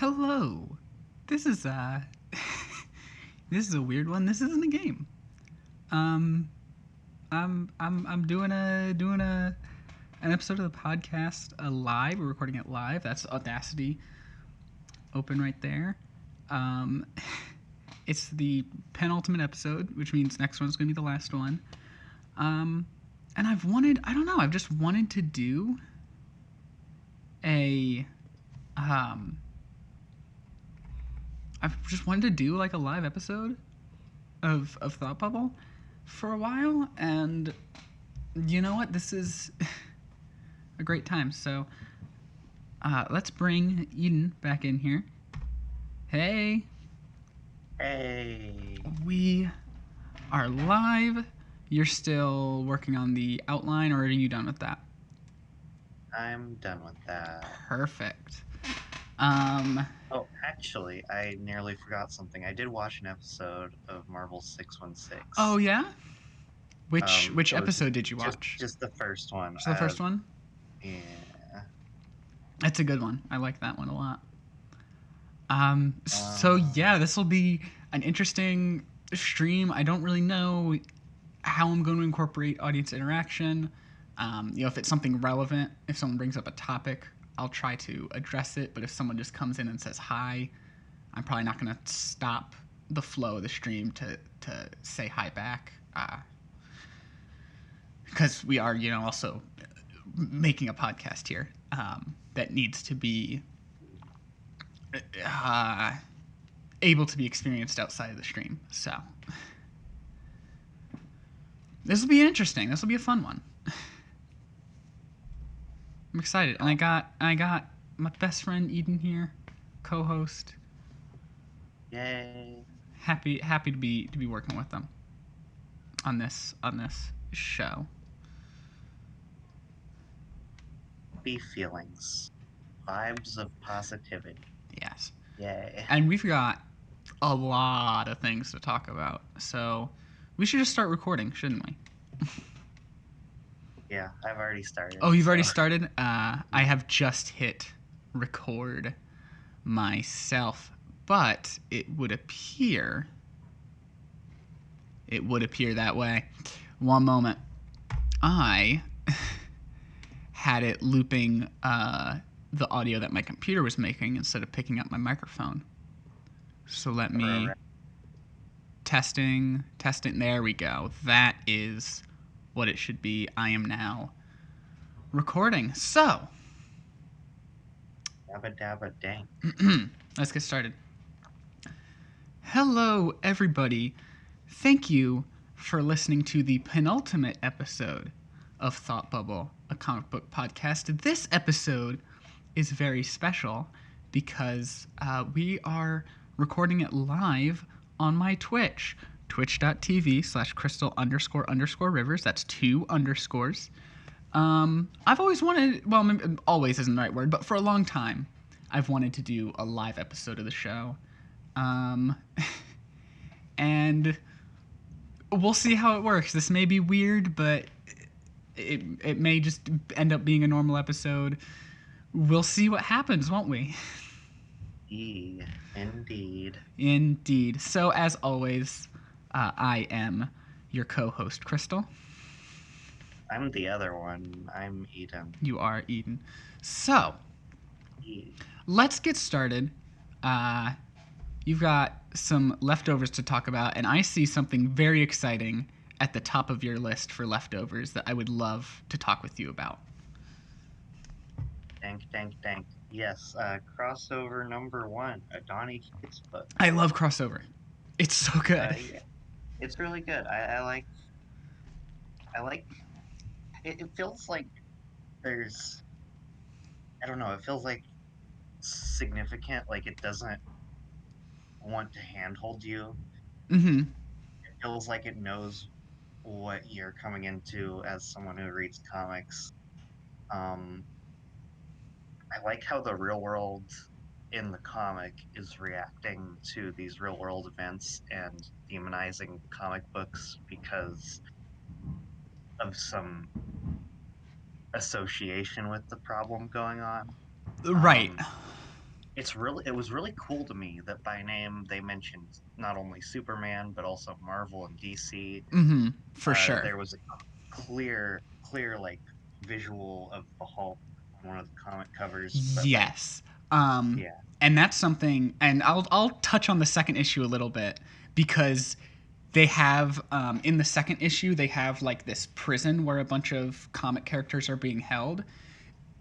Hello. This is this is a weird one. This isn't a game. Um I'm doing a an episode of the podcast live. We're recording it live. That's Audacity open right there. Um it's the penultimate episode, which means next one's going to be the last one. And I've just wanted to do a I've just wanted to do like a live episode of Thought Bubble for a while, and you know what? This is a great time. So let's bring Eden back in here. Hey. Hey. We are live. You're still working on the outline, or are you done with that? I'm done with that. Perfect. Oh, actually, I nearly forgot something. I did watch an episode of Marvel 616. Oh yeah. Which it was episode did you watch? Just the first one. Just the first one? Yeah. That's a good one. I like that one a lot. So yeah, this will be an interesting stream. I don't really know how I'm going to incorporate audience interaction. If it's something relevant, if someone brings up a topic, I'll try to address it. But if someone just comes in and says hi, I'm probably not going to stop the flow of the stream to say hi back. Because we are, also making a podcast here that needs to be able to be experienced outside of the stream. So this will be interesting. This will be a fun one. I'm excited, and I got my best friend Eden here, co-host. Yay! Happy to be working with them on this show. Happy feelings, vibes of positivity. Yes. Yay! And we've got a lot of things to talk about, so we should just start recording, shouldn't we? Yeah, I've already started. Oh, you've already started? I have just hit record myself, but it would appear that way. One moment. I had it looping the audio that my computer was making instead of picking up my microphone. So let me... Testing. There we go. That is what it should be. I am now recording. So... Dabba dabba dang. Let's get started. Hello, everybody. Thank you for listening to the penultimate episode of Thought Bubble, a comic book podcast. This episode is very special because we are recording it live on my Twitch, twitch.tv/crystal__rivers. That's 2 underscores. I've always wanted, well, always isn't the right word, but for a long time, I've wanted to do a live episode of the show. And we'll see how it works. This may be weird, but it may just end up being a normal episode. We'll see what happens, won't we? Indeed. Indeed. So, as always, I am your co-host, Crystal. I'm the other one. I'm Eden. You are Eden. So, let's get started. You've got some leftovers to talk about, and I see something very exciting at the top of your list for leftovers that I would love to talk with you about. Dank. Yes, crossover number 1, a Donny Cates book. I love crossover. It's so good. Yeah. It's really good. I like it feels like there's, I don't know, it feels like significant, like it doesn't want to handhold you. Mm-hmm. It feels like it knows what you're coming into as someone who reads comics. I like how the real world in the comic is reacting to these real world events and demonizing comic books because of some association with the problem going on. Right. it was really cool to me that by name they mentioned not only Superman but also Marvel and DC. Mm-hmm. For sure. There was a clear like visual of the Hulk on one of the comic covers, but like Yes. Um, yeah, and that's something, and I'll touch on the second issue a little bit because they have in the second issue they have like this prison where a bunch of comic characters are being held,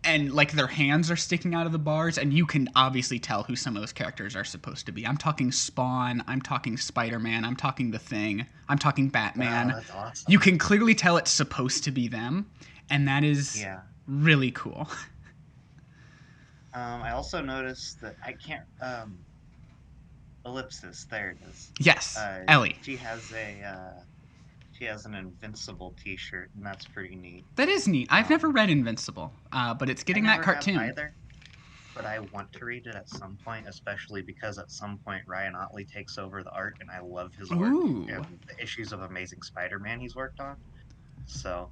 and like their hands are sticking out of the bars, and you can obviously tell who some of those characters are supposed to be. I'm talking Spawn, I'm talking Spider-Man, I'm talking The Thing, I'm talking wow, Batman. that's You awesome. can clearly tell it's supposed to be them, and that is Yeah. really cool. I also noticed that I can't ellipsis. There it is. Yes, Ellie. She has she has an Invincible T-shirt, and that's pretty neat. That is neat. I've never Um, read Invincible, but it's I getting that never have cartoon. either, but I want to read it at some point, especially because at some point Ryan Otley takes over the art, and I love his work Ooh. and the issues of Amazing Spider-Man he's worked on. So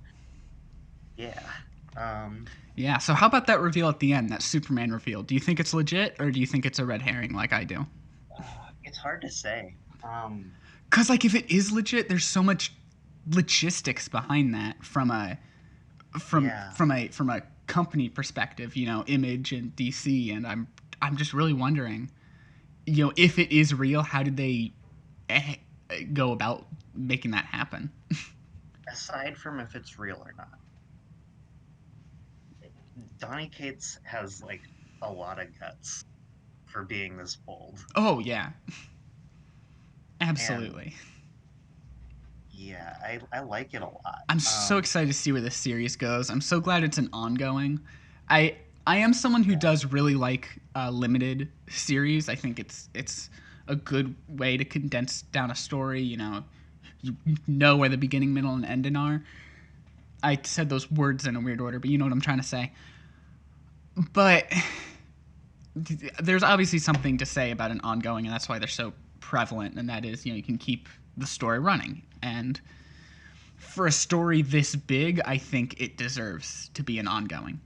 yeah, um, Yeah, so how about that reveal at the end, that Superman reveal? Do you think it's legit or do you think it's a red herring like I do? it's hard to say. Cuz like if it is legit, there's so much logistics behind that from a Yeah, from a company perspective, you know, Image and DC, and I'm just really wondering, you know, if it is real, how did they eh, go about making that happen? aside from if it's real or not, Donny Cates has like a lot of guts for being this bold. Oh yeah, And absolutely. yeah, I like it a lot. I'm so excited to see where this series goes. I'm so glad it's an ongoing. I I am someone who Yeah, does really like limited series. I think it's a good way to condense down a story. You know, you know where the beginning, middle, and ending are. I said those words in a weird order, but you know what I'm trying to say. But there's obviously something to say about an ongoing, and that's why they're so prevalent. And that is, you know, you can keep the story running. And for a story this big, I think it deserves to be an ongoing.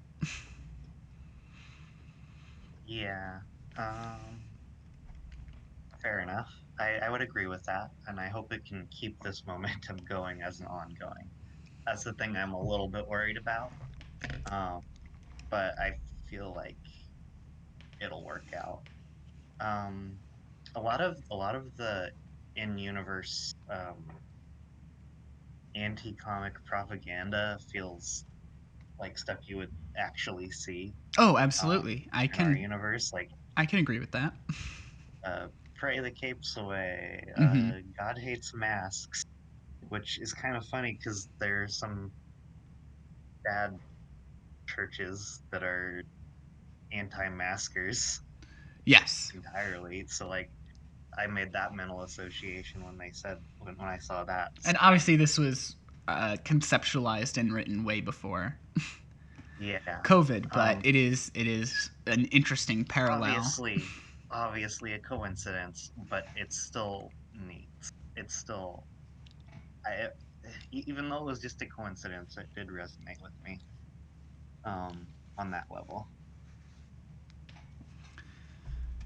yeah. Um, Fair enough. I would agree with that, and I hope it can keep this momentum going as an ongoing. That's the thing I'm a little bit worried about. Um, but I feel like it'll work out. Um, a lot of the in-universe anti-comic propaganda feels like stuff you would actually see Oh, um, absolutely. in our universe, like I can agree with that. "Pray the capes away," Mm-hmm. "God hates masks," which is kind of funny because there's some bad churches that are anti-maskers Yes. entirely. So like, I made that mental association when they said when I saw that. And So obviously, this was conceptualized and written way before yeah, COVID, but um, it is an interesting parallel. obviously, obviously a coincidence, but it's still neat. It's still I even though it was just a coincidence, it did resonate with me on that level.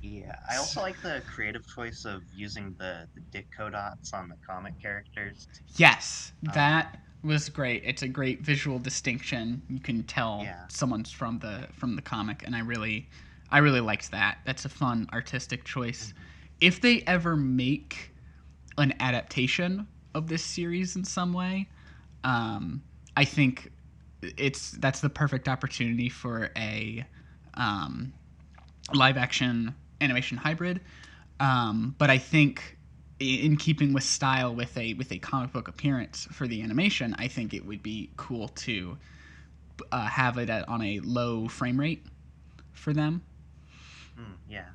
Yeah, I also like the creative choice of using the Ditko dots on the comic characters. Yes, Um, that was great. It's a great visual distinction. You can tell yeah, someone's from the comic, and I really liked that. That's a fun artistic choice. mhm, If they ever make an adaptation of this series in some way, I think that's the perfect opportunity for a um, live action animation hybrid. But I think in keeping with style with a comic book appearance for the animation, I think it would be cool to have it on a low frame rate for them. yeah,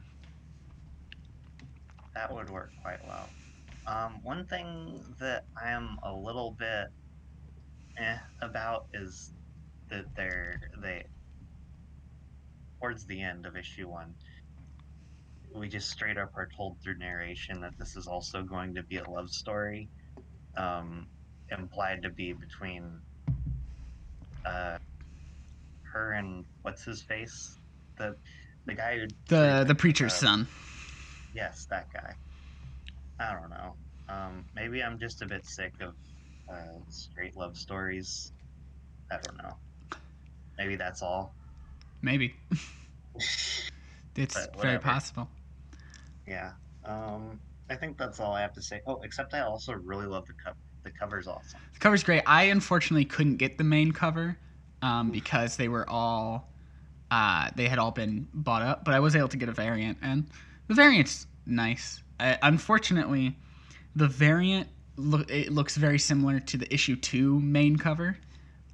that would work quite well. One thing that I am a little bit about is that they towards the end of issue one, we just straight up are told through narration that this is also going to be a love story, um, implied to be between uh, her and what's his face, the The guy who The like preacher's son. yes, that guy. I don't know. Maybe I'm just a bit sick of straight love stories. I don't know. Maybe that's all. Maybe. It's But very whatever. possible. Yeah. I think that's all I have to say. Oh, except I also really love the cover. The cover's awesome. The cover's great. I unfortunately couldn't get the main cover Oof. because they were all they had all been bought up, but I was able to get a variant, and the variant's nice. Unfortunately, the variant it looks very similar to the issue 2 main cover,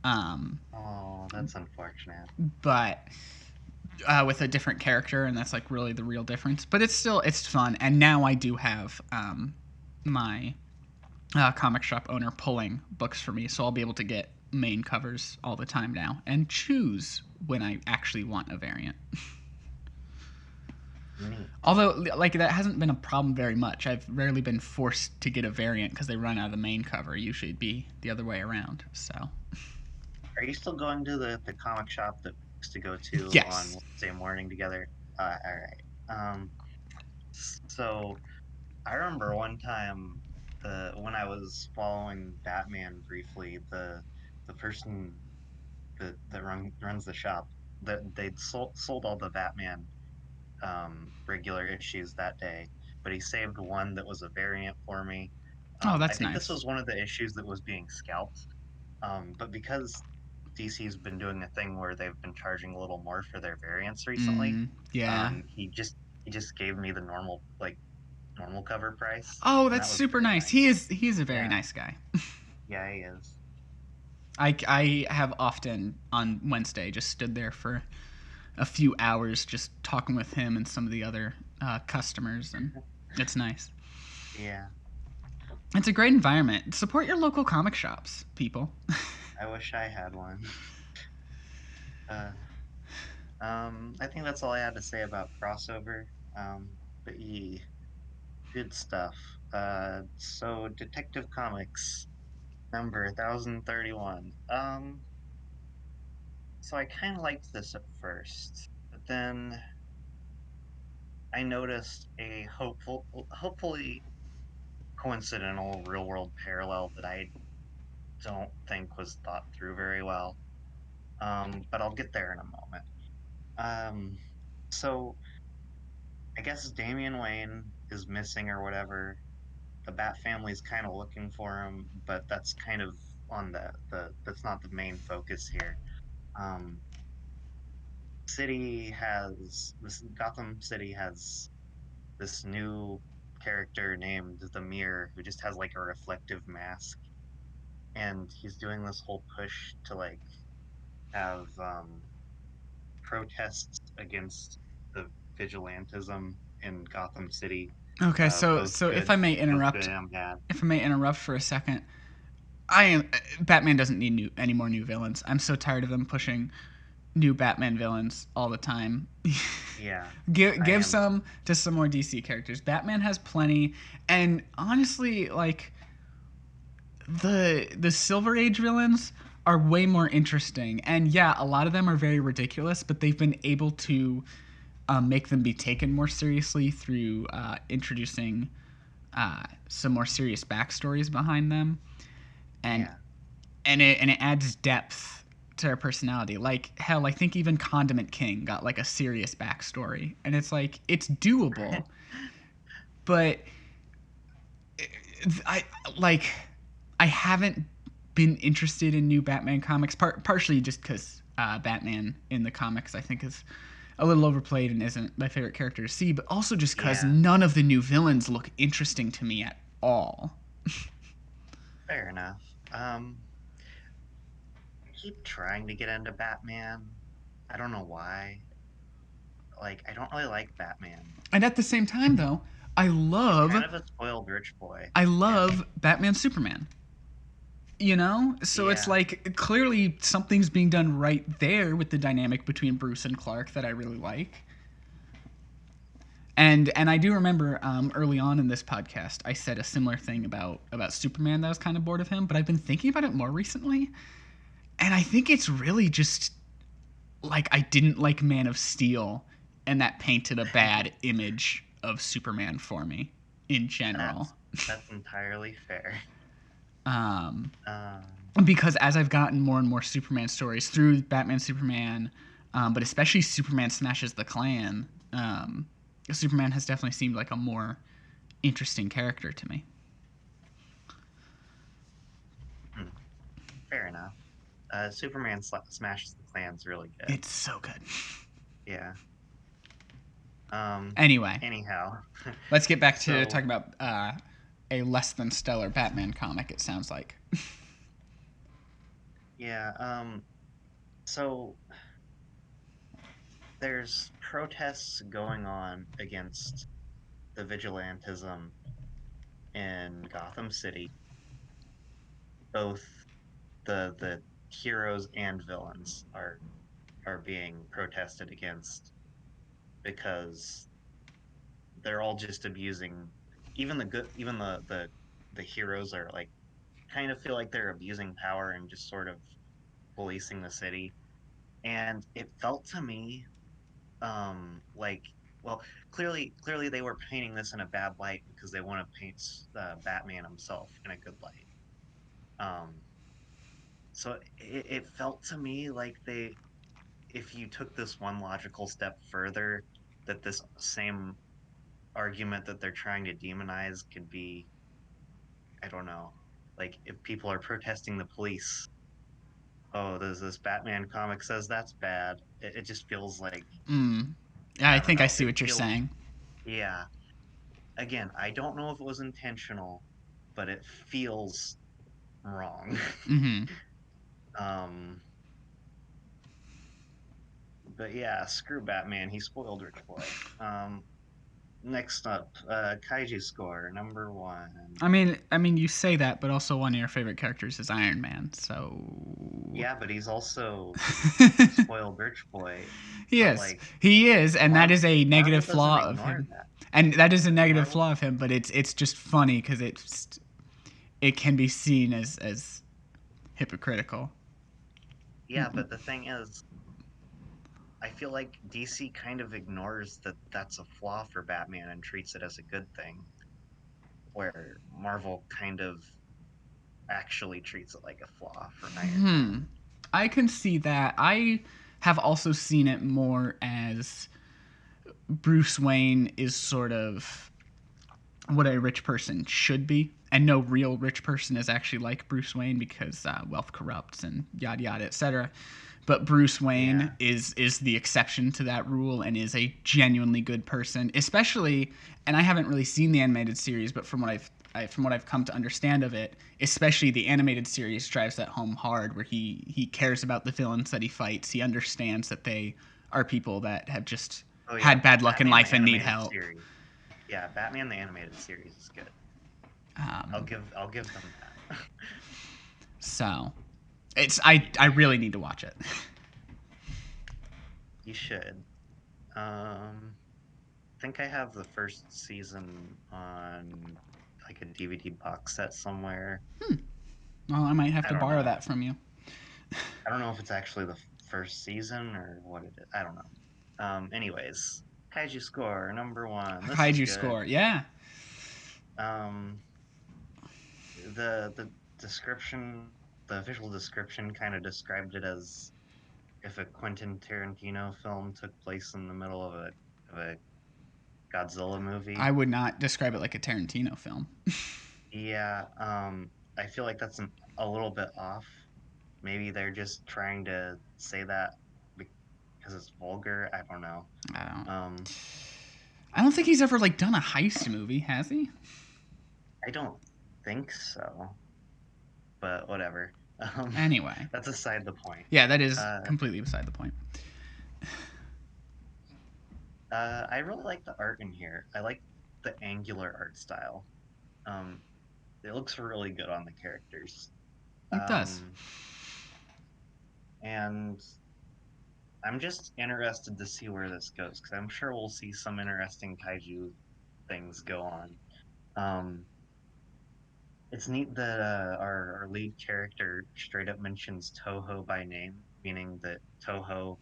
um, Oh, that's unfortunate. but with a different character, and that's like really the real difference. But it's fun, and now I do have my comic shop owner pulling books for me, so I'll be able to get main covers all the time now and choose when I actually want a variant. Neat. Although, like, that hasn't been a problem very much. I've rarely been forced to get a variant because they run out of the main cover. Usually it'd be the other way around. So, Are you still going to the comic shop that we used to go to on yes. Wednesday morning together? All right. So I remember one time the when I was following Batman briefly, the person that runs the shop that they'd sold all the Batman regular issues that day, but he saved one that was a variant for me. Oh, I that's think this nice. was one of the issues that was being scalped, but because DC's been doing a thing where they've been charging a little more for their variants recently, Yeah. he just gave me the normal cover price, Oh, and that's that was super very nice. nice. He's a very Yeah, nice guy. yeah, he is. I have often on Wednesday just stood there for a few hours just talking with him and some of the other customers, and it's nice. Yeah, It's a great environment. Support your local comic shops, people. I wish I had one. Uh, I think that's all I had to say about crossover. But good stuff. So Detective Comics number 1031. So I kind of liked this at first, but then I noticed a hopefully coincidental real world parallel that I don't think was thought through very well. But I'll get there in a moment. Um, so I guess Damian Wayne is missing or whatever. The Bat family's kind of looking for him, but that's kind of on the that's not the main focus here. Um, City has this Gotham City has this new character named the Mirror who just has like a reflective mask, and he's doing this whole push to like have protests against the vigilantism in Gotham City, Okay, both good, both good and bad. if I may interrupt for a second, I am Batman doesn't need any more new villains. I'm so tired of them pushing new Batman villains all the time. Yeah, I Give am too. some to some more DC characters. Batman has plenty, and honestly, like the Silver Age villains are way more interesting. And yeah, a lot of them are very ridiculous, but they've been able to make them be taken more seriously through introducing some more serious backstories behind them, and Yeah. it adds depth to their personality. Like hell, I think even Condiment King got like a serious backstory, and it's like it's doable, but I like I haven't been interested in new Batman comics, partially just because Batman in the comics I think is a little overplayed and isn't my favorite character to see, but also just because Yeah, none of the new villains look interesting to me at all. fair enough. I keep trying to get into Batman. I don't know why. Like, I don't really like Batman. And at the same time, though, I He's love kind of a spoiled rich boy. I And love Batman Superman. You know, so it's yeah, like clearly something's being done right there with the dynamic between Bruce and Clark that I really like. And I do remember early on in this podcast, I said a similar thing about Superman that I was kind of bored of him, but I've been thinking about it more recently, and I think it's really just like I didn't like Man of Steel and that painted a bad image of Superman for me in general. That's entirely fair. Um, Um, because as I've gotten more and more Superman stories through Batman Superman, but especially Superman Smashes the Klan, Superman has definitely seemed like a more interesting character to me. hmm, fair enough. Superman smashes the Klan's really good. It's so good. Yeah. Um. Anyway, Anyhow, let's get back to so talking about a less than stellar Batman comic, it sounds like. yeah. So there's protests going on against the vigilantism in Gotham City. Both the heroes and villains are being protested against because they're all just abusing. Even the good, even the heroes are like kind of feel like they're abusing power and just sort of policing the city. And it felt to me like, well, clearly they were painting this in a bad light because they want to paint Batman himself in a good light. um so it felt to me like they, if you took this one logical step further, that this same argument that they're trying to demonize could be, I don't know, like if people are protesting the police, oh, there's this Batman comic says that's bad. It just feels like, Mm. I I don't think I know. see It what you're feels, saying. yeah. Again, I don't know if it was intentional, but it feels wrong. Mm-hmm. um, but yeah, screw Batman. He spoiled Rich Boy. Next up, Kaiju score number 1. I mean, you say that, but also one of your favorite characters is Iron Man. So Yeah, but he's also spoiled Rich Boy. he But is, like he is, and that is a Marvel negative doesn't flaw of ignore him. that. And that is a negative Marvel, flaw of him, but it's just funny because it can be seen as hypocritical. yeah, but the thing is, I feel like DC kind of ignores that that's a flaw for Batman and treats it as a good thing, where Marvel kind of actually treats it like a flaw for Iron Hmm. Man. I can see that. I have also seen it more as Bruce Wayne is sort of what a rich person should be, and no real rich person is actually like Bruce Wayne because wealth corrupts and yada yada etc. But Bruce Yeah. Wayne is the exception to that rule and is a genuinely good person, especially. And I haven't really seen the animated series, but from what I've come to understand of it, especially the animated series drives that home hard, where he cares about the villains that he fights. He understands that they are people that have just Oh yeah, had bad luck in Batman the life and need animated help. series. Yeah, Batman the animated series is good. Um, I'll give them that. so I really need to watch it. You should. I think I have the first season on like a DVD box set somewhere. Well, I might have I to don't borrow know. that from you. I don't know if it's actually the first season or what it is. I don't know. Anyways, Kaiju score number 1. This is Kaiju good. score, yeah. Um, the description, the visual description, kind of described it as if a Quentin Tarantino film took place in the middle of a Godzilla I movie. would not describe it like a Tarantino film. Yeah, I feel like that's a little bit off. Maybe they're just trying to say that because it's vulgar. I don't know. I don't. Um, I don't think he's ever like done a heist movie, has he? I don't think so, but whatever. Um, Anyway, that's aside the point. yeah, that is Uh, completely beside the point. I really like the art in here. I like the angular art style. Um, it looks really good on the characters. It does. Um, and I'm just interested to see where this goes because I'm sure we'll see some interesting kaiju things go on. Um, it's neat that our lead character straight up mentions Toho by name, meaning that Toho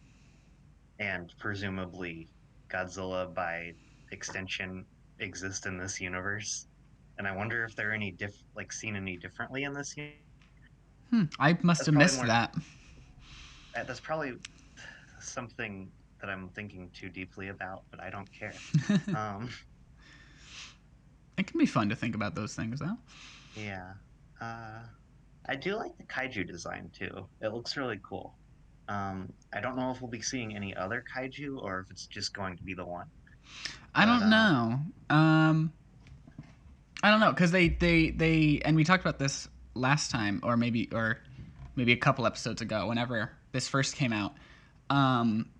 and presumably Godzilla by extension exist in this universe. And I wonder if they're like seen any differently in this universe. I must That's have probably missed more that. that's probably something that I'm thinking too deeply about, but I don't care. Um, It can be fun to think about those things, though. yeah. Uh, I do like the kaiju design too. It looks really cool. I don't know if we'll be seeing any other kaiju or if it's just going to be the one. I But don't know. I don't know because they and we talked about this last time, or maybe a couple episodes ago, whenever this first came out.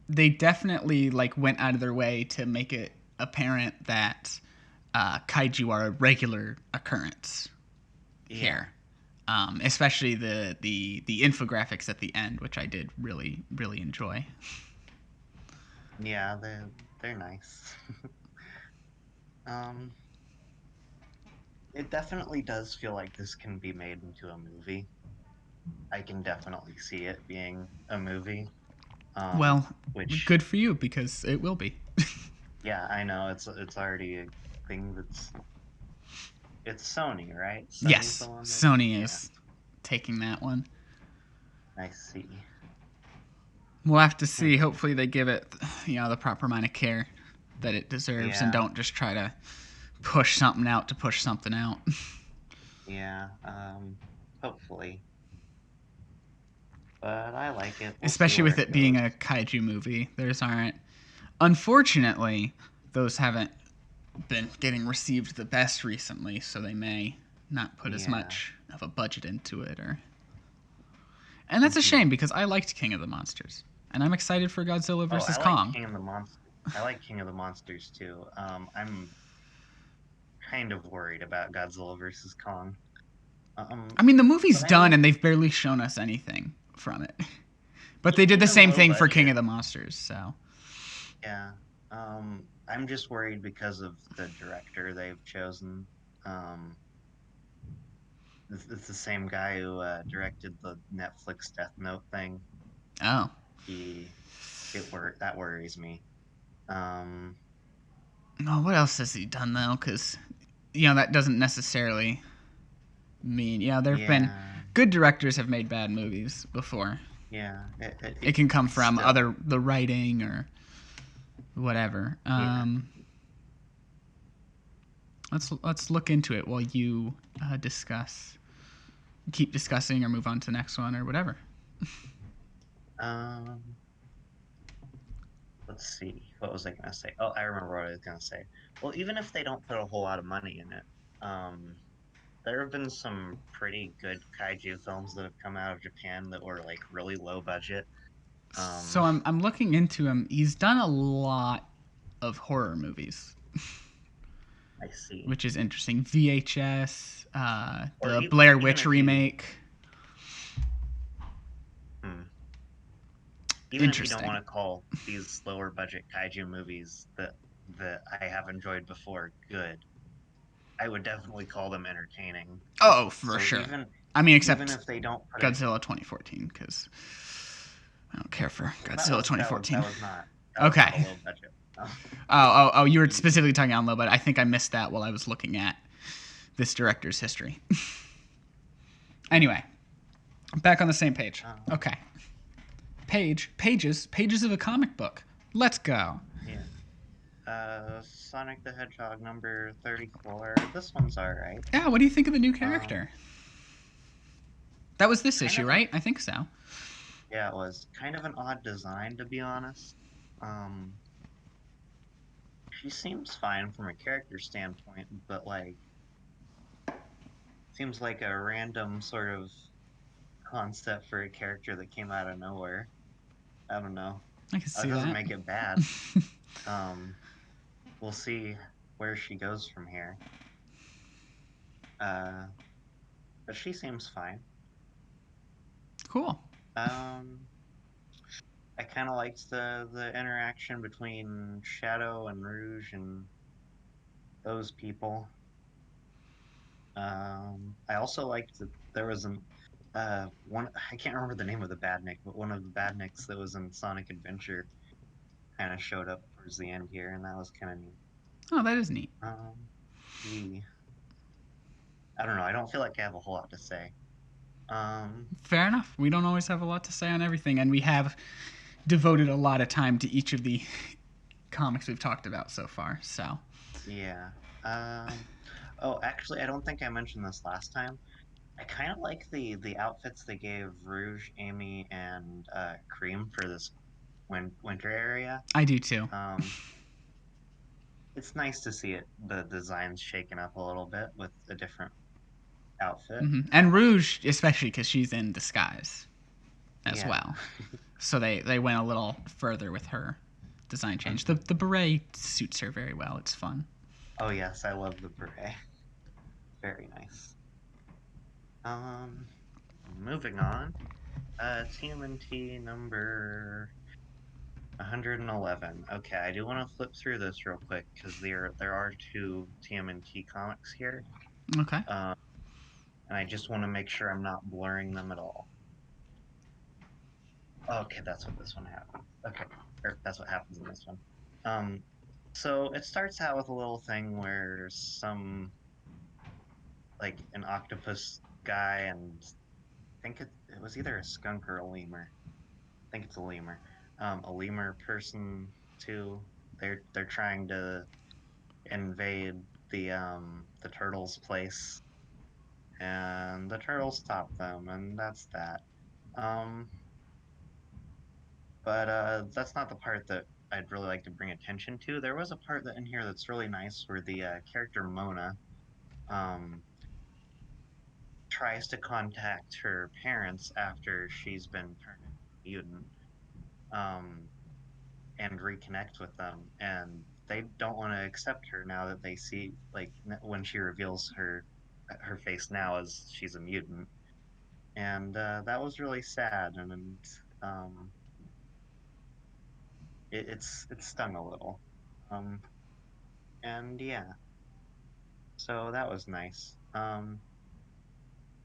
They definitely like went out of their way to make it apparent that kaiju are a regular occurrence yeah, here. Especially the infographics at the end, which I did really enjoy. yeah, they're nice. um, it definitely does feel like this can be made into a movie. I can definitely see it being a movie. Well, Which good for you because it will be. yeah, I know it's already a thing that's it's Sony, right? Sony's the Yes, one that Sony yeah, is taking that one. I see. We'll have to Hmm. see. Hopefully, they give it, the proper amount of care that it deserves, and Yeah, don't just try to push something out to push something out. yeah. Hopefully. But I like it. We'll see Especially where with it it being goes. a kaiju movie, theirs aren't. Unfortunately, those haven't been getting received the best recently, so they may not put as Yeah. much of a budget into it, or. And that's a Hmm. shame because I liked King of the Monsters, and I'm excited for Godzilla Oh, I versus like Kong. King of the Monsters. I like King of the Monsters too. I'm kind of worried about Godzilla versus Kong. I mean, the movie's But I done, mean, and they've barely shown us anything from it. But they did the even same low thing for King budget. of the Monsters, so. Yeah. I'm just worried because of the director they've chosen. Um, it's the same guy who directed the Netflix Death Note thing. Oh. He, that worries me. Um, Oh, what else has he done, though? Because, that doesn't necessarily mean. Yeah, there have been. yeah, Good directors have made bad movies before. yeah. It can come from Still, the writing or whatever. yeah. Let's look into it while you discuss, keep discussing, or move on to the next one or whatever. Um, let's see. What was I gonna say? Oh, I remember what I was gonna say. Well, even if they don't put a whole lot of money in it, there have been some pretty good kaiju films that have come out of Japan that were like really low budget. So Um, I'm looking into him. He's done a lot of horror movies, I see. which is interesting. VHS, Or the Blair even Witch if you, remake. hmm, even if you don't Interesting. want to call these lower budget kaiju movies that I have enjoyed before good, I would definitely call them entertaining. Oh, for So sure. I mean, even except if they don't put a Godzilla 2014, because I don't care for well, Godzilla that 2014. was not a Okay. low budget. Oh, you were specifically talking on low, but I think I missed that while I was looking at this director's history. Anyway, back on the same page. Um, Okay. Pages of a comic book. Let's go. yeah. Sonic the Hedgehog number 34. This one's all right. Yeah, what do you think of the new Um, character? That was this kind issue, of an right? I think so. yeah, it was kind of an odd design to be honest. Um, she seems fine from a character standpoint, but like seems like a random sort of concept for a character that came out of nowhere. I don't know. I can It see doesn't that. make it bad. Um, we'll see where she goes from here. Uh, but she seems fine. Cool. Um, I kind of liked the interaction between Shadow and Rouge and those people. I also liked that there was an one I can't remember the name of the badnik, but one of the badniks that was in Sonic Adventure kind of showed up towards the end here, and that was kind of neat. Oh, that is neat. Um, the I don't know. I don't feel like I have a whole lot to say. Um, Fair enough. We don't always have a lot to say on everything, and we have devoted a lot of time to each of the comics we've talked about so far. So, yeah. Um, oh, actually, I don't think I mentioned this last time. I kind of like the outfits they gave Rouge, Amy, and Cream for this winter area. I do too. Um, it's nice to see the designs shaken up a little bit with a different outfit. And Rouge, especially because she's in disguise as Yeah. well. So they went a little further with her design change. The Mhm. the beret suits her very well. It's fun. Oh yes, I love the beret. Very nice. Um, moving on. TMNT number 111. Okay, I do want to flip through this real quick because there are two TMNT comics here. Okay. Um, and I just want to make sure I'm not blurring them at all. Okay, that's what this one happens. Okay, or that's what happens in this one. Um, so it starts out with a little thing where some like an octopus guy and I think it was either a skunk or a lemur. I think it's a lemur. A lemur person too. They're trying to invade the turtles' place, and the turtles stop them, and that's that. Um, but that's not the part that I'd really like to bring attention to. There was a part that in here that's really nice where the character Mona um, tries to contact her parents after she's been turned into a mutant um, and reconnect with them, and they don't want to accept her now that they see like when she reveals her face now as she's a mutant, and that was really sad, and um, it stung a little, um, and yeah, so that was nice.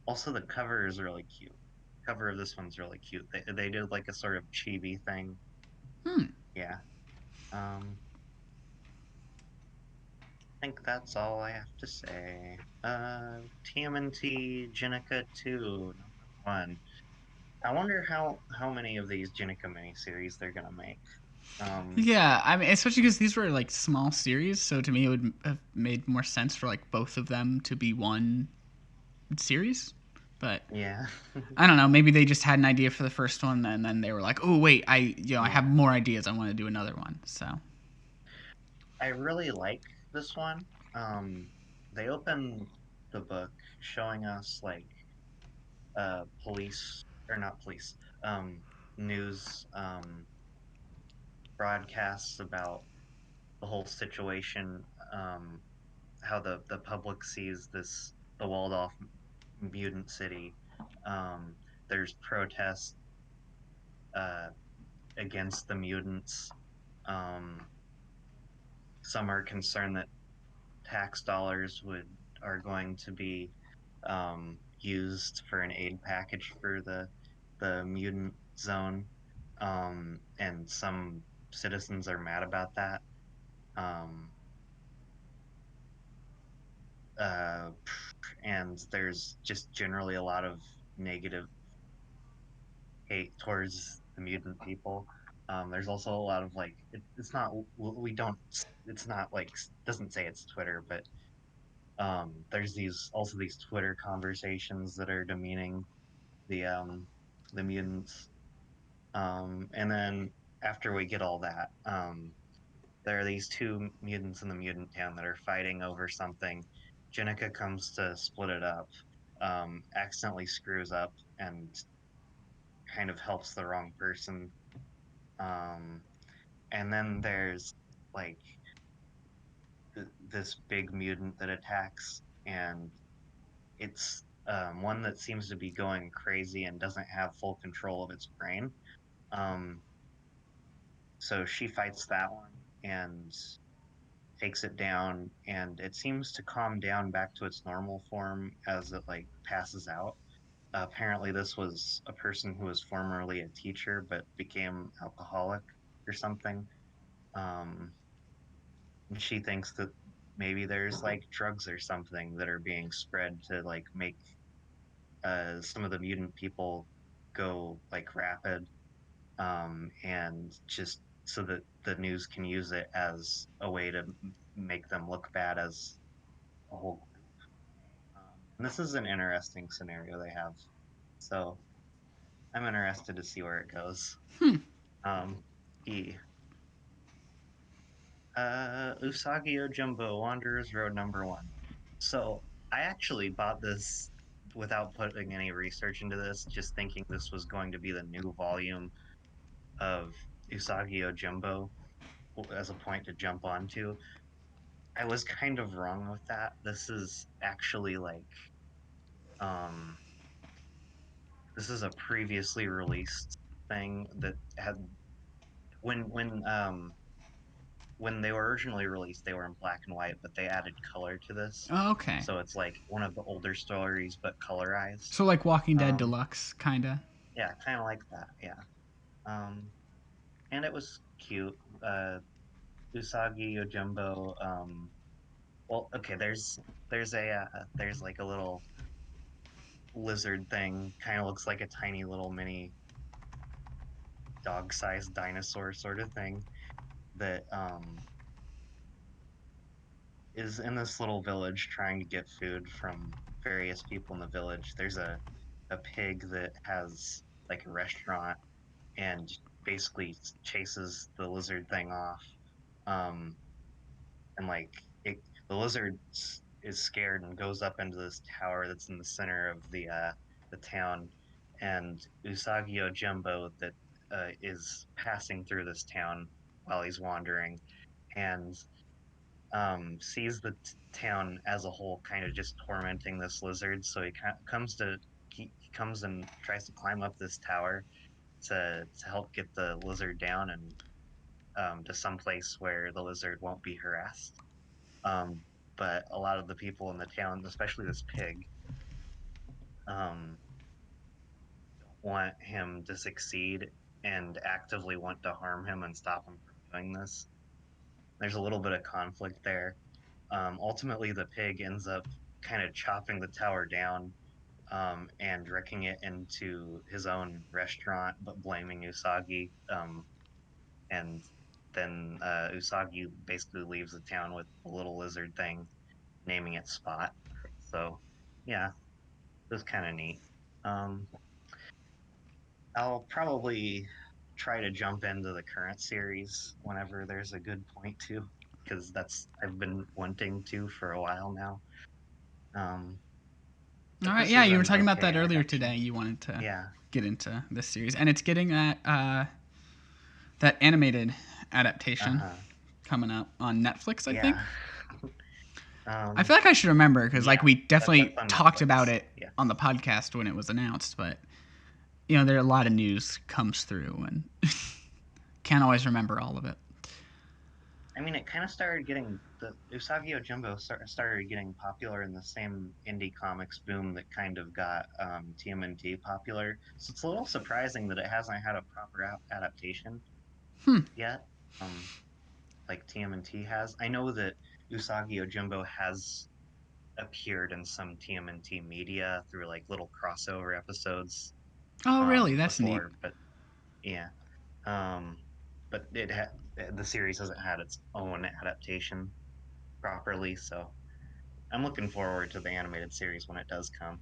Also, the cover is really cute. Cover of this one's really cute. They did like a sort of chibi thing. Hmm. Yeah. Um, I think that's all I have to say. TMNT Jenica 2, number one. I wonder how many of these Jenica miniseries they're gonna make. Um, Yeah, I mean, especially because these were like small series, so to me it would have made more sense for like both of them to be one series. But yeah, I don't know. Maybe they just had an idea for the first one, and then they were like, "Oh wait, I have yeah. more ideas. I want to do another one." So I really like this one. They open the book showing us like police or not police, news broadcasts about the whole situation, how the public sees the walled off mutant city. Um, there's protests uh, against the mutants. Um, some are concerned that tax dollars would are going to be used for an aid package for the mutant zone, and some citizens are mad about that. Um, uh, and there's just generally a lot of negative hate towards the mutant people. There's also a lot of like it's not we don't it's not like doesn't say it's Twitter, but there's these Twitter conversations that are demeaning the um, the mutants. And then after we get all that, there are these two mutants in the mutant town that are fighting over something. Jenica comes to split it up, accidentally screws up and kind of helps the wrong person. Um, and then there's like this big mutant that attacks, and it's one that seems to be going crazy and doesn't have full control of its brain. Um, so she fights that one and takes it down, and it seems to calm down back to its normal form as it like passes out. Apparently, this was a person who was formerly a teacher but became alcoholic or something. Um, she thinks that maybe there's like drugs or something that are being spread to like make some of the mutant people go like rapid, and just so that the news can use it as a way to make them look bad as a whole group. And this is an interesting scenario they have, so I'm interested to see where it goes. Hmm. Um, E. Usagi Jumbo Wanderers Road number 1. So I actually bought this without putting any research into this, just thinking this was going to be the new volume of Usagi Jumbo as a point to jump onto. I was kind of wrong with that. This is actually like um this is a previously released thing that had when they were originally released, they were in black and white, but they added color to this. Okay. So it's like one of the older stories, but colorized. So like Walking Dead Um, Deluxe, kinda. yeah, kind of like that. Yeah. Um, and it was cute. Usagi Yojimbo. Well, okay. There's like a little lizard thing. Kind of looks like a tiny little mini dog-sized dinosaur sort of thing that is in this little village trying to get food from various people in the village. There's a pig that has like a restaurant and basically chases the lizard thing off. Um, and like the lizard is scared and goes up into this tower that's in the center of the town. And Usagi Jumbo that is passing through this town while he's wandering, and sees the town as a whole kind of just tormenting this lizard. So he comes and tries to climb up this tower to help get the lizard down and to some place where the lizard won't be harassed. Um, but a lot of the people in the town, especially this pig, um, want him to succeed and actively want to harm him and stop him from doing this. There's a little bit of conflict there. Ultimately, the pig ends up kind of chopping the tower down, and wrecking it into his own restaurant, but blaming Usagi. And then Usagi basically leaves the town with a little lizard thing, naming it Spot. So, yeah, it was kind of neat. Um, I'll probably try to jump into the current series whenever there's a good point to, because that's I've been wanting to for a while now. Um, All but right. this Yeah, is you were an talking about okay that earlier today. introduction. You wanted to Yeah. get into this series, and it's getting that animated Uh adaptation huh. coming up on Netflix, I think. Yeah. I um. feel like I should remember because like Yeah. we That's definitely on talked about Netflix. it Yeah. on the podcast when it was announced, but there are a lot of news comes through and can't always remember all of it. I mean, it kind of started getting the Usagi Jumbo started getting popular in the same indie comics boom that kind of got TMNT popular. So it's a little surprising that it hasn't had a proper adaptation Hmm. yet, um, like TMNT has. I know that Usagi Jumbo has appeared in some TMNT media through like little crossover episodes Oh, really? That's neat. before, but yeah. Um, but the series hasn't had its own adaptation properly, so I'm looking forward to the animated series when it does come.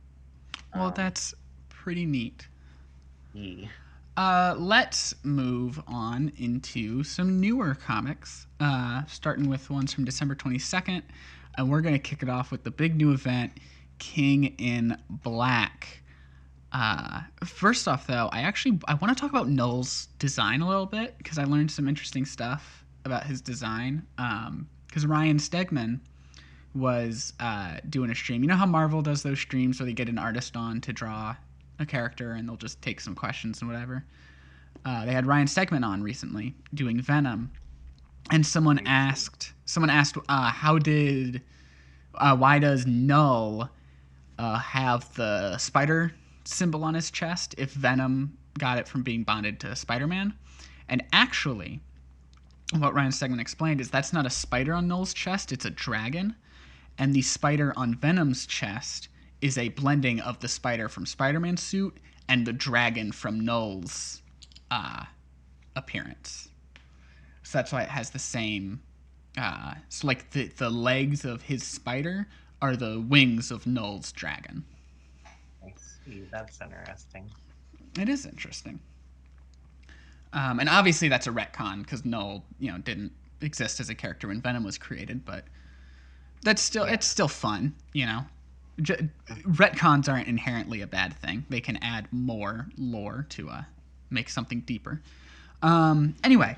Well, Um, that's pretty neat. yeah. Let's move on into some newer comics, starting with ones from December 22nd. And we're going to kick it off with the big new event, King in Black. First off, though, I want to talk about Null's design a little bit because I learned some interesting stuff about his design. Because Ryan Stegman was doing a stream. You know how Marvel does those streams where they get an artist on to draw a character and they'll just take some questions and whatever. They had Ryan Stegman on recently doing Venom, and someone asked, why does Null have the spider symbol on his chest if Venom got it from being bonded to Spider-Man? And actually, what Ryan Stegman explained is that's not a spider on Null's chest, it's a dragon. And the spider on Venom's chest is a blending of the spider from Spider-Man's suit and the dragon from Null's appearance. So that's why it has the same. So like the legs of his spider are the wings of Null's dragon. I see. That's interesting. It is interesting. And obviously that's a retcon because Null, didn't exist as a character when Venom was created, but that's still it's still fun, Retcons aren't inherently a bad thing. They can add more lore to make something deeper. Anyway,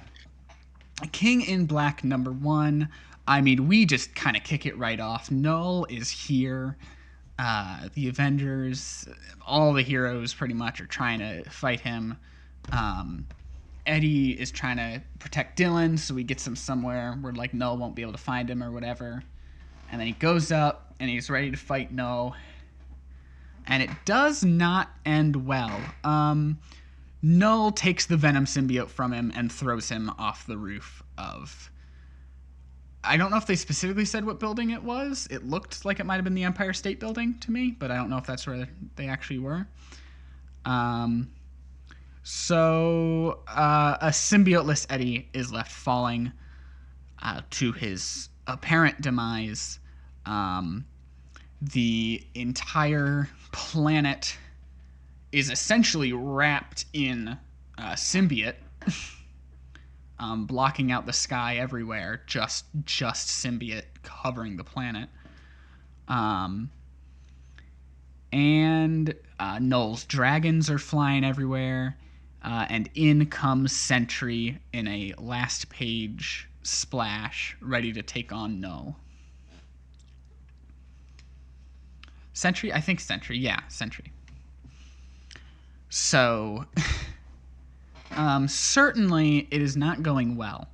King in Black #1. I mean, we just kind of kick it right off. Null is here. The Avengers, all the heroes pretty much are trying to fight him. Eddie is trying to protect Dylan, so he gets him somewhere where like Null won't be able to find him or whatever. And then he goes up and he's ready to fight Null. And it does not end well. Null takes the Venom symbiote from him and throws him off the roof of... I don't know if they specifically said what building it was. It looked like it might have been the Empire State Building to me, but I don't know if that's where they actually were. So a symbioteless Eddie is left falling to his apparent demise. The entire planet is essentially wrapped in symbiote, blocking out the sky everywhere. Just symbiote covering the planet. And Null's dragons are flying everywhere. And in comes Sentry in a last page splash, ready to take on Null. Sentry? I think Sentry. Yeah, Sentry. So, certainly it is not going well.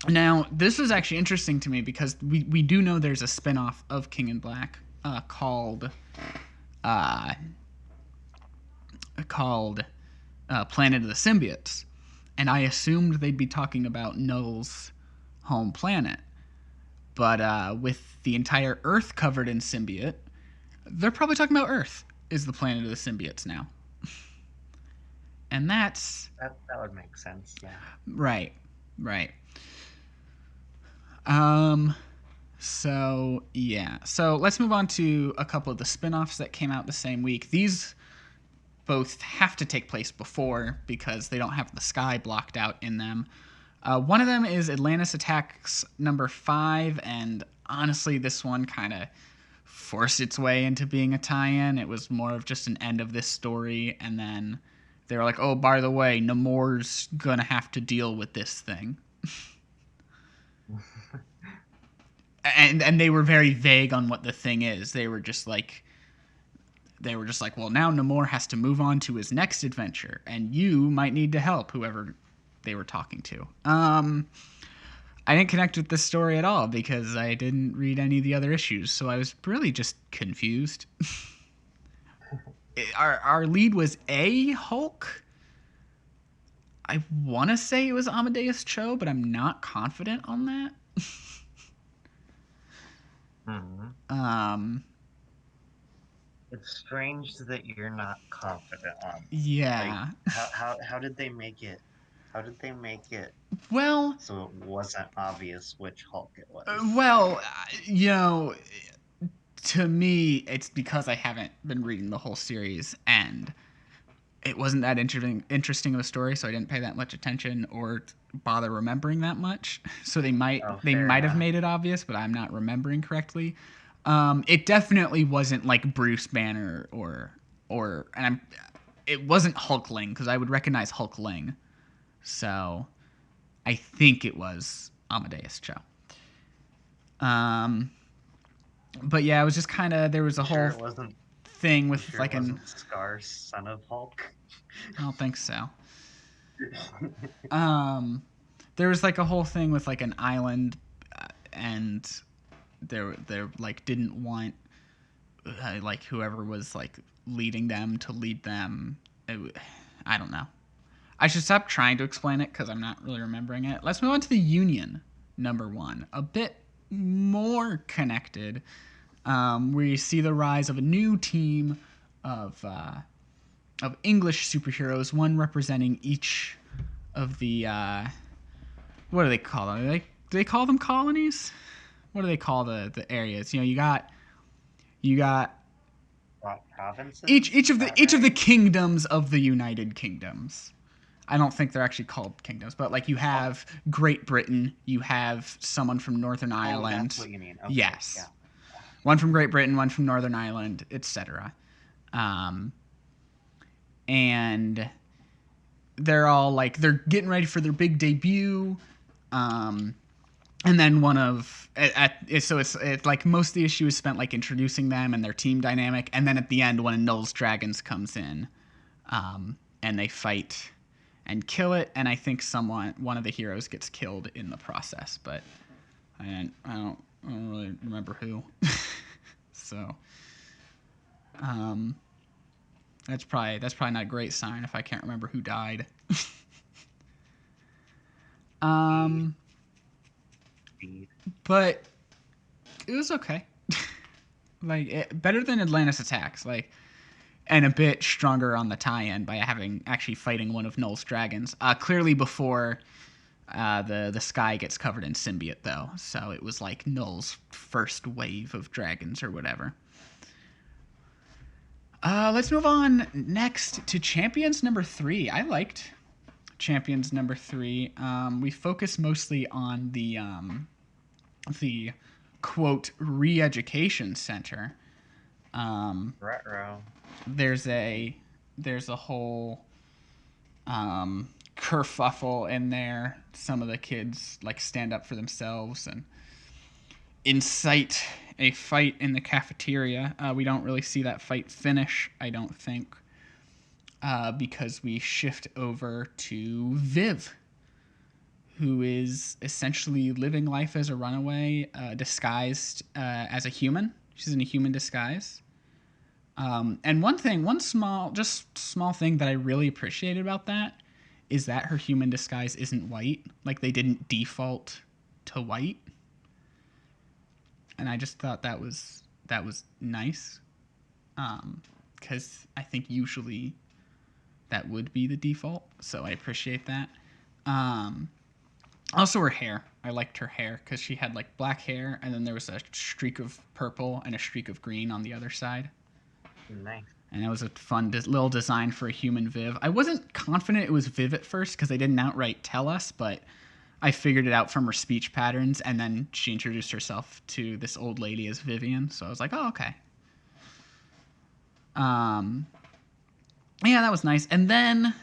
Now, this was actually interesting to me because we do know there's a spin-off of King in Black called Planet of the Symbiotes. And I assumed they'd be talking about Null's home planet. But with the entire Earth covered in symbiote, they're probably talking about Earth is the planet of the symbiotes now. And that would make sense, yeah. Right. So, yeah. So let's move on to a couple of the spin-offs that came out the same week. These both have to take place before because they don't have the sky blocked out in them. One of them is Atlantis Attacks #5, and honestly, this one kind of forced its way into being a tie-in. It was more of just an end of this story, and then they were like, oh, by the way, Namor's gonna have to deal with this thing. and they were very vague on what the thing is. They were just like, well, now Namor has to move on to his next adventure, and you might need to help whoever they were talking to. I didn't connect with this story at all because I didn't read any of the other issues, so I was really just confused. Our lead was a Hulk. I want to say it was Amadeus Cho, but I'm not confident on that. It's strange that you're not confident on. Yeah. Like, how did they make it? How did they make it? Well, so it wasn't obvious which Hulk it was. To me, it's because I haven't been reading the whole series, and it wasn't that interesting of a story, so I didn't pay that much attention or bother remembering that much. So they might have made it obvious, but I'm not remembering correctly. It definitely wasn't like Bruce Banner it wasn't Hulkling because I would recognize Hulkling. So I think it was Amadeus Cho. But yeah, it was just kind of, there was a whole thing with sure like an Scar's son of Hulk. I don't think so. There was like a whole thing with like an island, and they're like didn't want like whoever was like leading them to lead them. I don't know. I should stop trying to explain it because I'm not really remembering it. Let's move on to the Union, number 1. A bit more connected, where you see the rise of a new team of English superheroes, one representing each of the what do they call them? Do they call them colonies? What do they call the areas? You got Provinces? each of the kingdoms of the United Kingdoms. I don't think they're actually called kingdoms, but like you have Great Britain, you have someone from Northern Ireland. That's what you mean. Okay. Yes. Yeah. One from Great Britain, one from Northern Ireland, etc. And they're all like they're getting ready for their big debut. And then so it's like most of the issue is spent like introducing them and their team dynamic, and then at the end one of Null's dragons comes in, and they fight and kill it, and I think one of the heroes gets killed in the process, but I don't really remember who. So that's probably not a great sign if I can't remember who died. But it was okay. Better than Atlantis Attacks, and a bit stronger on the tie-in by actually fighting one of Null's dragons. Clearly before the sky gets covered in symbiote, though, so it was like Null's first wave of dragons or whatever. Let's move on next to Champions number 3. I liked Champions number 3. We focus mostly on the quote re-education center. There's a whole kerfuffle in there. Some of the kids like stand up for themselves and incite a fight in the cafeteria. We don't really see that fight finish, I don't think, because we shift over to Viv, who is essentially living life as a runaway, disguised as a human. She's in a human disguise. And one small thing that I really appreciated about that is that her human disguise isn't white. Like, they didn't default to white. And I just thought that was nice. Because I think usually that would be the default. So I appreciate that. Also her hair. I liked her hair because she had like black hair and then there was a streak of purple and a streak of green on the other side. Nice. And it was a fun little design for a human Viv. I wasn't confident it was Viv at first because they didn't outright tell us, but I figured it out from her speech patterns, and then she introduced herself to this old lady as Vivian, so I was like, oh, okay. Yeah, that was nice. And then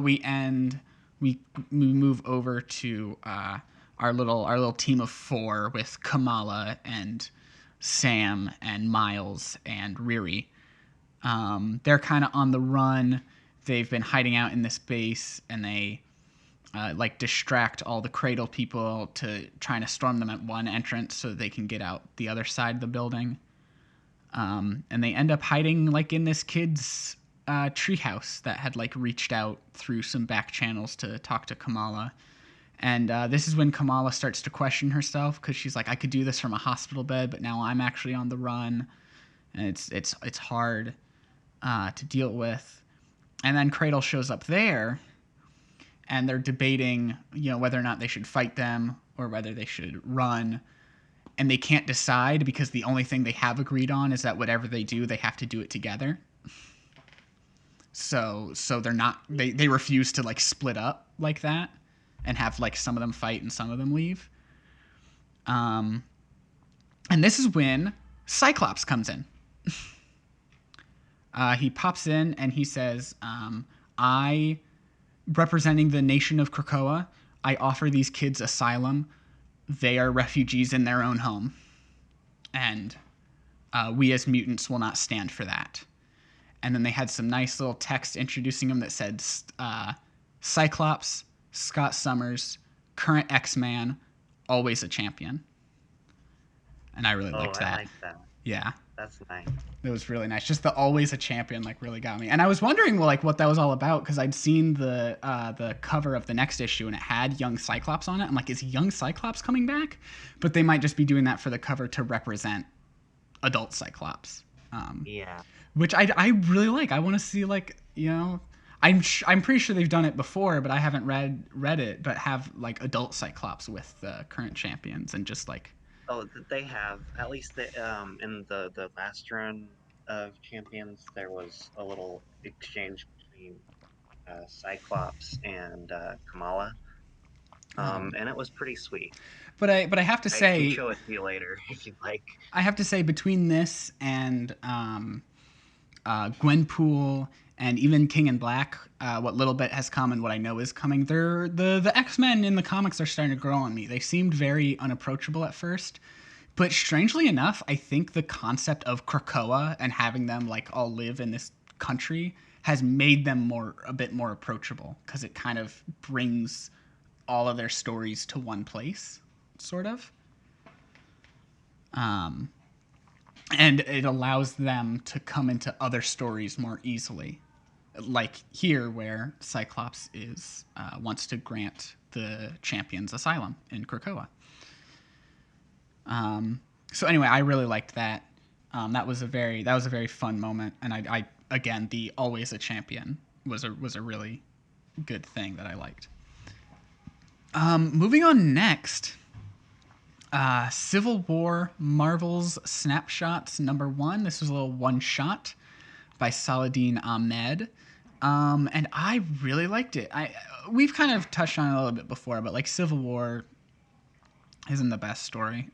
we move over to our little team of 4 with Kamala and Sam and Miles and Riri. They're kind of on the run. They've been hiding out in this base, and they distract all the Cradle people to trying to storm them at one entrance so that they can get out the other side of the building. And they end up hiding in this kid's treehouse that had reached out through some back channels to talk to Kamala. And this is when Kamala starts to question herself because she's like, I could do this from a hospital bed, but now I'm actually on the run, and it's hard to deal with. And then Cradle shows up there, and they're debating, whether or not they should fight them or whether they should run. And they can't decide because the only thing they have agreed on is that whatever they do, they have to do it together. So they're not, they refuse to split up like that and have some of them fight and some of them leave. And this is when Cyclops comes in. He pops in and he says, representing the nation of Krakoa, I offer these kids asylum. They are refugees in their own home. And we as mutants will not stand for that. And then they had some nice little text introducing him that said, Cyclops, Scott Summers, current X-Man, always a champion. And I really liked that. I like that. Yeah. That's nice. It was really nice. Just the always a champion like really got me. And I was wondering well, like what that was all about because I'd seen the cover of the next issue and it had young Cyclops on it. I'm like, is young Cyclops coming back? But they might just be doing that for the cover to represent adult Cyclops, Yeah. which I really like. I want to see like I'm pretty sure they've done it before, but I haven't read it. But have like adult Cyclops with the current champions and just like Oh, they have at least in the last run of Champions, there was a little exchange between Cyclops and Kamala, um, and it was pretty sweet. but I have to I can say show it to you later if you'd like. between this and Gwenpool and even King in Black, what little bit has come and what I know is coming, the X-Men in the comics are starting to grow on me. They seemed very unapproachable at first, but strangely enough, I think the concept of Krakoa and having them like all live in this country has made them a bit more approachable because it kind of brings all of their stories to one place, sort of. Um, and it allows them to come into other stories more easily, like here where Cyclops is wants to grant the champions asylum in Krakoa. So anyway, I really liked that. That was a very fun moment, and I again the always a champion was a really good thing that I liked. Moving on next, Civil War Marvel's Snapshots #1. This was a little one shot by Saladin Ahmed. And I really liked it. We've kind of touched on it a little bit before, but like Civil War isn't the best story.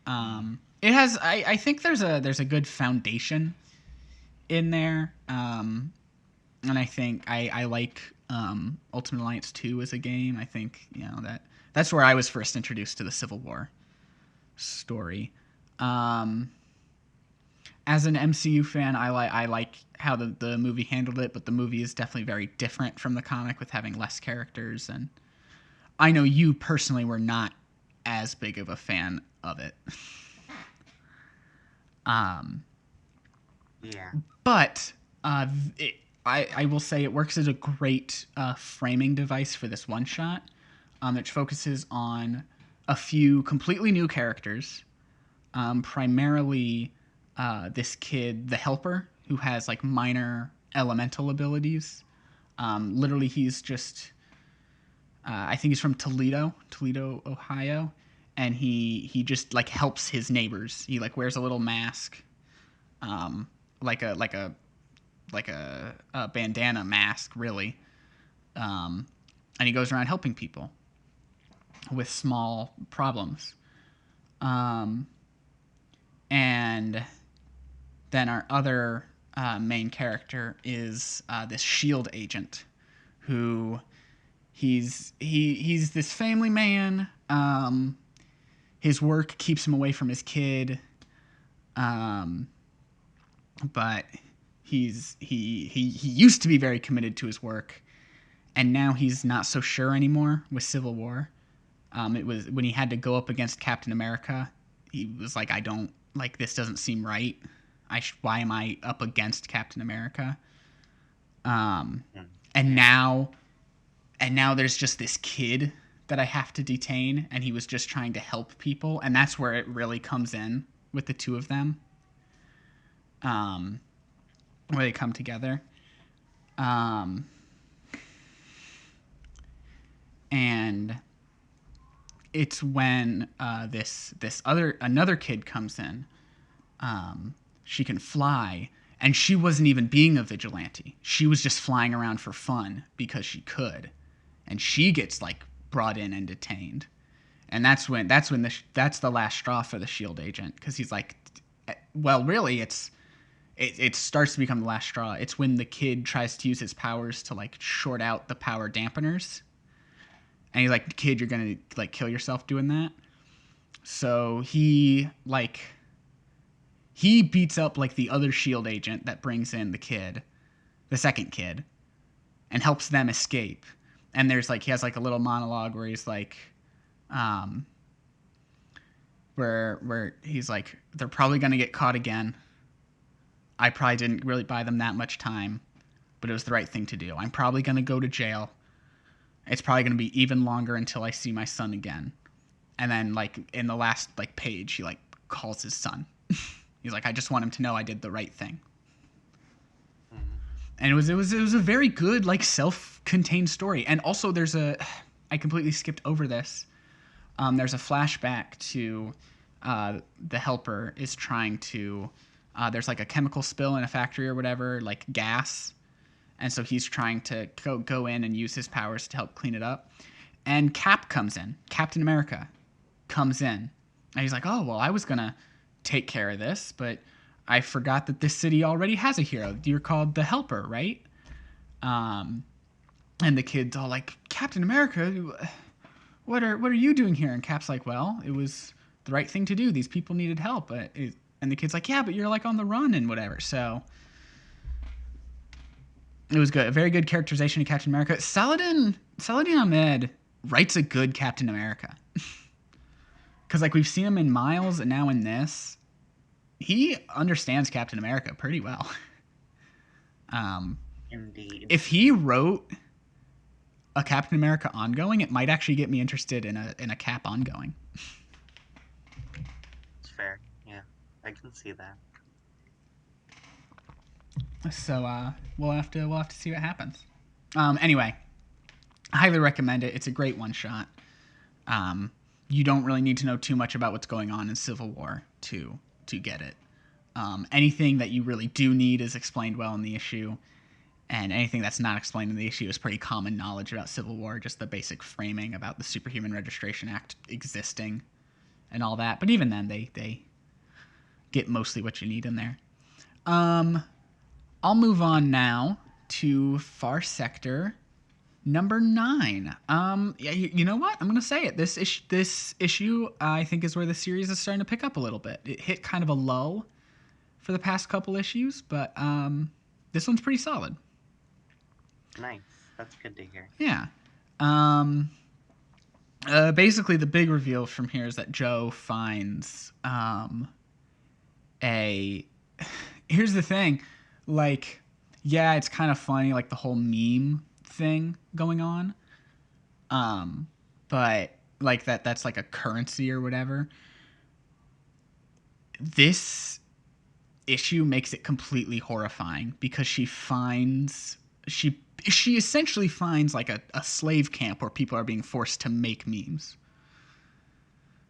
It has I think there's a good foundation in there. And I think I like Ultimate Alliance 2 as a game. I think that's where I was first introduced to the Civil War story. As an MCU fan, I like how the movie handled it, but the movie is definitely very different from the comic with having less characters. And I know you personally were not as big of a fan of it. Yeah. But I will say it works as a great framing device for this one shot, which focuses on a few completely new characters, primarily this kid, the Helper, who has like minor elemental abilities. Literally, he's just I think he's from Toledo, Ohio, and he just like helps his neighbors. He like wears a little mask, like a bandana mask, really, and he goes around helping people with small problems. And then our other main character is this shield agent, who he's this family man. His work keeps him away from his kid, but he used to be very committed to his work, and now he's not so sure anymore with Civil War. It was when he had to go up against Captain America. He was like, I don't like this. Doesn't seem right. Why am I up against Captain America? And now there's just this kid that I have to detain, and he was just trying to help people, and that's where it really comes in with the two of them, where they come together, and it's when another kid comes in. She can fly, and she wasn't even being a vigilante. She was just flying around for fun because she could, and she gets like brought in and detained, and that's the last straw for the shield agent, because he's like, well, really, it starts to become the last straw. It's when the kid tries to use his powers to like short out the power dampeners, and he's like, kid, you're gonna like kill yourself doing that. So he beats up like the other shield agent that brings in the second kid, and helps them escape. And there's like, he has like a little monologue where he's like, where he's like, they're probably gonna get caught again. I probably didn't really buy them that much time, but it was the right thing to do. I'm probably gonna go to jail. It's probably gonna be even longer until I see my son again. And then like in the last like page, he like calls his son. He's like, I just want him to know I did the right thing. And it was a very good like self-contained story. And also I completely skipped over this. There's a flashback to the helper is trying to there's like a chemical spill in a factory or whatever, like gas, and so he's trying to go in and use his powers to help clean it up. And Cap comes in, Captain America comes in, and he's like, oh well, I was gonna take care of this, but I forgot that this city already has a hero. You're called the Helper, right? And the kid's all like, Captain America, what are you doing here? And Cap's like, well, it was the right thing to do. These people needed help. And the kid's like, yeah, but you're like on the run and whatever. So it was good. A very good characterization of Captain America. Saladin Ahmed writes a good Captain America. Because like we've seen him in Miles and now in this, he understands Captain America pretty well. Indeed. If he wrote a Captain America ongoing, it might actually get me interested in a Cap ongoing. It's fair. Yeah, I can see that. So we'll have to see what happens. Anyway, I highly recommend it. It's a great one shot. You don't really need to know too much about what's going on in Civil War to get it. Anything that you really do need is explained well in the issue, and anything that's not explained in the issue is pretty common knowledge about Civil War, just the basic framing about the Superhuman Registration Act existing and all that. But even then, they get mostly what you need in there. I'll move on now to Far Sector number 9. Yeah, you know what? I'm gonna say it. This issue, I think, is where the series is starting to pick up a little bit. It hit kind of a lull for the past couple issues, but this one's pretty solid. Nice. That's good to hear. Yeah. Basically, the big reveal from here is that Joe finds a. Here's the thing, like, yeah, it's kind of funny, like the whole meme thing going on, but like that's like a currency or whatever. This issue makes it completely horrifying because she essentially finds like a slave camp where people are being forced to make memes.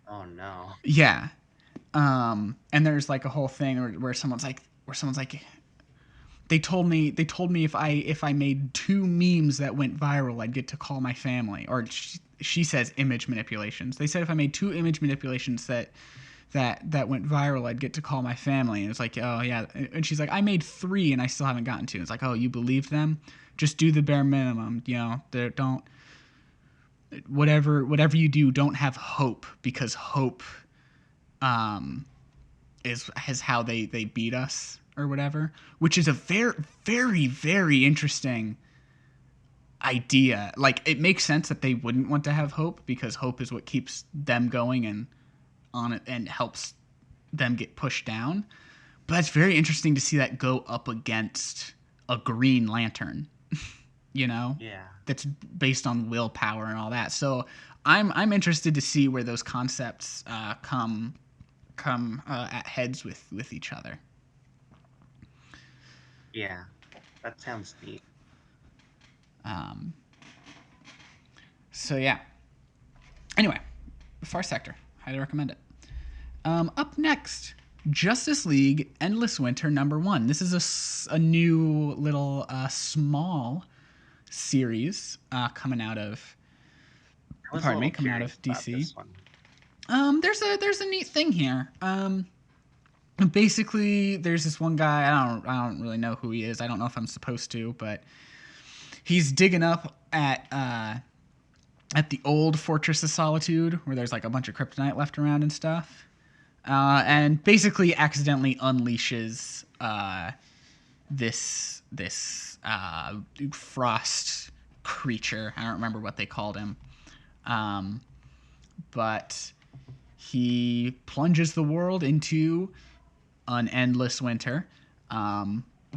Oh no. Yeah. And there's like a whole thing where someone's like they told me if I made 2 memes that went viral, I'd get to call my family. Or she says image manipulations. They said if I made 2 image manipulations that went viral, I'd get to call my family. And it's like, oh yeah. And she's like, I made 3 and I still haven't gotten to. It's like, oh, you believed them? Just do the bare minimum. You know, don't whatever you do, don't have hope, because hope is how they beat us or whatever, which is a very, very, very interesting idea. Like, it makes sense that they wouldn't want to have hope, because hope is what keeps them going and on it and helps them get pushed down. But it's very interesting to see that go up against a Green Lantern, you know? Yeah. That's based on willpower and all that. So I'm interested to see where those concepts come at heads with each other. Yeah, that sounds neat. So yeah. Anyway, Far Sector, highly recommend it. Up next, Justice League Endless Winter number 1. This is a new little small series coming out of DC. There's a neat thing here. Basically, there's this one guy. I don't really know who he is. I don't know if I'm supposed to, but he's digging up at the old Fortress of Solitude, where there's like a bunch of kryptonite left around and stuff, and basically accidentally unleashes this frost creature. I don't remember what they called him, but he plunges the world into an endless winter,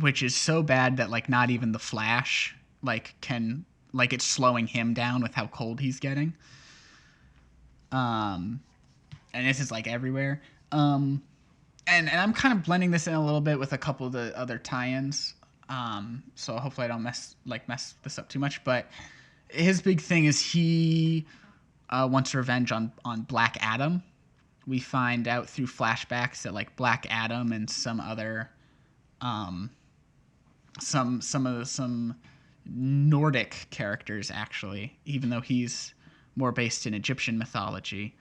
which is so bad that like not even the Flash can it's slowing him down with how cold he's getting. And this is like everywhere. And I'm kind of blending this in a little bit with a couple of the other tie-ins. So hopefully I don't mess this up too much. But his big thing is he wants revenge on Black Adam. We find out through flashbacks that like Black Adam and some other some Nordic characters, actually, even though he's more based in Egyptian mythology,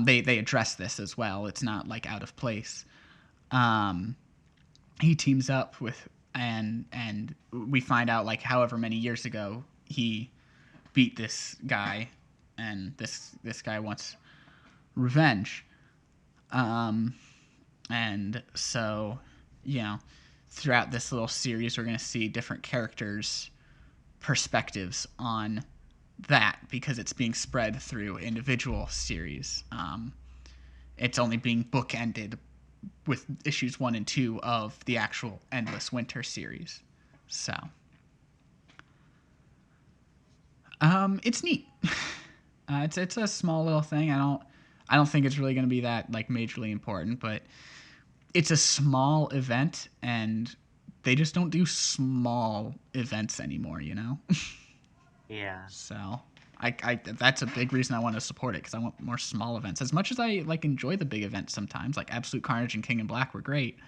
they address this as well. It's not like out of place. He teams up with and we find out like however many years ago he beat this guy, and this guy wants revenge. And so, throughout this little series, we're going to see different characters' perspectives on that because it's being spread through individual series. It's only being bookended with issues 1 and 2 of the actual Endless Winter series. So, it's neat. It's a small little thing. I don't think it's really going to be that like majorly important, but it's a small event, and they just don't do small events anymore, Yeah. So I that's a big reason I want to support it, because I want more small events. As much as I like enjoy the big events sometimes, like Absolute Carnage and King in Black were great,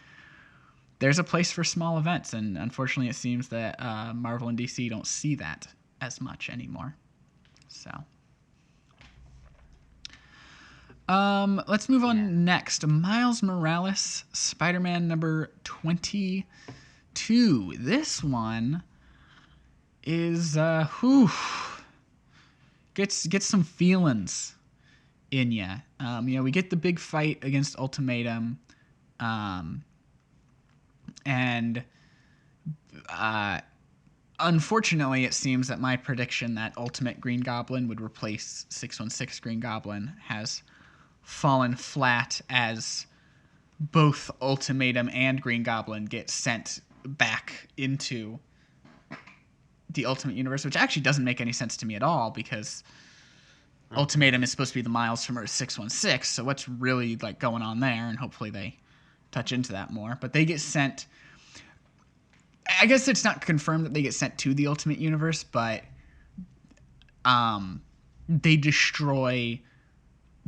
there's a place for small events, and unfortunately it seems that Marvel and DC don't see that as much anymore. So let's move on next. Miles Morales, Spider-Man number 22. This one is gets some feelings in ya. We get the big fight against Ultimatum, and unfortunately, it seems that my prediction that Ultimate Green Goblin would replace 616 Green Goblin has fallen flat, as both Ultimatum and Green Goblin get sent back into the Ultimate Universe, which actually doesn't make any sense to me at all, because Ultimatum is supposed to be the Miles from Earth 616, so what's really like going on there? And hopefully they touch into that more. But they get sent. I guess it's not confirmed that they get sent to the Ultimate Universe, but they destroy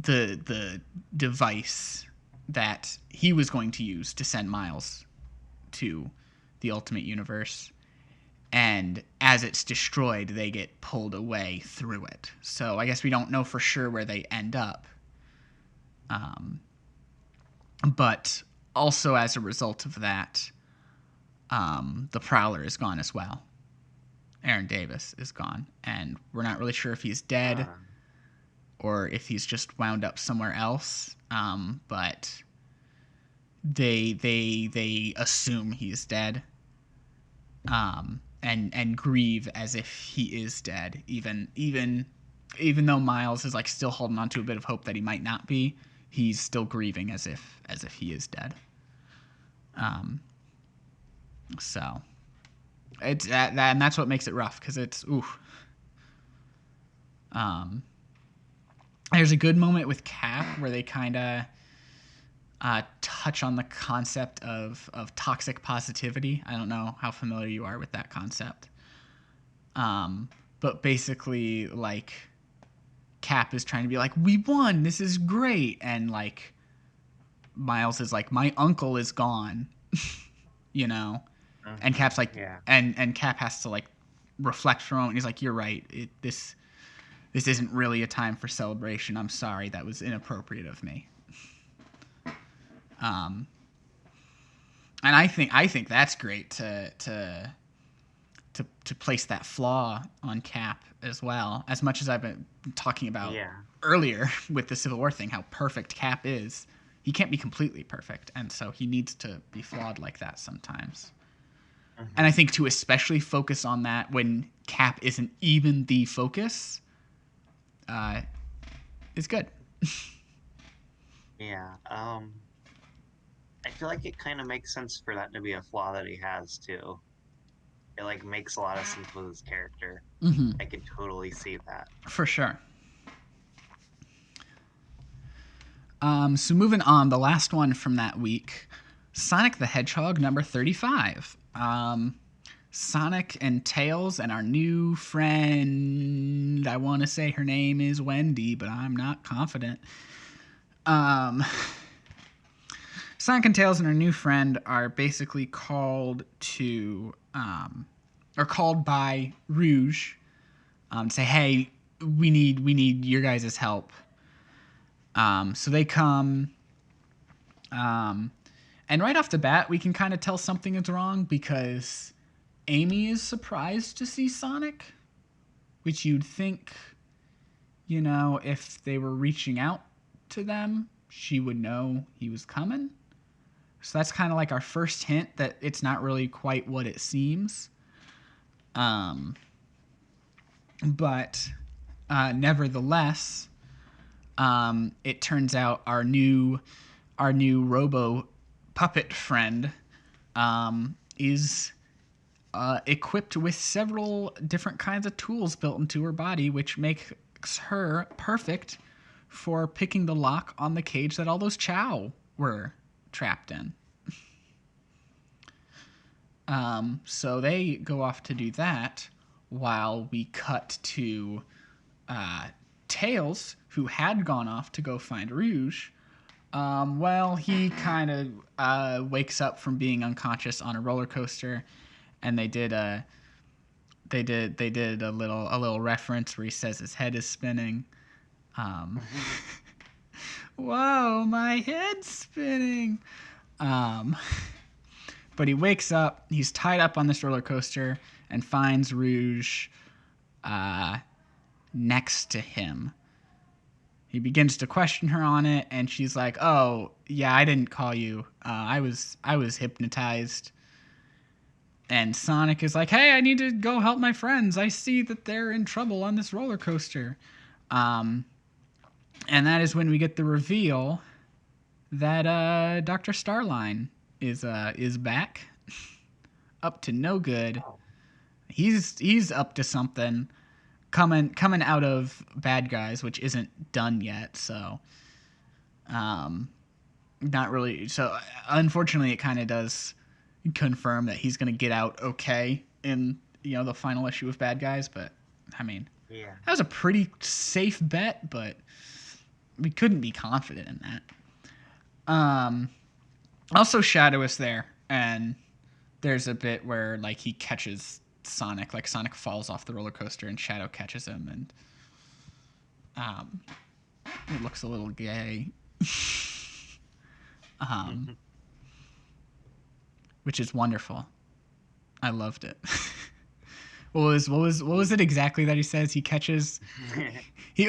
the device that he was going to use to send Miles to the Ultimate Universe, and as it's destroyed, they get pulled away through it. So I guess we don't know for sure where they end up. But also as a result of that, the Prowler is gone as well. Aaron Davis is gone, and we're not really sure if he's dead or if he's just wound up somewhere else. But they assume he's dead, and grieve as if he is dead, even though Miles is like still holding on to a bit of hope that he might not be. He's still grieving as if he is dead. So it's that and that's what makes it rough, because it's there's a good moment with Cap where they kind of touch on the concept of toxic positivity. I don't know how familiar you are with that concept. But basically, like, Cap is trying to be like, we won, this is great. And, like, Miles is like, my uncle is gone, And Cap's like, and Cap has to, like, reflect for a moment. He's like, you're right. This isn't really a time for celebration. I'm sorry. That was inappropriate of me. And I think that's great to place that flaw on Cap as well. As much as I've been talking about earlier with the Civil War thing, how perfect Cap is, he can't be completely perfect, and so he needs to be flawed like that sometimes. Mm-hmm. And I think to especially focus on that when Cap isn't even the focus is good. Yeah. I feel like it kind of makes sense for that to be a flaw that he has too. It like makes a lot of sense with his character. Mm-hmm. I could totally see that. For sure. So moving on, the last one from that week, Sonic the Hedgehog number 35. Sonic and Tails and our new friend, I want to say her name is Wendy, but I'm not confident. Sonic and Tails and our new friend are basically called to, are called by Rouge to say, hey, we need your guys' help. So they come, and right off the bat, we can kind of tell something is wrong because Amy is surprised to see Sonic, which you'd think, if they were reaching out to them, she would know he was coming. So that's kind of like our first hint that it's not really quite what it seems. But nevertheless, it turns out our new Robo puppet friend is equipped with several different kinds of tools built into her body, which makes her perfect for picking the lock on the cage that all those Chow were trapped in. So they go off to do that while we cut to Tails, who had gone off to go find Rouge. Well, he kind of wakes up from being unconscious on a roller coaster, and they did a little reference where he says his head is spinning. Whoa, my head's spinning. But he wakes up, he's tied up on this roller coaster, and finds Rouge next to him. He begins to question her on it, and she's like, "Oh, yeah, I didn't call you. I was hypnotized." And Sonic is like, "Hey, I need to go help my friends. I see that they're in trouble on this roller coaster." And that is when we get the reveal that Dr. Starline is back, up to no good. Oh. He's up to something, coming out of Bad Guys, which isn't done yet. So, not really. So, unfortunately, it kind of does confirm that he's going to get out okay in the final issue of Bad Guys. But I mean, Yeah. that was a pretty safe bet, but we couldn't be confident in that. Also, Shadow is there, and there's a bit where like he catches Sonic, like Sonic falls off the roller coaster, and Shadow catches him, and it looks a little gay. Which is wonderful. I loved it. What was it exactly that he says? He catches he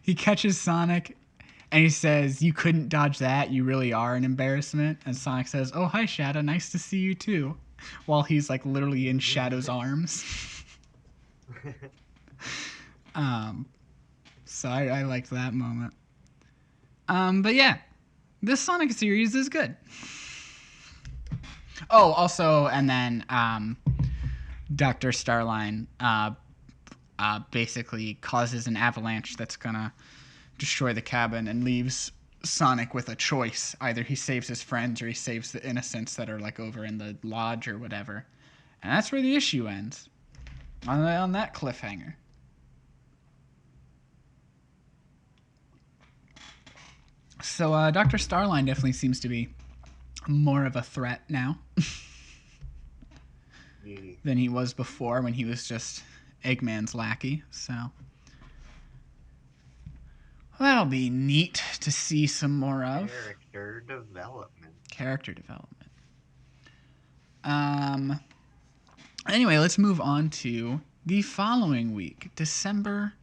he catches Sonic, and he says, "You couldn't dodge that. You really are an embarrassment." And Sonic says, "Oh, hi, Shadow. Nice to see you too." While he's like literally in Shadow's arms. So I liked that moment. But yeah, this Sonic series is good. Oh, also, and then Dr. Starline basically causes an avalanche that's gonna destroy the cabin and leaves Sonic with a choice. Either he saves his friends or he saves the innocents that are like over in the lodge or whatever. And that's where the issue ends. On that cliffhanger. So Dr. Starline definitely seems to be more of a threat now than he was before when he was just Eggman's lackey. So that'll be neat to see some more of. Character development. Anyway, let's move on to the following week, December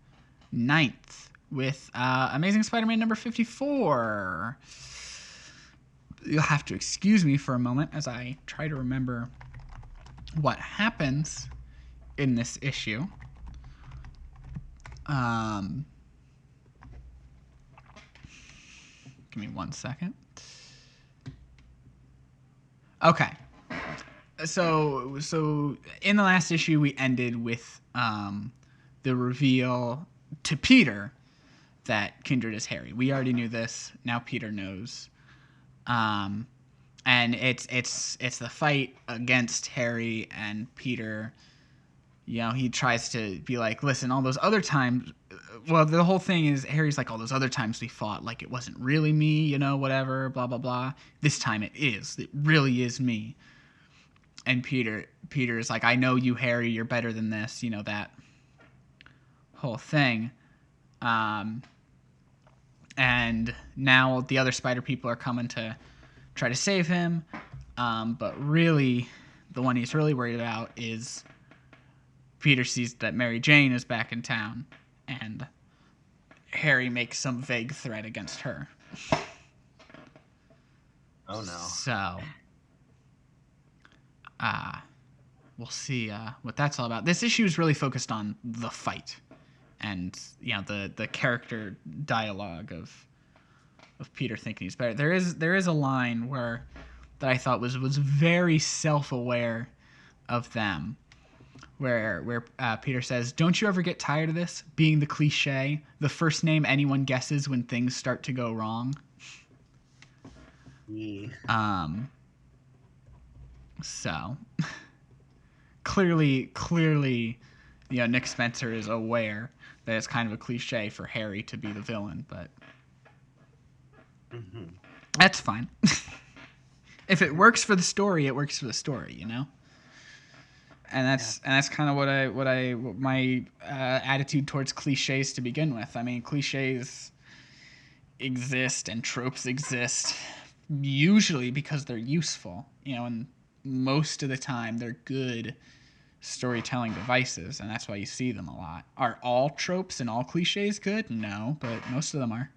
9th, with Amazing Spider-Man number 54. You'll have to excuse me for a moment as I try to remember what happens in this issue. Give me 1 second. Okay. So in the last issue, we ended with the reveal to Peter that Kindred is Harry. We already knew this. Now Peter knows. And it's the fight against Harry and Peter. You know, he tries to be like, listen, all those other times. Well, the whole thing is Harry's like, all those other times we fought, like it wasn't really me, you know, whatever, blah blah blah. This time it is. It really is me. And Peter's like, I know you, Harry. You're better than this. You know, that whole thing. And now the other spider people are coming to try to save him. But really, the one he's really worried about is Peter sees that Mary Jane is back in town, and Harry makes some vague threat against her. Oh no. So, we'll see what that's all about. This issue is really focused on the fight, and you know the character dialogue of Peter thinking he's better. There is a line that I thought was very self-aware of them, where Peter says, "Don't you ever get tired of this being the cliche, the first name anyone guesses when things start to go wrong?" Yeah. So clearly, you know, Nick Spencer is aware that it's kind of a cliche for Harry to be the villain, but that's fine. If it works for the story, it works for the story, you know. And that's kind of what my attitude towards cliches to begin with. I mean, cliches exist and tropes exist usually because they're useful, you know, and most of the time they're good storytelling devices, and that's why you see them a lot. Are all tropes and all cliches good? No, but most of them are.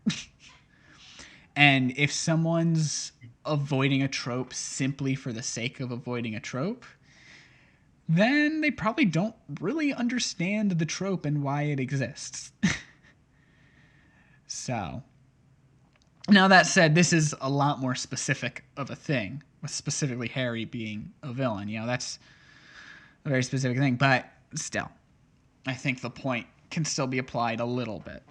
And if someone's avoiding a trope simply for the sake of avoiding a trope, then they probably don't really understand the trope and why it exists. So, now that said, this is a lot more specific of a thing, with specifically Harry being a villain. You know, that's a very specific thing, but still, I think the point can still be applied a little bit.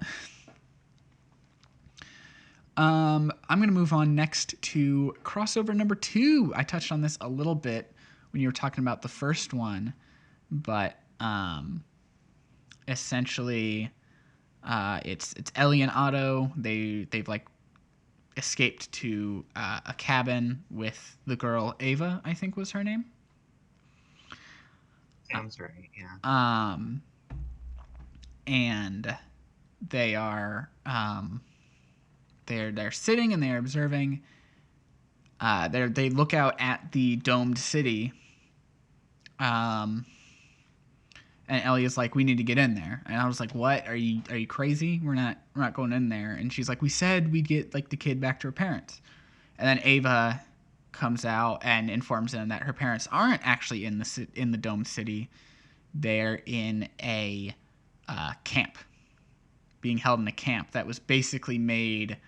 I'm going to move on next to crossover number 2. I touched on this a little bit when you were talking about the first one, but essentially it's Ellie and Otto. They've like escaped to a cabin with the girl Ava, I think was her name. Sounds right, yeah. And they are they're sitting and they're observing. They look out at the domed city. And Ellie is like, "We need to get in there." And I was like, "What? Are you crazy? We're not going in there." And she's like, "We said we'd get like the kid back to her parents." And then Ava comes out and informs them that her parents aren't actually in the domed city. They're in a camp, being held in a camp that was basically made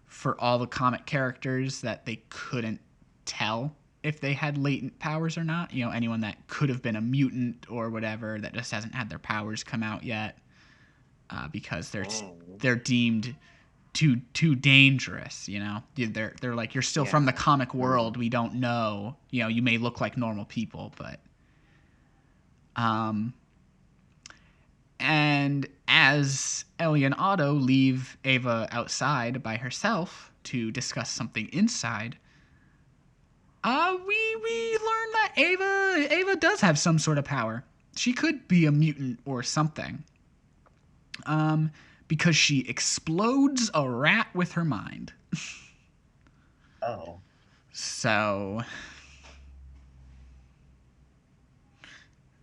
for all the comic characters that they couldn't tell if they had latent powers or not. You know, anyone that could have been a mutant or whatever that just hasn't had their powers come out yet, because they're deemed too dangerous. You know, they're like, you're still from the comic world. We don't know. You know, you may look like normal people, but and as Ellie and Otto leave Ava outside by herself to discuss something inside, we learn that Ava does have some sort of power. She could be a mutant or something. Because she explodes a rat with her mind. Oh. So,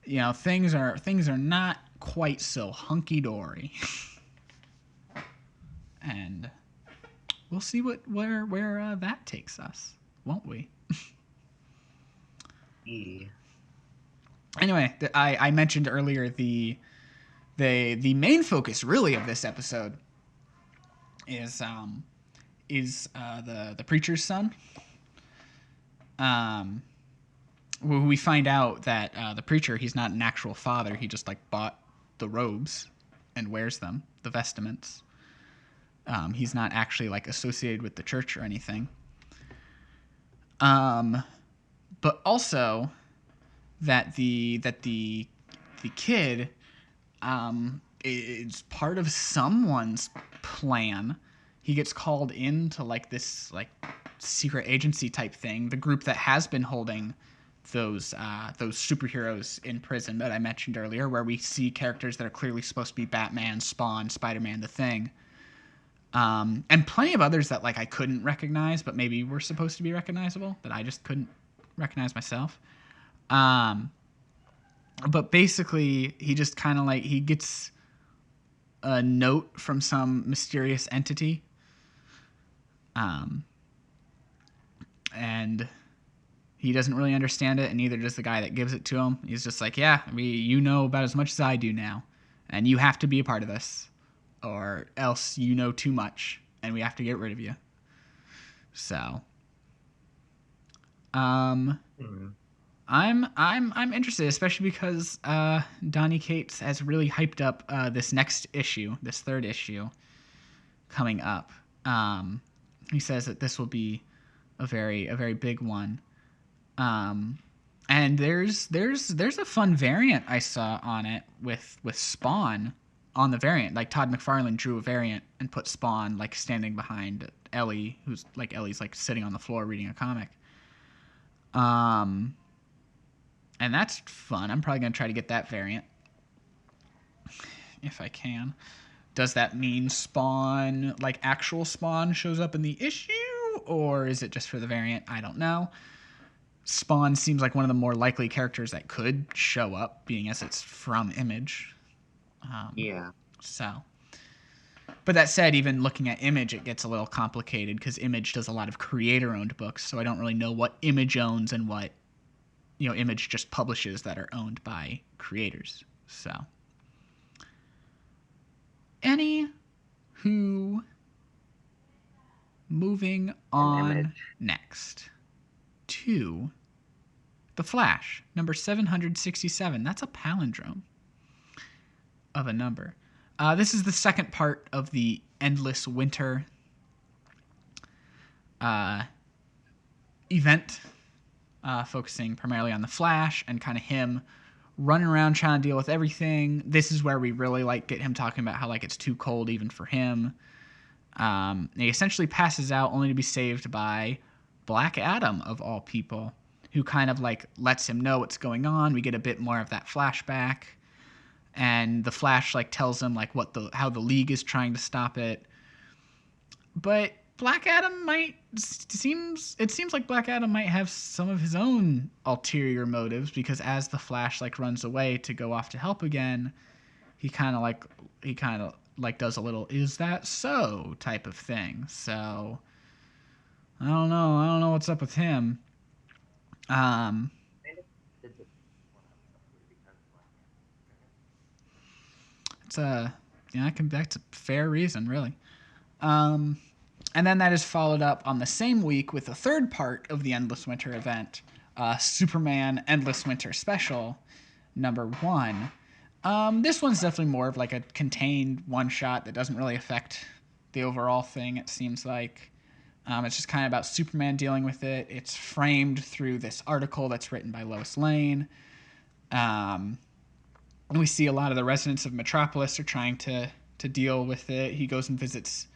you know, things are not quite so hunky-dory. And we'll see where that takes us, won't we? Yeah. Anyway, I mentioned earlier the main focus really of this episode is is the preacher's son. Um, we find out that the preacher, he's not an actual father. He just like bought the robes and wears them, the vestments. He's not actually like associated with the church or anything. But also that the kid is part of someone's plan. He gets called into like this like secret agency type thing, the group that has been holding those superheroes in prison that I mentioned earlier, where we see characters that are clearly supposed to be Batman, Spawn, Spider-Man, The Thing, and plenty of others that like I couldn't recognize, but maybe were supposed to be recognizable that I just couldn't recognize myself. Um, but basically, he just kind of like he gets a note from some mysterious entity, um, and he doesn't really understand it, and neither does the guy that gives it to him. He's just like, yeah, you know about as much as I do now, and you have to be a part of this, or else you know too much, and we have to get rid of you. So, um, Mm. I'm interested, especially because Donny Cates has really hyped up this next issue, this third issue coming up. Um, he says that this will be a very big one. Um, and there's a fun variant I saw on it with Spawn on the variant. Like Todd McFarlane drew a variant and put Spawn like standing behind Ellie, who's like Ellie's like sitting on the floor reading a comic. Um, and that's fun. I'm probably gonna try to get that variant if I can. Does that mean Spawn, like actual Spawn, shows up in the issue, or is it just for the variant? I don't know. Spawn seems like one of the more likely characters that could show up, being as it's from Image. Yeah. So, but that said, even looking at Image, it gets a little complicated because Image does a lot of creator-owned books, so I don't really know what Image owns and what Image just publishes that are owned by creators. So, any who moving An on image. next to The Flash, number 767. That's a palindrome of a number. This is the second part of the Endless Winter event, focusing primarily on the Flash and kind of him running around trying to deal with everything. This is where we really like get him talking about how like it's too cold even for him. He essentially passes out only to be saved by Black Adam of all people, who kind of like lets him know what's going on. We get a bit more of that flashback, and the Flash like tells him like how the League is trying to stop it. But Black Adam seems like Black Adam might have some of his own ulterior motives, because as the Flash like runs away to go off to help again, he kind of like does a little "is that so" type of thing. So I don't know what's up with him. Um, it's a that's a fair reason, really. And then that is followed up on the same week with the third part of the Endless Winter event, Superman Endless Winter Special, number 1. This one's definitely more of like a contained one shot that doesn't really affect the overall thing, it seems like. It's just kind of about Superman dealing with it. It's framed through this article that's written by Lois Lane. And we see a lot of the residents of Metropolis are trying to deal with it. He goes and visits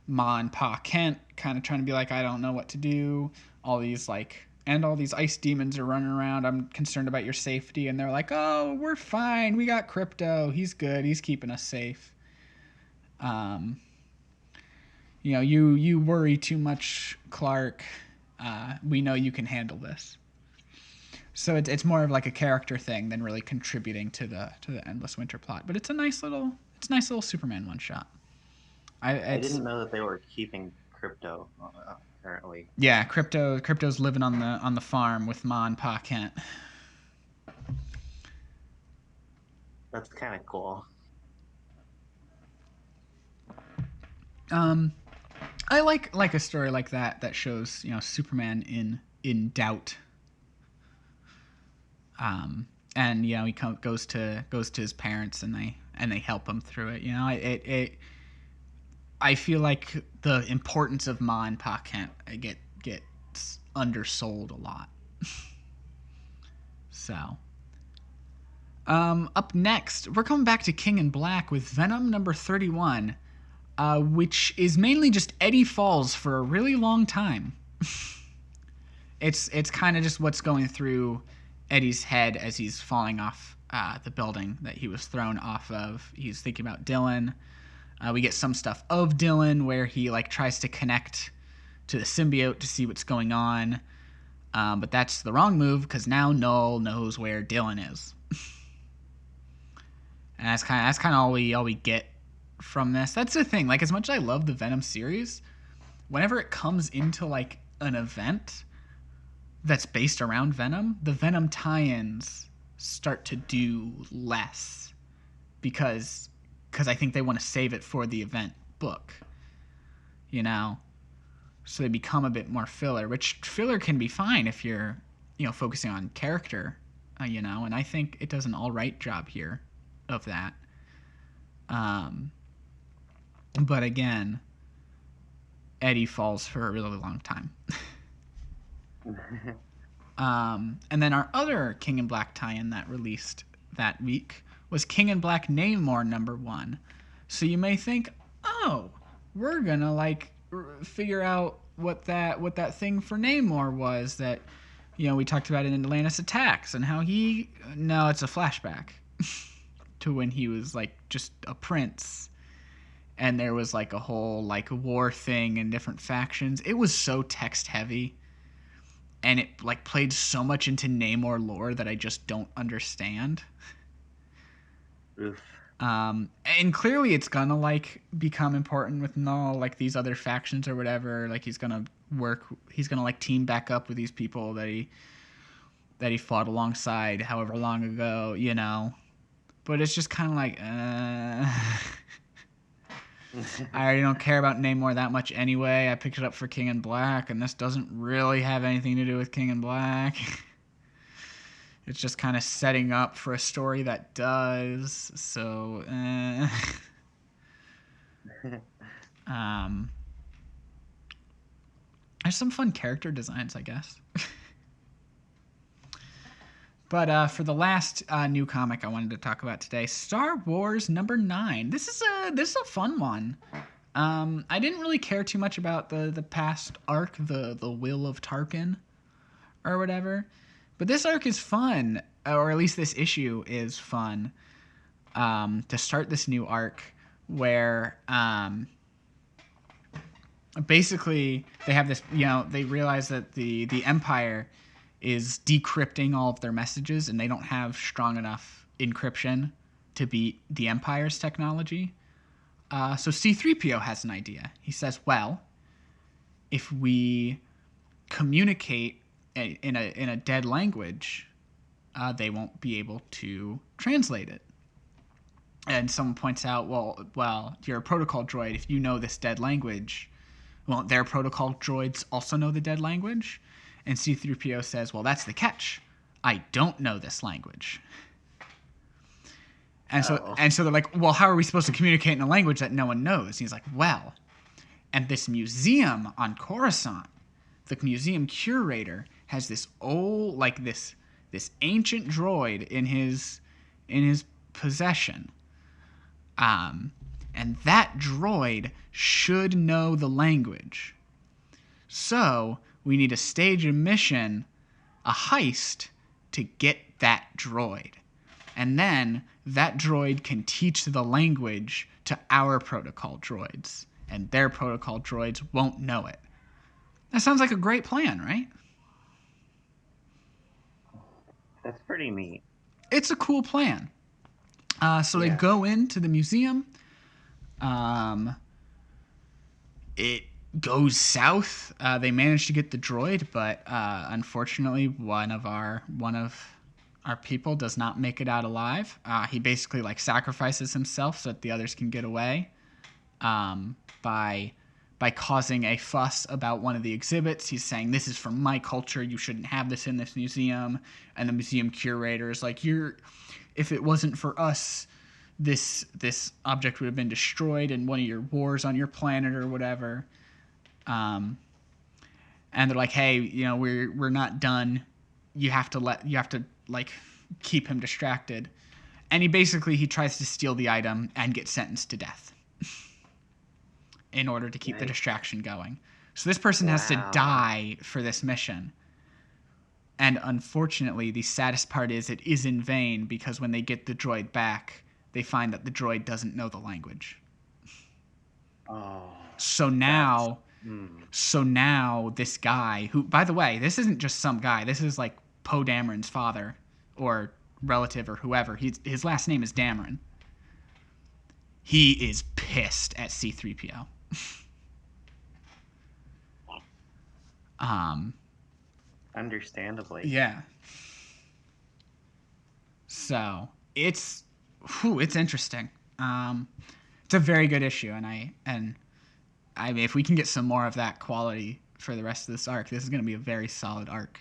Ma and Pa Kent, kind of trying to be like, I don't know what to do. All these ice demons are running around. I'm concerned about your safety. And they're like, oh, we're fine. We got Crypto. He's good. He's keeping us safe. You worry too much, Clark. We know you can handle this. So it's more of like a character thing than really contributing to the Endless Winter plot. But it's a nice little Superman one shot. I It's didn't know that they were keeping crypto. Apparently, Yeah, crypto's living on the farm with Ma and Pa Kent. that's kind of cool. I like a story like that shows Superman in doubt. And goes to his parents, and they help him through it. I feel like the importance of Ma and Pa Kent gets undersold a lot. So, up next, we're coming back to King in Black with Venom number 31, which is mainly just Eddie falls for a really long time. It's kind of just what's going through Eddie's head as he's falling off the building that he was thrown off of. He's thinking about Dylan. We get some stuff of Dylan where he tries to connect to the symbiote to see what's going on, but that's the wrong move because now Null knows where Dylan is, and that's kind of all we get from this. That's the thing. As much as I love the Venom series, whenever it comes into an event that's based around Venom, the Venom tie-ins start to do less because I think they want to save it for the event book, so they become a bit more filler, which filler can be fine if you're focusing on character, and I think it does an all right job here of that. But again, Eddie falls for a really long time. And then our other King in Black tie-in that released that week was King in Black Namor number 1. So you may think, oh, we're gonna figure out what that thing for Namor was that we talked about in Atlantis Attacks, and how no, it's a flashback to when he was just a prince, and there was a whole war thing and different factions. It was so text heavy, and it played so much into Namor lore that I just don't understand. Oof. And clearly it's gonna become important with Null, these other factions or whatever. He's gonna team back up with these people that he fought alongside however long ago, But it's just kind of I already don't care about Namor that much anyway. I picked it up for King in Black, and this doesn't really have anything to do with King in Black. It's just kind of setting up for a story that does. So, there's some fun character designs, I guess. But for the last new comic I wanted to talk about today, Star Wars number 9. This is a fun one. I didn't really care too much about the past arc, the Will of Tarkin, or whatever. But this arc is fun, or at least this issue is fun, to start this new arc where basically they have this, they realize that the Empire is decrypting all of their messages, and they don't have strong enough encryption to beat the Empire's technology. So C-3PO has an idea. He says, well, if we communicate in a dead language, they won't be able to translate it. And someone points out, well, you're a protocol droid. If you know this dead language, won't their protocol droids also know the dead language? And C-3PO says, well, that's the catch. I don't know this language. And so they're like, well, how are we supposed to communicate in a language that no one knows? And he's like, well, at this museum on Coruscant, the museum curator has this old, this ancient droid in his possession. And that droid should know the language. So we need to stage a mission, a heist, to get that droid. And then that droid can teach the language to our protocol droids, and their protocol droids won't know it. That sounds like a great plan, right? That's pretty neat. It's a cool plan. So they go into the museum. It goes south. They manage to get the droid, but unfortunately, one of our people does not make it out alive. He basically sacrifices himself so that the others can get away by by causing a fuss about one of the exhibits. He's saying, this is from my culture, you shouldn't have this in this museum. And the museum curator is like, if it wasn't for us, this object would have been destroyed in one of your wars on your planet or whatever. And they're like, hey, we're not done. You have to like keep him distracted. And he tries to steal the item and get sentenced to death in order to keep the distraction going. So this person has to die for this mission. And unfortunately, the saddest part is it is in vain, because when they get the droid back, they find that the droid doesn't know the language. Oh. So now this guy, who, by the way, this isn't just some guy. This is like Poe Dameron's father or relative or whoever. His last name is Dameron. He is pissed at C-3PO. Understandably. Yeah. So it's interesting. It's a very good issue, and I mean, if we can get some more of that quality for the rest of this arc, this is going to be a very solid arc.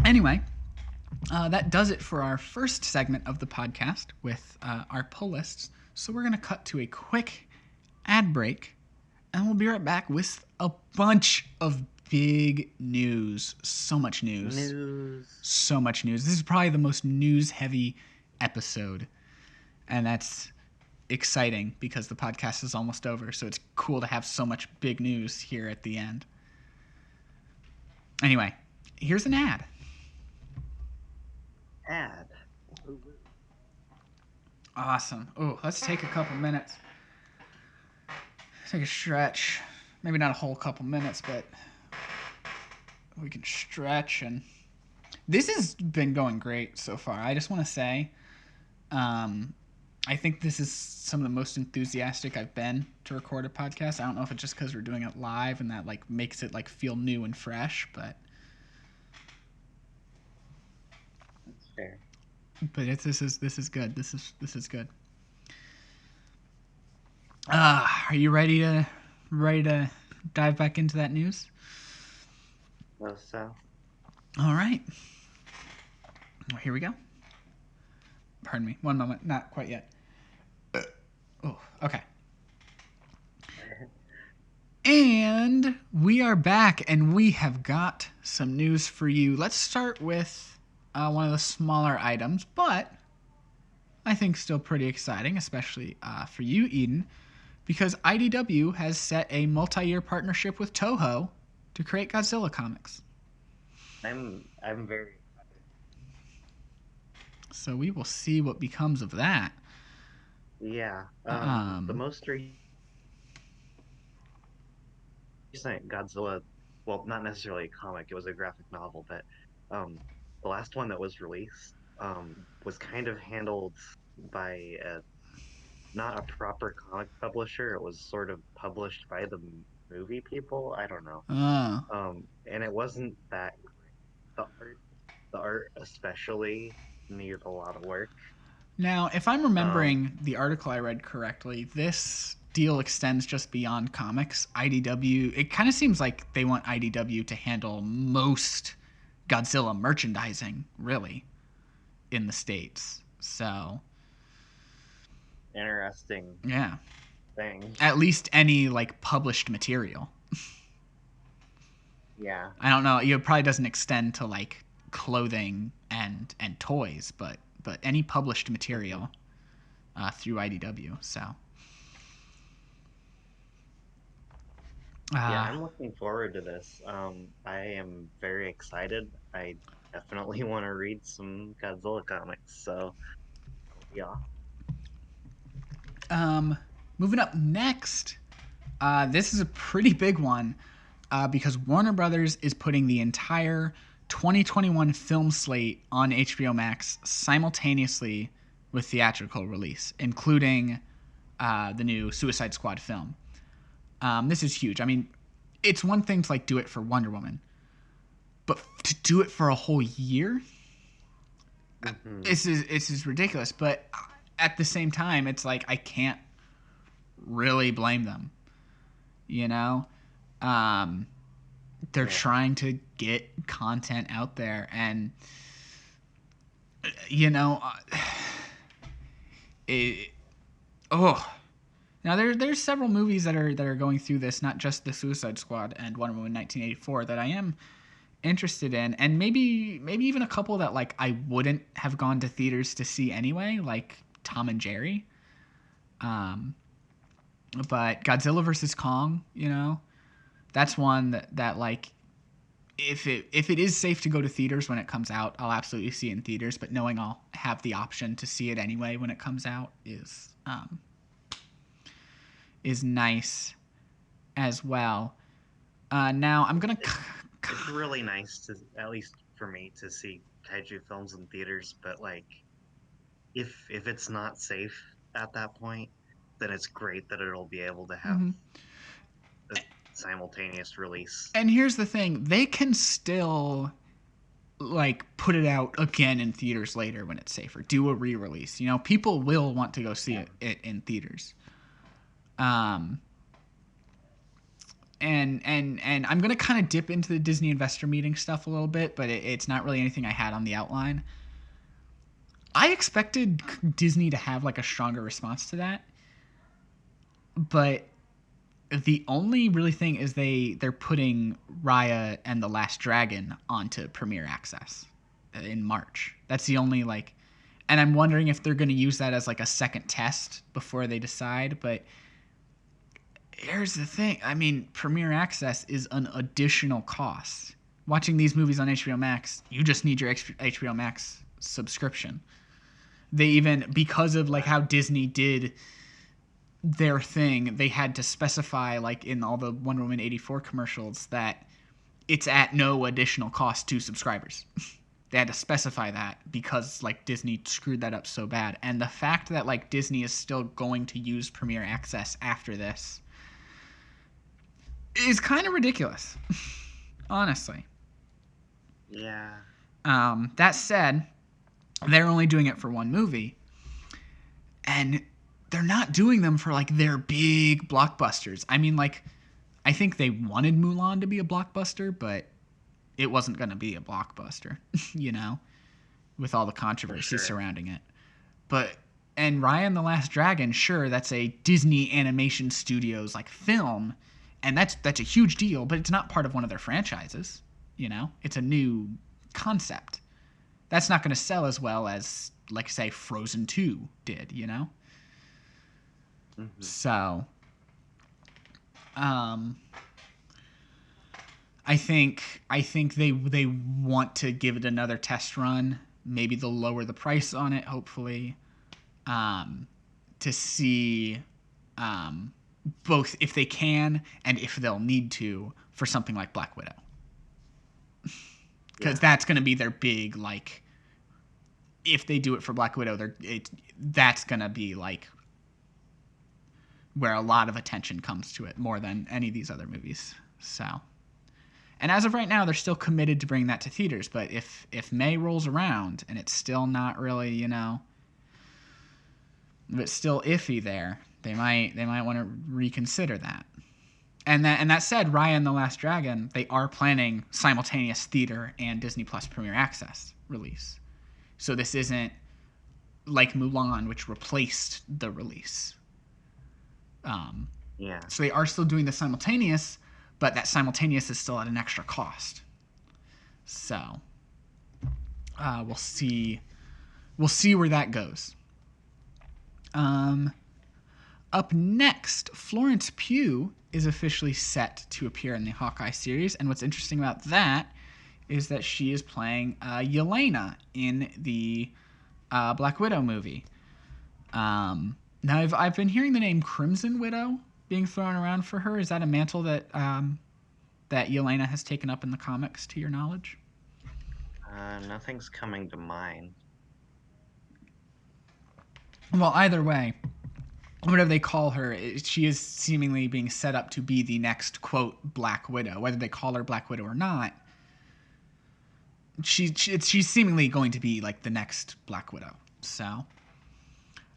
Anyway, that does it for our first segment of the podcast with our pull lists. So we're going to cut to a quick ad break, and we'll be right back with a bunch of big news. So much news. So much news. This is probably the most news-heavy episode, and that's exciting because the podcast is almost over, so it's cool to have so much big news here at the end. Anyway, here's an ad. Awesome. Oh, let's take a couple minutes. Take a stretch. Maybe not a whole couple minutes, but we can stretch. And this has been going great so far. I just want to say, I think this is some of the most enthusiastic I've been to record a podcast. I don't know if it's just because we're doing it live and that like makes it like feel new and fresh, but that's fair. But this is good. This is good. Are you ready to dive back into that news? Well, so. All right. Well, here we go. Pardon me. One moment. Not quite yet. Oh, okay. And we are back, and we have got some news for you. Let's start with one of the smaller items, but I think still pretty exciting, especially for you, Eden, because IDW has set a multi-year partnership with Toho to create Godzilla comics. I'm very excited. So we will see what becomes of that. Yeah. The most recent Godzilla, well, not necessarily a comic, it was a graphic novel, but the last one that was released was kind of handled by not a proper comic publisher. It was sort of published by the movie people. I don't know. And it wasn't that great. The art especially needed a lot of work. Now, if I'm remembering the article I read correctly, this deal extends just beyond comics. IDW, it kind of seems like they want IDW to handle most Godzilla merchandising, really, in the States. So interesting. Yeah. Thing. At least any like published material. Yeah. I don't know. It probably doesn't extend to like clothing and toys, but any published material through IDW. So. Yeah, I'm looking forward to this. I am very excited. I definitely want to read some Godzilla comics, so yeah. Moving up next, this is a pretty big one because Warner Brothers is putting the entire 2021 film slate on HBO Max simultaneously with theatrical release, including the new Suicide Squad film. This is huge. I mean, it's one thing to like do it for Wonder Woman, but to do it for a whole year, Hmm. It's ridiculous. But at the same time, it's like I can't really blame them. You know, um, they're Yeah. trying to get content out there, and you know, it, oh. Now there's several movies that are going through this, not just the Suicide Squad and Wonder Woman 1984, that I am interested in, and maybe even a couple that like I wouldn't have gone to theaters to see anyway, like Tom and Jerry. Um, but Godzilla versus Kong, that's one that like if it is safe to go to theaters when it comes out, I'll absolutely see it in theaters. But knowing I'll have the option to see it anyway when it comes out is nice as well. Now I'm gonna. It's really nice to, at least for me, to see kaiju films in theaters, but like if it's not safe at that point, then it's great that it'll be able to have Mhm. a simultaneous release. And here's the thing: they can still like put it out again in theaters later when it's safer. Do a re-release. People will want to go see Yeah, it in theaters. Um, and I'm gonna kind of dip into the Disney investor meeting stuff a little bit, but it's not really anything I had on the outline. I expected Disney to have like a stronger response to that, but the only really thing is they're putting Raya and the Last Dragon onto Premiere Access in March. That's the only like, and I'm wondering if they're going to use that as like a second test before they decide. But here's the thing: I mean, Premiere Access is an additional cost. Watching these movies on HBO Max, you just need your HBO Max subscription. They even, because of like right. how Disney did their thing, they had to specify like in all the Wonder Woman 84 commercials that it's at no additional cost to subscribers. They had to specify that because like Disney screwed that up so bad. And the fact that like Disney is still going to use Premiere Access after this is kind of ridiculous. Honestly. Yeah, That said, they're only doing it for one movie, and they're not doing them for like their big blockbusters. I mean, like, I think they wanted Mulan to be a blockbuster, but it wasn't going to be a blockbuster, you know, with all the for controversy sure. surrounding it. But and Raya and the Last Dragon, sure, that's a Disney Animation Studios like film, and that's a huge deal, but it's not part of one of their franchises, It's a new concept. That's not going to sell as well as like say Frozen 2 did. Hmm. So, um I think they want to give it another test run. Maybe they'll lower the price on it, hopefully, um, to see both if they can and if they'll need to for something like Black Widow, because Yeah, that's going to be their big like. If they do it for Black Widow, that's going to be like where a lot of attention comes to it more than any of these other movies. So. And as of right now, they're still committed to bring that to theaters. But if May rolls around and it's still not really, if it's still iffy there, they might want to reconsider that. And that said, Raya and the Last Dragon, they are planning simultaneous theater and Disney Plus Premiere Access release. So this isn't like Mulan, which replaced the release. Um, yeah. so they are still doing the simultaneous, but that simultaneous is still at an extra cost. So we'll see. We'll see where that goes. Up next, Florence Pugh is officially set to appear in the Hawkeye series, and what's interesting about that is that she is playing Yelena in the Black Widow movie. Now, I've been hearing the name Crimson Widow being thrown around for her. Is that a mantle that that Yelena has taken up in the comics, to your knowledge? Nothing's coming to mind. Well, either way, whatever they call her, she is seemingly being set up to be the next, quote, Black Widow. Whether they call her Black Widow or not, she's seemingly going to be like the next Black Widow. So,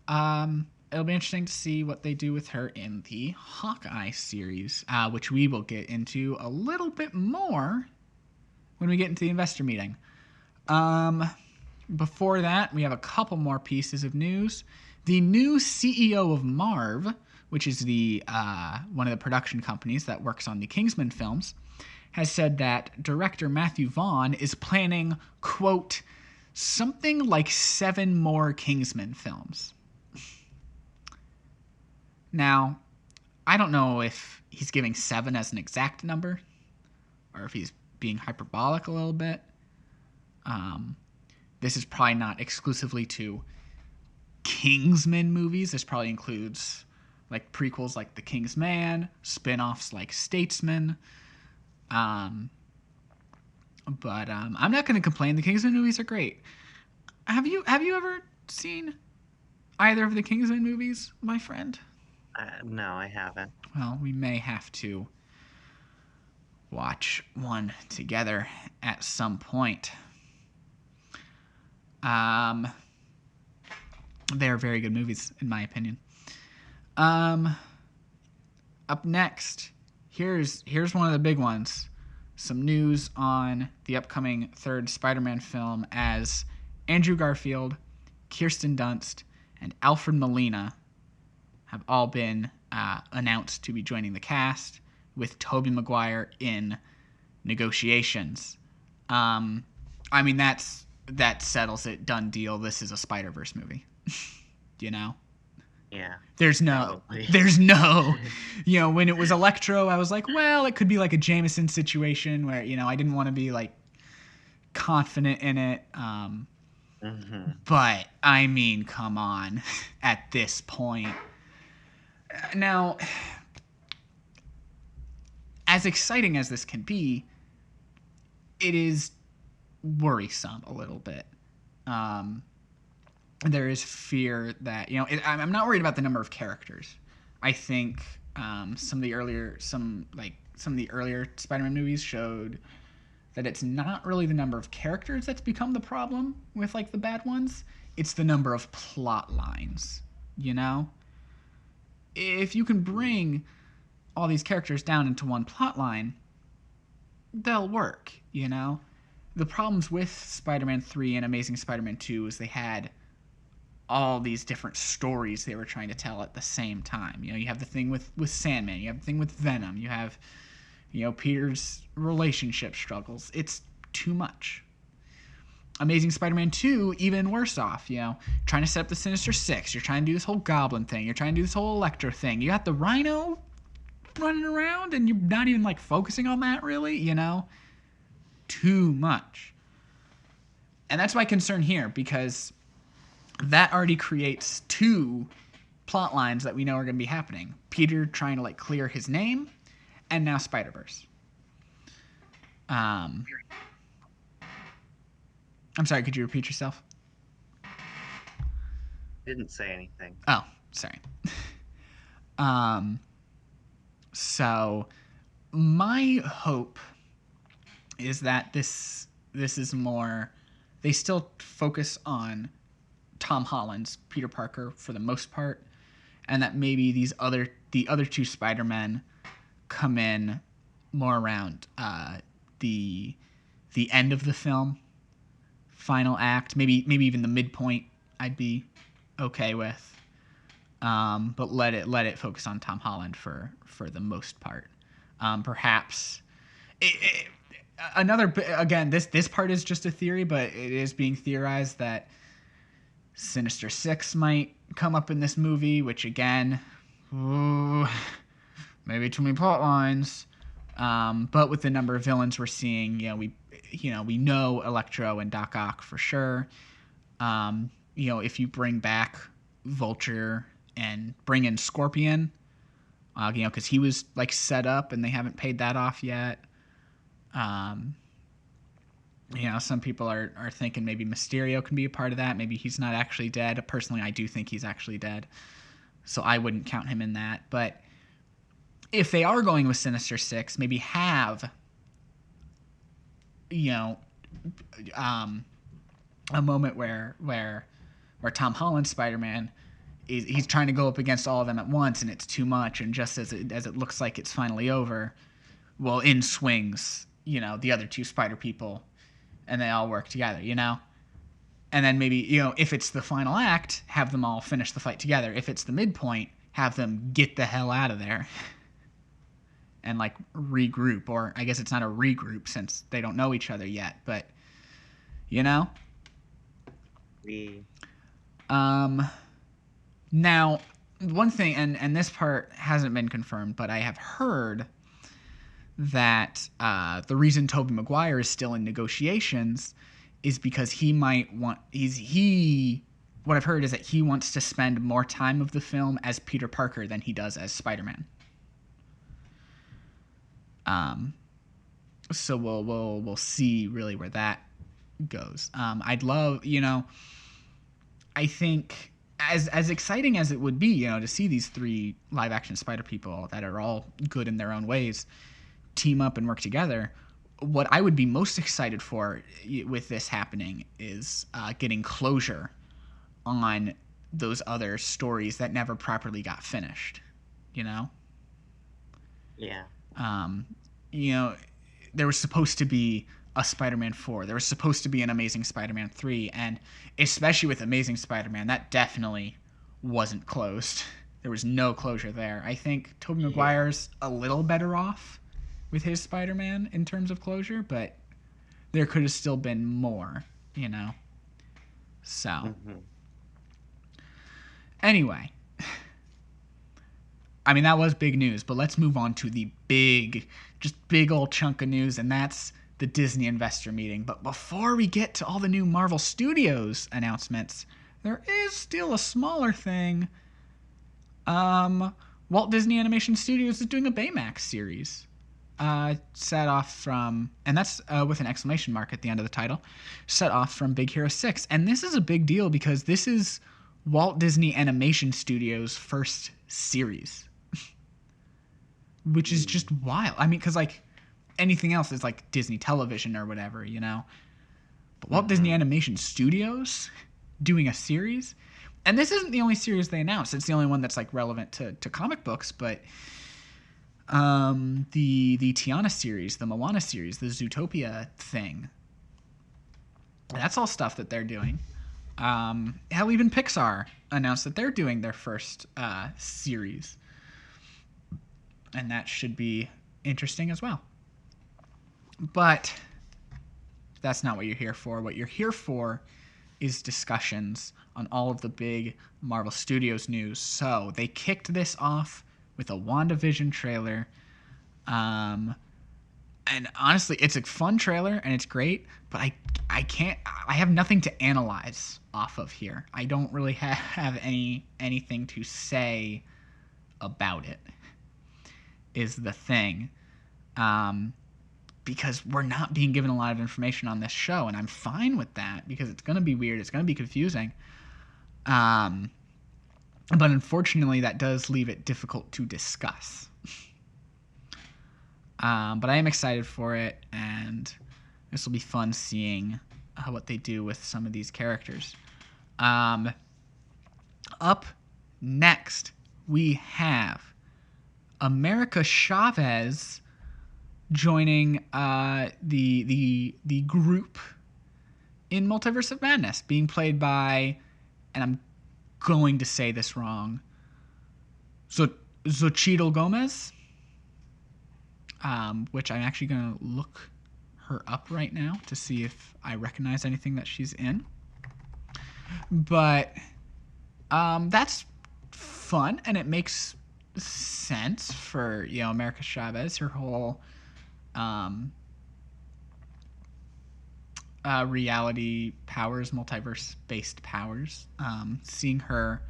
it'll be interesting to see what they do with her in the Hawkeye series, which we will get into a little bit more when we get into the investor meeting. Before that, we have a couple more pieces of news. The new CEO of Marv, which is the one of the production companies that works on the Kingsman films, has said that director Matthew Vaughn is planning, quote, something like 7 more Kingsman films. Now, I don't know if he's giving 7 as an exact number or if he's being hyperbolic a little bit. This is probably not exclusively to Kingsman movies. This probably includes like prequels like The King's Man, spin-offs like Statesman. But I'm not going to complain. The Kingsman movies are great. Have you ever seen either of the Kingsman movies, my friend? No, I haven't. Well, we may have to watch one together at some point. They're very good movies, in my opinion. Up next, here's one of the big ones. Some news on the upcoming third Spider-Man film, as Andrew Garfield, Kirsten Dunst, and Alfred Molina have all been announced to be joining the cast, with Tobey Maguire in negotiations. I mean, that settles it. Done deal. This is a Spider-Verse movie. You know? Yeah. There's no, when it was Electro, I was like, well, it could be like a Jameson situation where, I didn't want to be like confident in it. But I mean, come on, at this point. Now, as exciting as this can be, it is worrisome a little bit. There is fear that, I'm not worried about the number of characters. I think some of the earlier Spider-Man movies showed that it's not really the number of characters that's become the problem with like the bad ones. It's the number of plot lines, If you can bring all these characters down into one plot line, they'll work, The problems with Spider-Man 3 and Amazing Spider-Man 2 is they had all these different stories they were trying to tell at the same time. You have the thing with Sandman, you have the thing with Venom, you have, Peter's relationship struggles. It's too much. Amazing Spider-Man 2, even worse off, trying to set up the Sinister Six. You're trying to do this whole Goblin thing. You're trying to do this whole Electro thing. You got the Rhino running around and you're not even like focusing on that really, Too much. And that's my concern here, because that already creates 2 plot lines that we know are going to be happening. Peter trying to like clear his name, and now Spider-Verse. I'm sorry, could you repeat yourself? Didn't say anything. Oh, sorry. So my hope is that this is more, they still focus on Tom Holland's Peter Parker for the most part, and that maybe the other 2 Spider-Men come in more around the end of the film, final act, maybe even the midpoint. I'd be okay with, but let it focus on Tom Holland for the most part. Perhaps again, this part is just a theory, but it is being theorized that Sinister Six might come up in this movie, which again, maybe too many plot lines. But with the number of villains we're seeing, we know Electro and Doc Ock for sure. If you bring back Vulture and bring in Scorpion, because he was like set up and they haven't paid that off yet. Some people are thinking maybe Mysterio can be a part of that. Maybe he's not actually dead. Personally, I do think he's actually dead, so I wouldn't count him in that. But if they are going with Sinister Six, maybe have, um, a moment where Tom Holland's Spider-Man he's trying to go up against all of them at once, and it's too much. And just as it looks like it's finally over, well, in swings, the other two Spider people, and they all work together, And then maybe, if it's the final act, have them all finish the fight together. If it's the midpoint, have them get the hell out of there and like regroup. Or I guess it's not a regroup since they don't know each other yet, but We Now, one thing, and this part hasn't been confirmed, but I have heard that the reason Tobey Maguire is still in negotiations is because what I've heard is that he wants to spend more time of the film as Peter Parker than he does as Spider-Man. So we'll see really where that goes. I'd love, I think as exciting as it would be, to see these 3 live action Spider people that are all good in their own ways team up and work together. What I would be most excited for with this happening is getting closure on those other stories that never properly got finished. Yeah. There was supposed to be a Spider-Man 4. There was supposed to be an Amazing Spider-Man 3, and especially with Amazing Spider-Man, that definitely wasn't closed. There was no closure there. I think Tobey Maguire's a little better off with his Spider-Man in terms of closure, but there could have still been more, So, Anyway, I mean, that was big news, but let's move on to the big old chunk of news, and that's the Disney investor meeting. But before we get to all the new Marvel Studios announcements, there is still a smaller thing. Walt Disney Animation Studios is doing a Baymax series. Set off from, and that's with an exclamation mark at the end of the title, set off from Big Hero 6. And this is a big deal because this is Walt Disney Animation Studios' first series. Which is just wild. I mean, because like anything else is like Disney Television or whatever, But Walt Disney Animation Studios doing a series, and this isn't the only series they announced. It's the only one that's like relevant to comic books. But the Tiana series, the Moana series, the Zootopia thing, that's all stuff that they're doing. Hell, even Pixar announced that they're doing their first series. And that should be interesting as well. But that's not what you're here for. What you're here for is discussions on all of the big Marvel Studios news. So they kicked this off with a WandaVision trailer. And honestly, it's a fun trailer and it's great, but I have nothing to analyze off of here. I don't really have anything to say about it. Is the thing, because we're not being given a lot of information on this show, and I'm fine with that because it's going to be weird, it's going to be confusing, but unfortunately that does leave it difficult to discuss. But I am excited for it, and this will be fun seeing what they do with some of these characters. Up next, we have America Chavez joining the group in Multiverse of Madness, being played by, and I'm going to say this wrong, Xochitl Gomez, which I'm actually going to look her up right now to see if I recognize anything that she's in. But that's fun, and it makes sense for America Chavez, her whole reality powers, multiverse based powers. Seeing her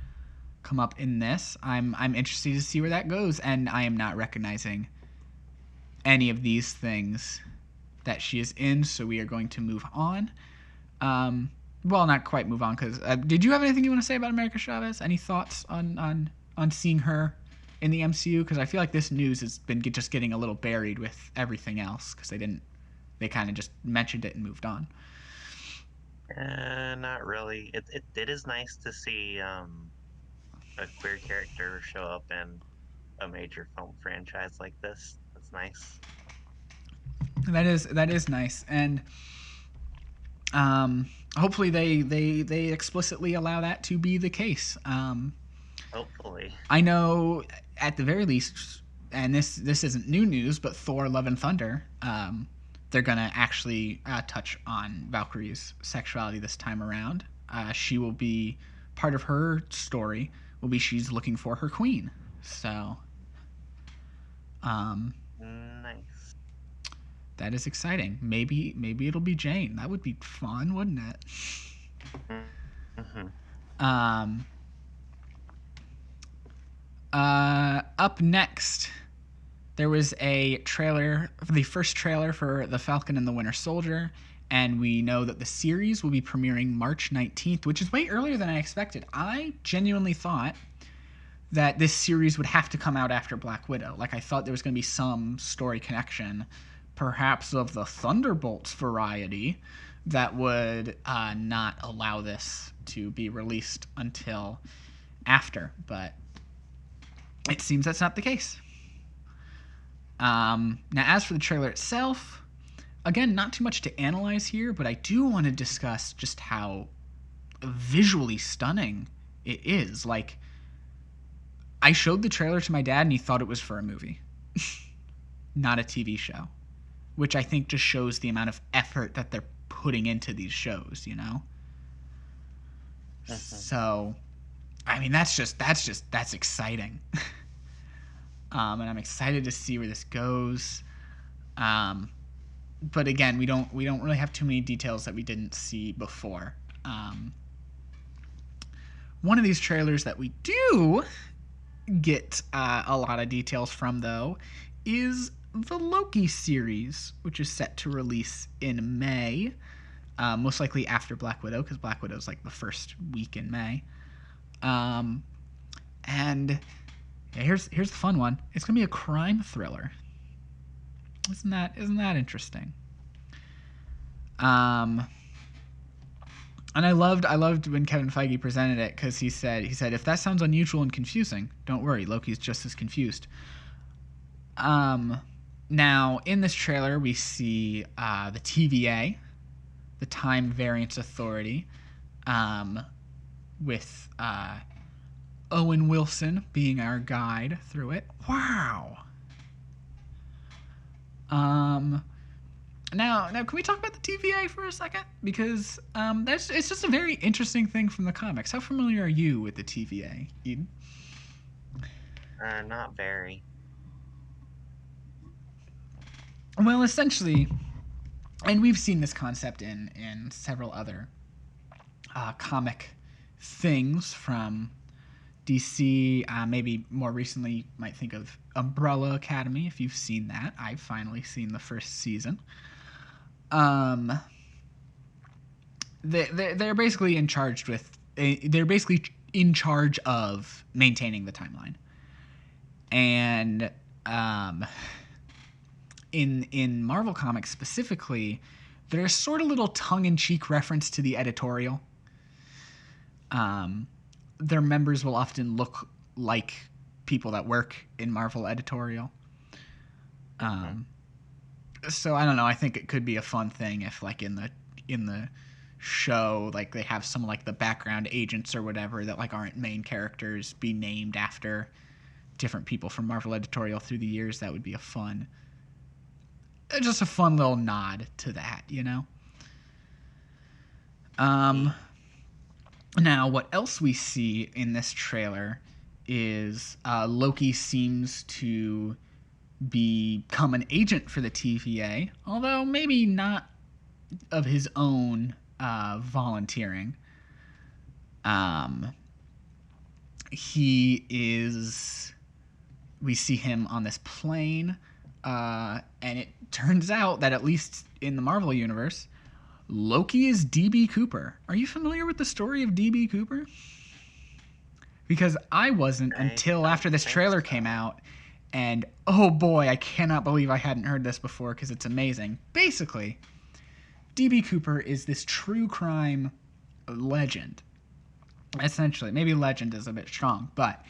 come up in this, I'm interested to see where that goes, and I am not recognizing any of these things that she is in, so we are going to move on. Well, not quite move on, because did you have anything you want to say about America Chavez? Any thoughts on seeing her in the MCU? Because I feel like this news has been just getting a little buried with everything else, because they didn't They kind of just mentioned it and moved on. Not really. It is nice to see a queer character show up in a major film franchise like this. That's nice. That is nice, and hopefully they explicitly allow that to be the case. Hopefully. I know at the very least, and this isn't new news, but Thor: Love and Thunder, they're gonna actually touch on Valkyrie's sexuality this time around. She will be part of her story will be she's looking for her queen. So, um, Nice. that is exciting. Maybe it'll be Jane. That would be fun, wouldn't it? Mm-hmm. Um, Up next, there was a trailer, the first trailer for The Falcon and the Winter Soldier, and we know that the series will be premiering March 19th, which is way earlier than I expected. I genuinely thought that this series would have to come out after Black Widow. Like, I thought there was going to be some story connection, perhaps of the Thunderbolts variety, that would not allow this to be released until after, but it seems that's not the case. Now, as for the trailer itself, again, not too much to analyze here, but I do want to discuss just how visually stunning it is. Like, I showed the trailer to my dad, and he thought it was for a movie, not a TV show, which I think just shows the amount of effort that they're putting into these shows, you know? Mm-hmm. So, I mean, that's exciting. And I'm excited to see where this goes. But again, we don't really have too many details that we didn't see before. One of these trailers that we do get a lot of details from, though, is the Loki series, which is set to release in May, most likely after Black Widow, because Black Widow is like the first week in May. And here's the fun one. It's gonna be a crime thriller. Isn't that interesting? And I loved when Kevin Feige presented it, because he said if that sounds unusual and confusing, don't worry, Loki's just as confused. Now in this trailer we see the TVA, the Time Variance Authority, with Owen Wilson being our guide through it. Wow. Now, can we talk about the TVA for a second? Because it's just a very interesting thing from the comics. How familiar are you with the TVA, Eden? Not very. Well, essentially, and we've seen this concept in several other comic things from DC. Maybe more recently, you might think of Umbrella Academy, if you've seen that. I've finally seen the first season. They're basically in charge of maintaining the timeline, and in Marvel Comics specifically, there's sort of little tongue-in-cheek reference to the editorial. Their members will often look like people that work in Marvel editorial. So I don't know. I think it could be a fun thing if, like, in the show, like, they have some, like, the background agents or whatever that, like, aren't main characters be named after different people from Marvel editorial through the years. That would be just a fun little nod to that, you know? Now, what else we see in this trailer is Loki seems to become an agent for the TVA, although maybe not of his own volunteering. We see him on this plane, and it turns out that, at least in the Marvel universe, Loki is D.B. Cooper. Are you familiar with the story of D.B. Cooper? Because I wasn't until after this trailer came out, And oh boy, I cannot believe I hadn't heard this before because it's amazing. Basically, D.B. Cooper is this true crime legend. Essentially, maybe legend is a bit strong, but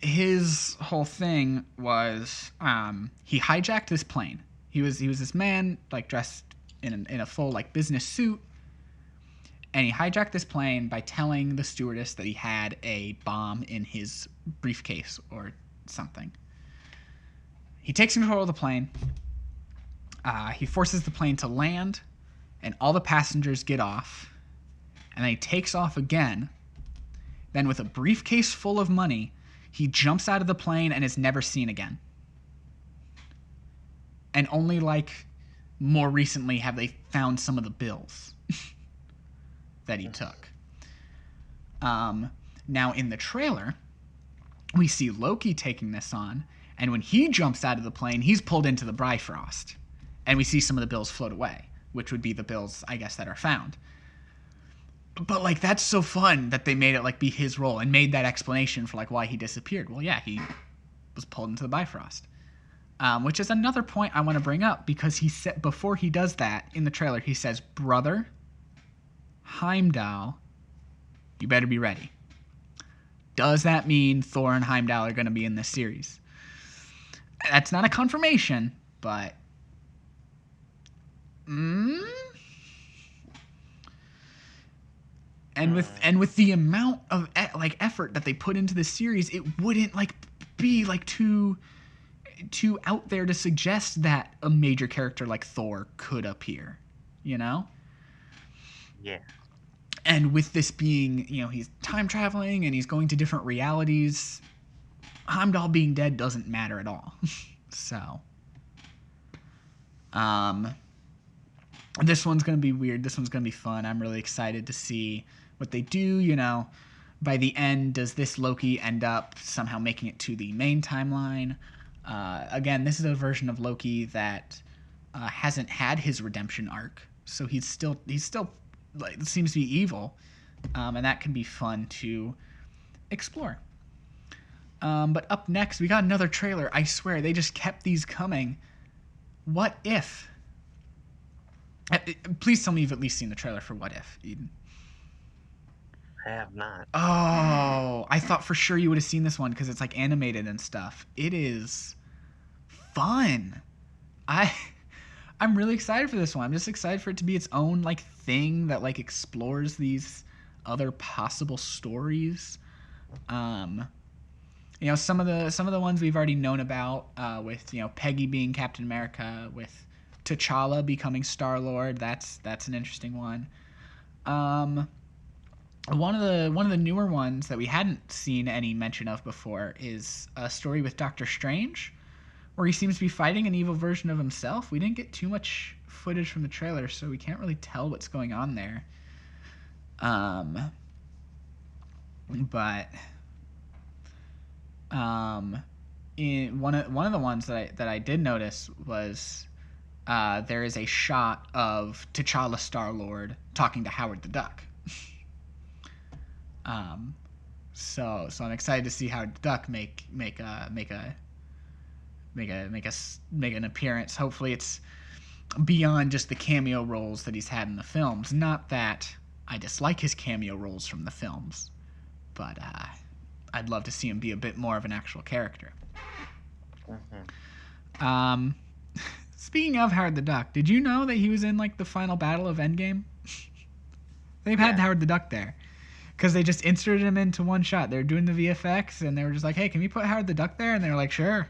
his whole thing was he hijacked this plane. He was this man like dressed in a full like business suit, and he hijacked this plane by telling the stewardess that he had a bomb in his briefcase or something. He takes control of the plane. He forces the plane to land, and all the passengers get off. And then he takes off again. Then, with a briefcase full of money, he jumps out of the plane and is never seen again. And only like more recently have they found some of the bills that he took. Now, in the trailer, we see Loki taking this on, and when he jumps out of the plane, he's pulled into the Bifrost. And we see some of the bills float away, which would be the bills, I guess, that are found. But, like, that's so fun that they made it, like, be his role and made that explanation for, like, why he disappeared. Well, yeah, he was pulled into the Bifrost. Which is another point I want to bring up, because he said, before he does that, in the trailer, he says, "Brother, Heimdall, you better be ready." Does that mean Thor and Heimdall are going to be in this series? That's not a confirmation, but... And with the amount of like effort that they put into this series, it wouldn't like be like too out there to suggest that a major character like Thor could appear, you know? Yeah. And with this being, you know, he's time traveling and he's going to different realities, Heimdall being dead doesn't matter at all. So, this one's going to be weird. This one's going to be fun. I'm really excited to see what they do. You know, by the end, does this Loki end up somehow making it to the main timeline? Again, this is a version of Loki that hasn't had his redemption arc, so he's still like seems to be evil, and that can be fun to explore. But up next, we got another trailer. I swear, they just kept these coming. What If? Please tell me you've at least seen the trailer for What If, Eden. I have not. Oh, I thought for sure you would have seen this one because it's like animated and stuff. It is fun. I'm really excited for this one. I'm just excited for it to be its own like thing that like explores these other possible stories. You know, some of the ones we've already known about, with, you know, Peggy being Captain America, with T'Challa becoming Star-Lord. That's an interesting one. One of the newer ones that we hadn't seen any mention of before is a story with Doctor Strange, where he seems to be fighting an evil version of himself. We didn't get too much footage from the trailer, so we can't really tell what's going on there. But in one of the ones that I did notice was there is a shot of T'Challa Star-Lord talking to Howard the Duck. So I'm excited to see Howard the Duck make an appearance. Hopefully it's beyond just the cameo roles that he's had in the films. Not that I dislike his cameo roles from the films, but I'd love to see him be a bit more of an actual character. Mm-hmm. Speaking of Howard the Duck, did you know that he was in like the final battle of Endgame? They've had Howard the Duck there because they just inserted him into one shot. They were doing the VFX and they were just like, "Hey, can we put Howard the Duck there?" And they were like, "Sure."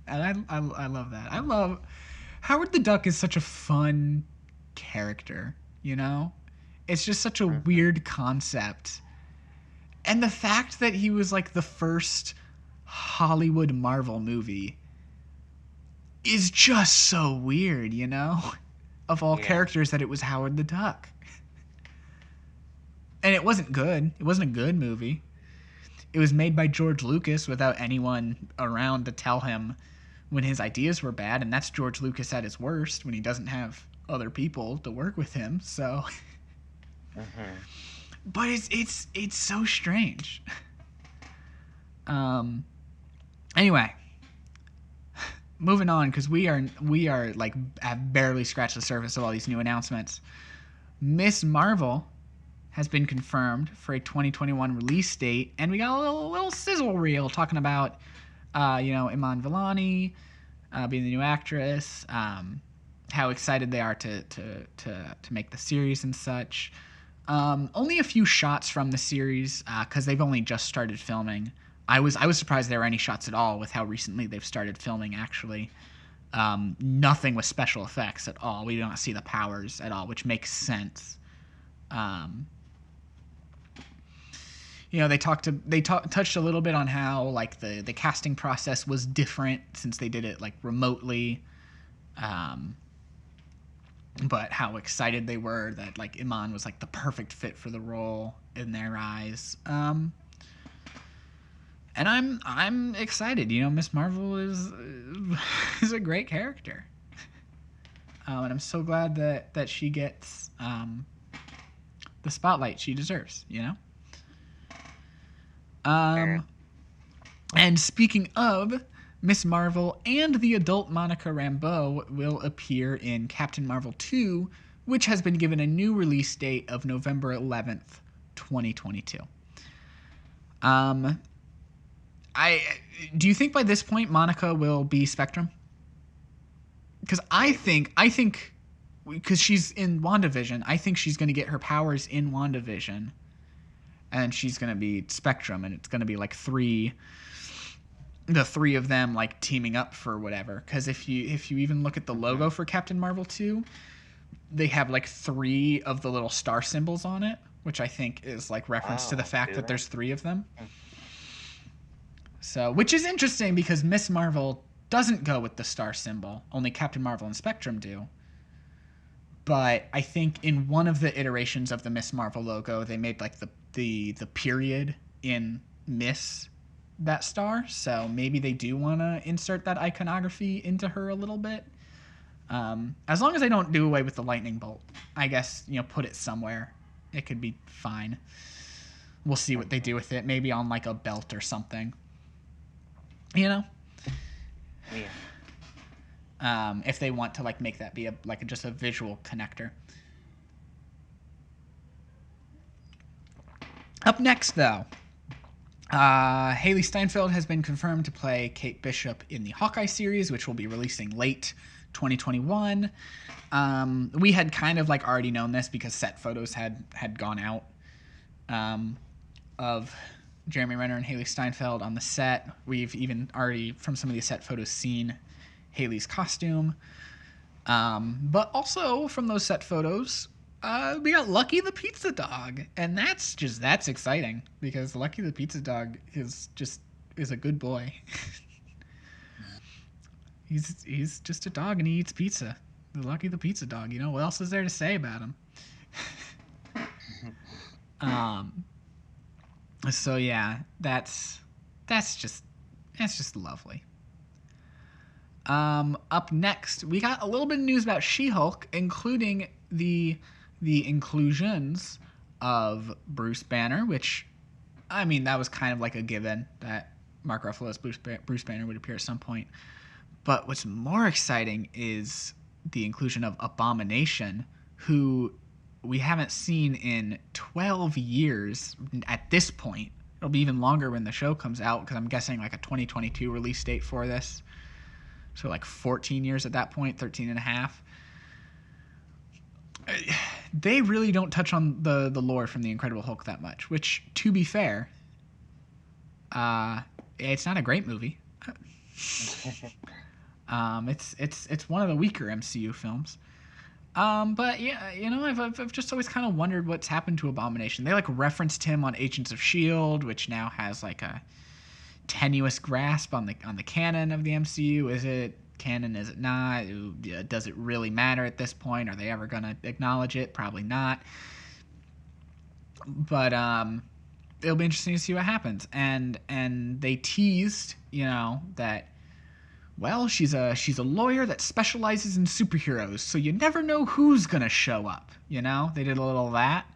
And I love that. I love Howard the Duck is such a fun character, you know? It's just such a weird concept. And the fact that he was like the first Hollywood Marvel movie is just so weird, you know? Of all characters, that it was Howard the Duck. And it wasn't good. It wasn't a good movie. It was made by George Lucas without anyone around to tell him when his ideas were bad, and that's George Lucas at his worst, when he doesn't have other people to work with him, so... But it's so strange. Anyway, moving on, because we are like have barely scratched the surface of all these new announcements. Miss Marvel has been confirmed for a 2021 release date, and we got a little sizzle reel talking about, Iman Vellani being the new actress, how excited they are to make the series and such. Only a few shots from the series because they've only just started filming. I was surprised there were any shots at all with how recently they've started filming. Actually, nothing with special effects at all. We don't see the powers at all, which makes sense. They touched a little bit on how like the casting process was different since they did it like remotely, but how excited they were that like Iman was like the perfect fit for the role in their eyes. And I'm excited. Miss Marvel is a great character, and I'm so glad that she gets the spotlight she deserves. And speaking of, Miss Marvel and the adult Monica Rambeau will appear in Captain Marvel 2, which has been given a new release date of November 11th, 2022. Do you think by this point Monica will be Spectrum? Because I think because she's in WandaVision, I think she's going to get her powers in WandaVision, and she's going to be Spectrum, and it's going to be like the three of them like teaming up for whatever. Because if you even look at the logo for Captain Marvel 2, they have like 3 of the little star symbols on it, which I think is like reference to the fact that there's 3 of them. So, which is interesting because Miss Marvel doesn't go with the star symbol. Only Captain Marvel and Spectrum do. But I think in one of the iterations of the Miss Marvel logo, they made like the period in Miss that star. So maybe they do want to insert that iconography into her a little bit. As long as they don't do away with the lightning bolt, I guess, put it somewhere. It could be fine. We'll see what they do with it. Maybe on like a belt or something. Yeah. If they want to like make that be just a visual connector. Up next, though, Haley Steinfeld has been confirmed to play Kate Bishop in the Hawkeye series, which will be releasing late 2021. We had kind of like already known this because set photos had gone out of Jeremy Renner and Haley Steinfeld on the set. We've even already, from some of these set photos, seen Haley's costume. But also from those set photos, we got Lucky the Pizza Dog. And that's exciting because Lucky the Pizza Dog is a good boy. He's just a dog and he eats pizza. Lucky the Pizza Dog. What else is there to say about him? So yeah, that's just lovely. Up next, we got a little bit of news about She-Hulk, including the inclusions of Bruce Banner, which, I mean, that was kind of like a given that Mark Ruffalo's Bruce Banner would appear at some point. But what's more exciting is the inclusion of Abomination, who we haven't seen in 12 years at this point. It'll be even longer when the show comes out because I'm guessing like a 2022 release date for this. So like 14 years at that point, 13 and a half. They really don't touch on the lore from the Incredible Hulk that much, which, to be fair, it's not a great movie. It's one of the weaker MCU films. But yeah, I've just always kind of wondered what's happened to Abomination. They like referenced him on Agents of S.H.I.E.L.D., which now has like a tenuous grasp on the canon of the MCU. Is it canon? Is it not? Does it really matter at this point? Are they ever gonna acknowledge it? Probably not. But it'll be interesting to see what happens. And they teased, that, well, she's a lawyer that specializes in superheroes, so you never know who's gonna show up. They did a little of that.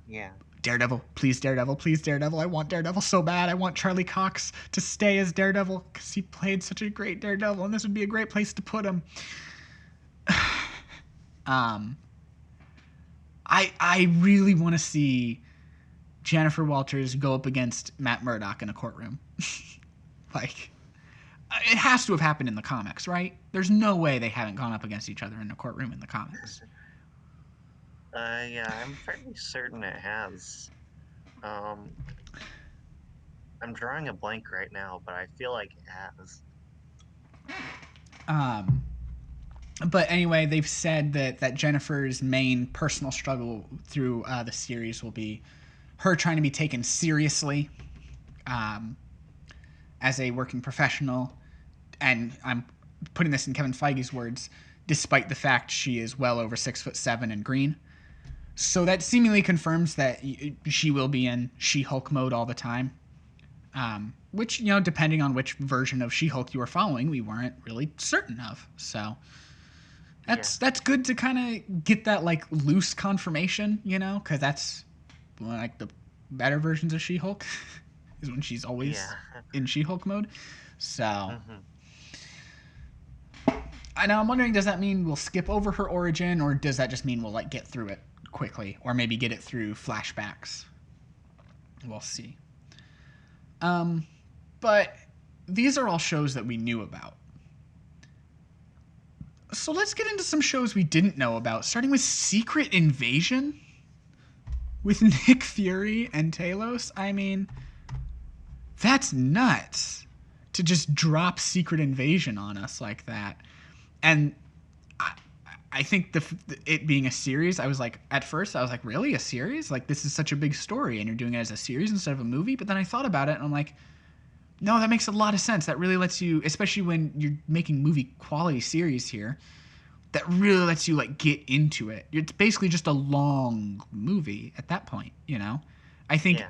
Yeah. Daredevil, please Daredevil, please Daredevil. I want Daredevil so bad. I want Charlie Cox to stay as Daredevil because he played such a great Daredevil, and this would be a great place to put him. I really want to see Jennifer Walters go up against Matt Murdock in a courtroom. Like, it has to have happened in the comics, right? There's no way they haven't gone up against each other in a courtroom in the comics. Yeah, I'm fairly certain it has. I'm drawing a blank right now, but I feel like it has. But anyway, they've said that Jennifer's main personal struggle through the series will be her trying to be taken seriously as a working professional. And I'm putting this in Kevin Feige's words, despite the fact she is well over 6'7" and green. So that seemingly confirms that she will be in She-Hulk mode all the time. Which, depending on which version of She-Hulk you were following, we weren't really certain of. So that's good to kind of get that like loose confirmation, because that's like the better versions of She-Hulk is when she's always in She-Hulk mode. So now I'm wondering, does that mean we'll skip over her origin, or does that just mean we'll like get through it quickly, or maybe get it through flashbacks? We'll see. But these are all shows that we knew about. So let's get into some shows we didn't know about, starting with Secret Invasion with Nick Fury and Talos. I mean, that's nuts to just drop Secret Invasion on us like that. And I think it being a series, I was like, at first, I was like, really? A series? Like, this is such a big story, and you're doing it as a series instead of a movie? But then I thought about it, and I'm like, no, that makes a lot of sense. That really lets you, especially when you're making movie quality series here, that really lets you like get into it. It's basically just a long movie at that point, I think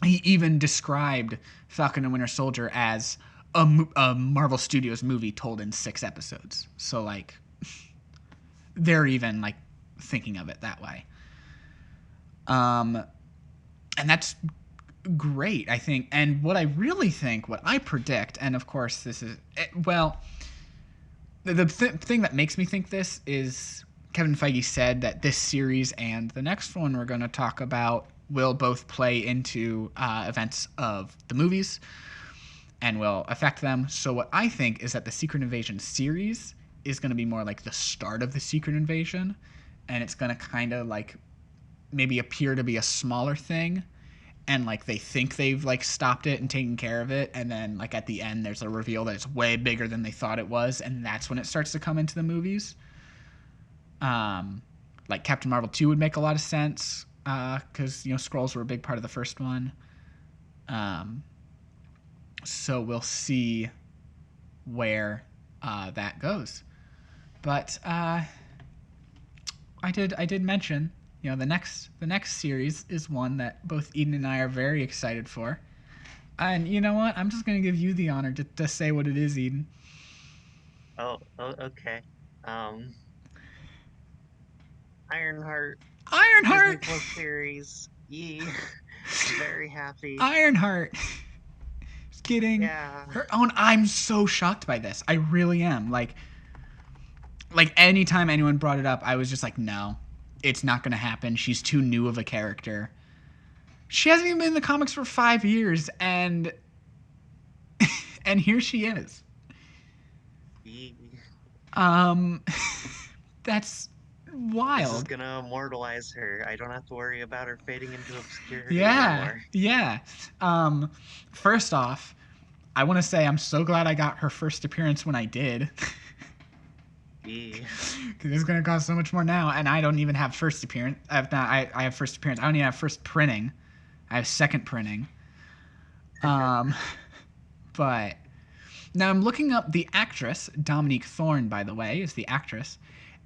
he even described Falcon and Winter Soldier as a Marvel Studios movie told in 6 episodes. So like, they're even like thinking of it that way. And that's great, I think. And what I predict, and of course this is, the thing that makes me think this is Kevin Feige said that this series and the next one we're going to talk about will both play into events of the movies and will affect them. So what I think is that the Secret Invasion series is going to be more like the start of the Secret Invasion, and it's going to kind of like maybe appear to be a smaller thing, and like they think they've like stopped it and taken care of it, and then like at the end there's a reveal that it's way bigger than they thought it was, and that's when it starts to come into the movies. Like Captain Marvel 2 would make a lot of sense because Skrulls were a big part of the first one. So we'll see where that goes. But I did mention, the next series is one that both Eden and I are very excited for. And you know what? I'm just going to give you the honor to say what it is, Eden. Oh, okay. Ironheart. Ironheart! Disney Plus series. Yee. Very happy. Ironheart. Just kidding. Yeah. Her own. I'm so shocked by this. I really am. Like anytime anyone brought it up, I was just like, no, it's not going to happen. She's too new of a character. She hasn't even been in the comics for 5 years, and here she is. That's wild. This is gonna immortalize her. I don't have to worry about her fading into obscurity anymore. Yeah. First off, I want to say I'm so glad I got her first appearance when I did. Because it's going to cost so much more now, and I don't even have first appearance. I have first appearance. I don't even have first printing. I have second printing. But now I'm looking up the actress. Dominique Thorne, by the way, is the actress.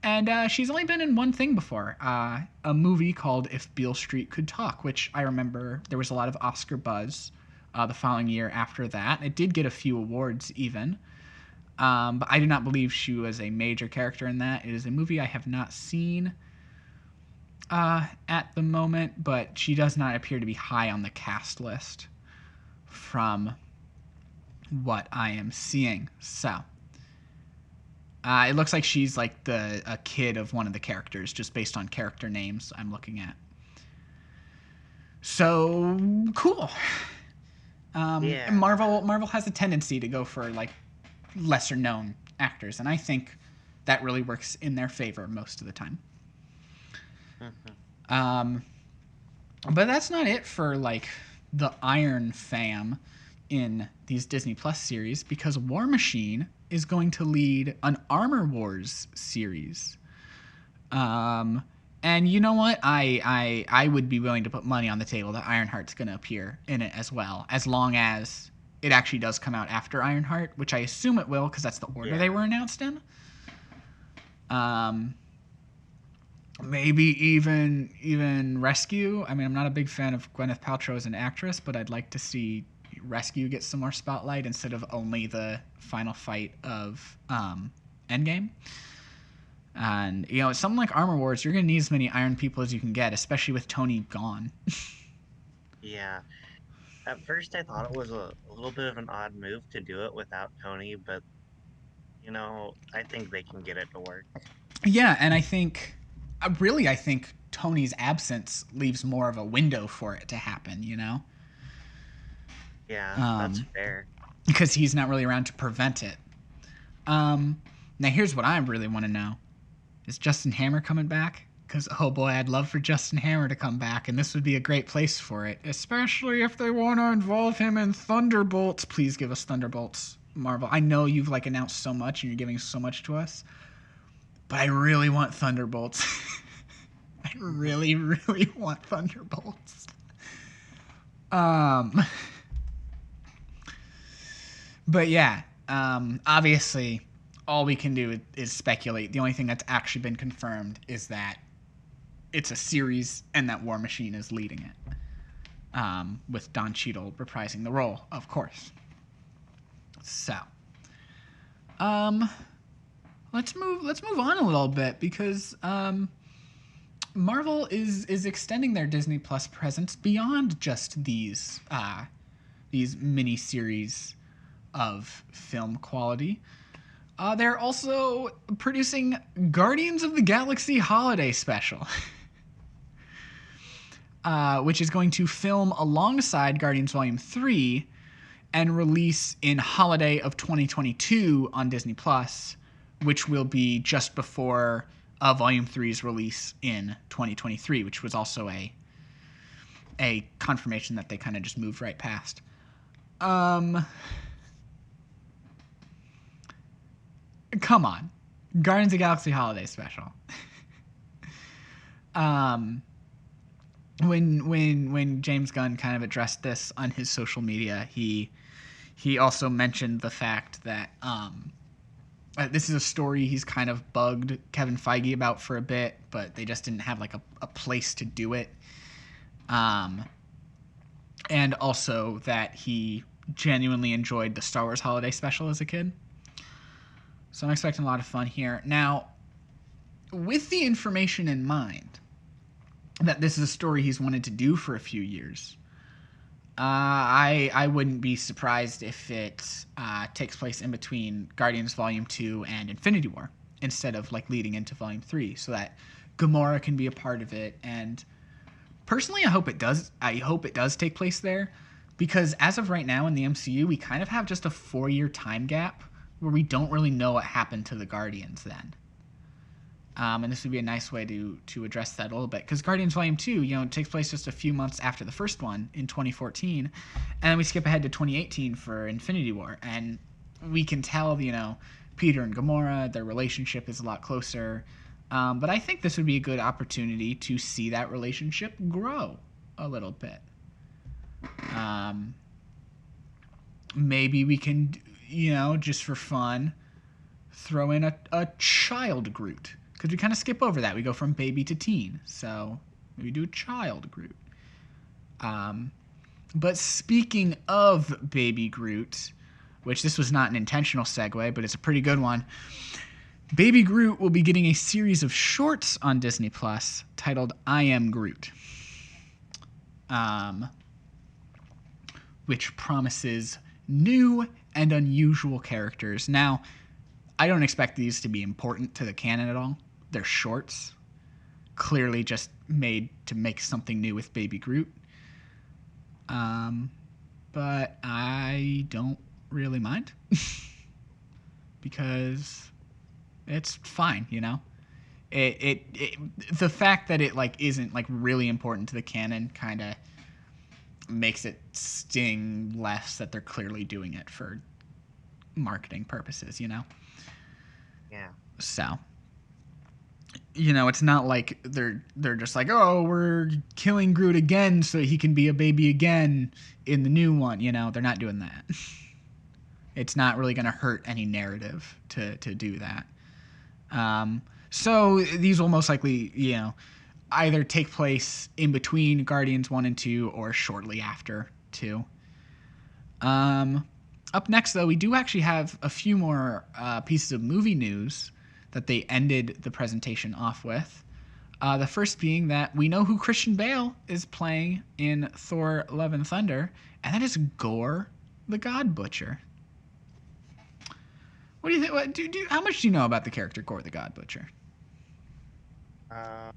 And she's only been in one thing before, a movie called If Beale Street Could Talk, which I remember there was a lot of Oscar buzz the following year after that. It did get a few awards even. But I do not believe she was a major character in that. It is a movie I have not seen. at the moment, but she does not appear to be high on the cast list from what I am seeing. So, it looks like she's like a kid of one of the characters, just based on character names I'm looking at. So cool. Yeah. Marvel has a tendency to go for like lesser known actors, and I think that really works in their favor most of the time. But that's not it for like the Iron Fam in these Disney Plus series, because War Machine is going to lead an Armor Wars series. And you know what? I would be willing to put money on the table that Ironheart's going to appear in it as well, as long as it actually does come out after Ironheart, which I assume it will, because that's the order they were announced in. Maybe even Rescue. I mean, I'm not a big fan of Gwyneth Paltrow as an actress, but I'd like to see Rescue get some more spotlight instead of only the final fight of Endgame. And, you know, something like Armor Wars, you're going to need as many Iron people as you can get, especially with Tony gone. Yeah. At first, I thought it was a little bit of an odd move to do it without Tony, but, you know, I think they can get it to work. Yeah, and I think Tony's absence leaves more of a window for it to happen, you know? Yeah, that's fair. Because he's not really around to prevent it. Now, here's what I really want to know. Is Justin Hammer coming back? Because, oh boy, I'd love for Justin Hammer to come back, and this would be a great place for it. Especially if they want to involve him in Thunderbolts. Please give us Thunderbolts, Marvel. I know you've, like, announced so much, and you're giving so much to us. But I really want Thunderbolts. I really, really want Thunderbolts. But yeah, obviously, all we can do is speculate. The only thing that's actually been confirmed is that it's a series and that War Machine is leading it, with Don Cheadle reprising the role, of course. So, let's move on a little bit, because Marvel is extending their Disney Plus presence beyond just these mini series of film quality. They're also producing Guardians of the Galaxy Holiday Special, which is going to film alongside Guardians Volume 3 and release in holiday of 2022 on Disney Plus, which will be just before Volume 3's release in 2023, which was also a confirmation that they kind of just moved right past. Come on. Guardians of the Galaxy Holiday Special. When James Gunn kind of addressed this on his social media, he also mentioned the fact that this is a story he's kind of bugged Kevin Feige about for a bit, but they just didn't have like a place to do it. And also that he genuinely enjoyed the Star Wars Holiday Special as a kid. So I'm expecting a lot of fun here. Now, with the information in mind that this is a story he's wanted to do for a few years, I wouldn't be surprised if it takes place in between Guardians Volume 2 and Infinity War, instead of like leading into Volume 3, so that Gamora can be a part of it. And personally, I hope it does take place there, because as of right now in the MCU, we kind of have just a 4-year time gap where we don't really know what happened to the Guardians then. And this would be a nice way to address that a little bit, because Guardians Volume 2, it takes place just a few months after the first one in 2014, and then we skip ahead to 2018 for Infinity War, and we can tell, Peter and Gamora, their relationship is a lot closer, but I think this would be a good opportunity to see that relationship grow a little bit. Maybe we can, just for fun, throw in a child Groot. Because we kind of skip over that. We go from baby to teen. So we do child Groot. But speaking of baby Groot, which this was not an intentional segue, but it's a pretty good one, Baby Groot will be getting a series of shorts on Disney Plus titled I Am Groot, which promises new and unusual characters. Now, I don't expect these to be important to the canon at all. They're shorts, clearly just made to make something new with Baby Groot. But I don't really mind because it's fine, you know. The fact that it like isn't like really important to the canon kind of makes it sting less that they're clearly doing it for marketing purposes, you know. Yeah. So, you know, it's not like they're just like, oh, we're killing Groot again so he can be a baby again in the new one. You know, they're not doing that. It's not really going to hurt any narrative to do that. So these will most likely, you know, either take place in between Guardians 1 and 2 or shortly after 2. Up next, though, we do actually have a few more pieces of movie news that they ended the presentation off with. The first being that we know who Christian Bale is playing in Thor: Love and Thunder, and that is Gore the God Butcher. What do you think? How much do you know about the character Gore the God Butcher? A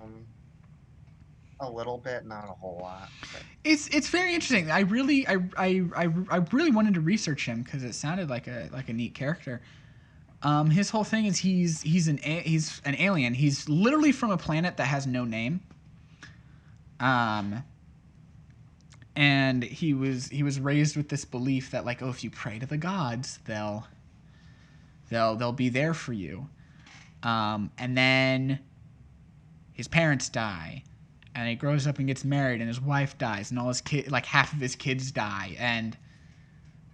little bit, not a whole lot. But... It's very interesting. I really wanted to research him because it sounded like a neat character. His whole thing is he's an alien. He's literally from a planet that has no name. And he was raised with this belief that like, oh, if you pray to the gods, they'll be there for you. And then his parents die, and he grows up and gets married, and his wife dies, and all his kids, like half of his kids die, and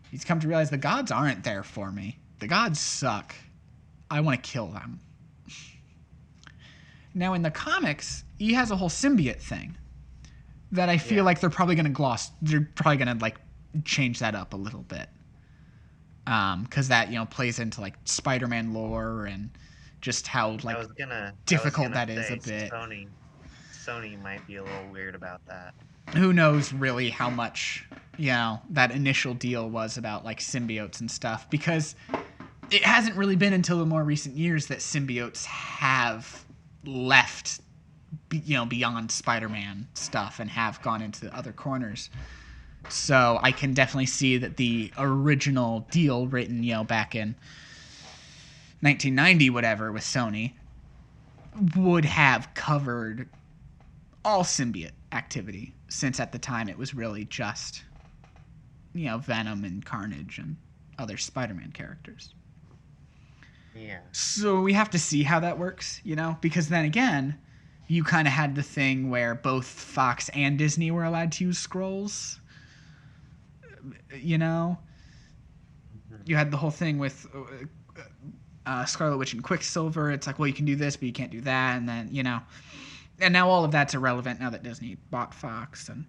he's come to realize the gods aren't there for me. The gods suck. I want to kill them. Now, in the comics, he has a whole symbiote thing that I feel like they're probably going to gloss. They're probably going to like change that up a little bit, because that, you know, plays into like Spider-Man lore and just how like difficult that is a bit. Sony might be a little weird about that. Who knows really how much, you know, that initial deal was about like symbiotes and stuff, because it hasn't really been until the more recent years that symbiotes have left, you know, beyond Spider-Man stuff and have gone into other corners. So I can definitely see that the original deal written, you know, back in 1990, whatever, with Sony would have covered all symbiote activity, since at the time it was really just, you know, Venom and Carnage and other Spider-Man characters. Yeah. So we have to see how that works, you know, because then again, you kind of had the thing where both Fox and Disney were allowed to use Skrulls, you know. You had the whole thing with Scarlet Witch and Quicksilver. It's like, well, you can do this, but you can't do that, and then, you know. And now all of that's irrelevant now that Disney bought Fox, and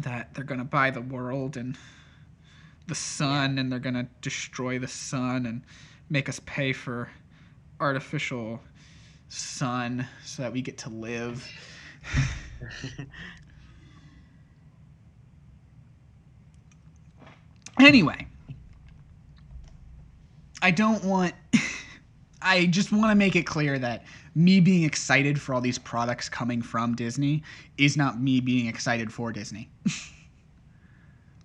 that they're going to buy the world and the sun, and they're going to destroy the sun and make us pay for artificial sun so that we get to live. Anyway, I just want to make it clear that me being excited for all these products coming from Disney is not me being excited for Disney.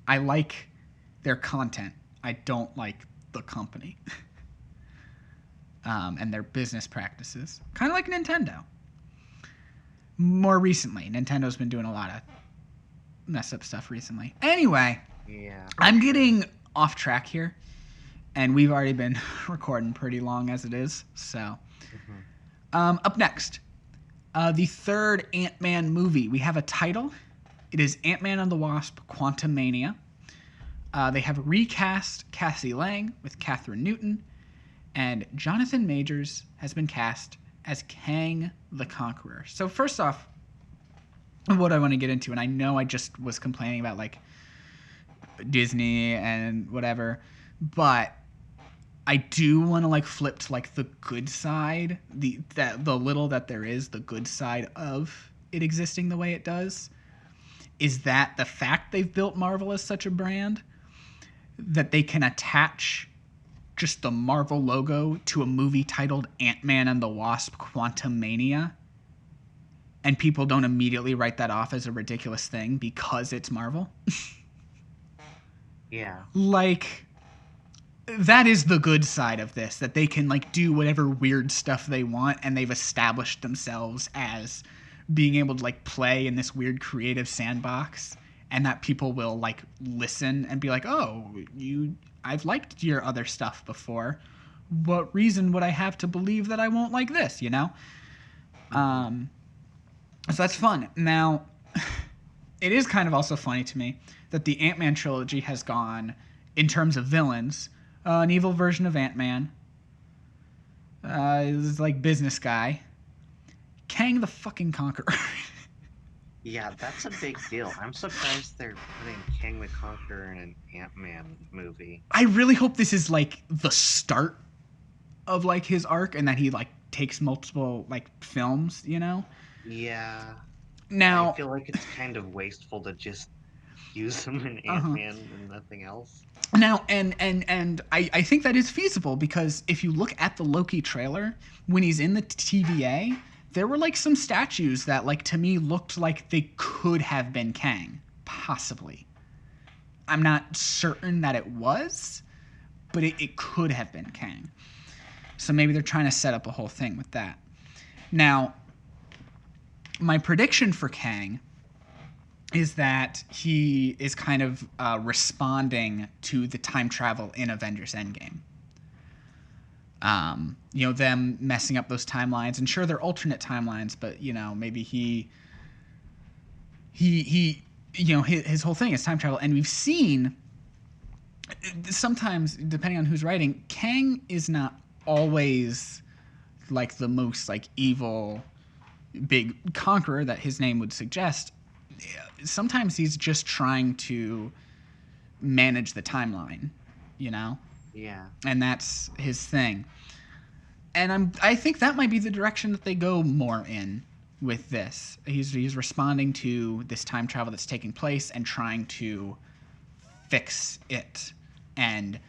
I like their content. I don't like the company. And their business practices. Kind of like Nintendo. More recently, Nintendo's been doing a lot of mess up stuff recently. Anyway, I'm getting off track here. And we've already been recording pretty long as it is. So, up next, the third Ant-Man movie. We have a title. It is Ant-Man and the Wasp: Quantumania. They have recast Cassie Lang with Katherine Newton. And Jonathan Majors has been cast as Kang the Conqueror. So first off, what I want to get into, and I know I just was complaining about like Disney and whatever, but I do want to like flip to like the good side, the little that there is, the good side of it existing the way it does, is that the fact they've built Marvel as such a brand that they can attach just the Marvel logo to a movie titled Ant-Man and the Wasp: Quantumania, and people don't immediately write that off as a ridiculous thing because it's Marvel. Yeah. Like, that is the good side of this, that they can like do whatever weird stuff they want, and they've established themselves as being able to like play in this weird creative sandbox, and that people will like listen and be like, oh, I've liked your other stuff before. What reason would I have to believe that I won't like this, you know? So that's fun. Now, it is kind of also funny to me that the Ant-Man trilogy has gone, in terms of villains, an evil version of Ant-Man, is like business guy, Kang the fucking Conqueror. Yeah, that's a big deal. I'm surprised they're putting Kang the Conqueror in an Ant-Man movie. I really hope this is like the start of like his arc, and that he like takes multiple like films, you know? Yeah. Now, I feel like it's kind of wasteful to just use him in Ant-Man and nothing else. Now, and I think that is feasible, because if you look at the Loki trailer, when he's in the TVA, there were like some statues that like to me looked like they could have been Kang, possibly. I'm not certain that it was, but it could have been Kang. So maybe they're trying to set up a whole thing with that. Now, my prediction for Kang is that he is kind of responding to the time travel in Avengers Endgame. You know, them messing up those timelines, and sure, they're alternate timelines, but you know, maybe he you know, his whole thing is time travel, and we've seen sometimes, depending on who's writing, Kang is not always like the most like evil big conqueror that his name would suggest. Sometimes he's just trying to manage the timeline, you know? Yeah. And that's his thing. And I think that might be the direction that they go more in with this. He's responding to this time travel that's taking place and trying to fix it. And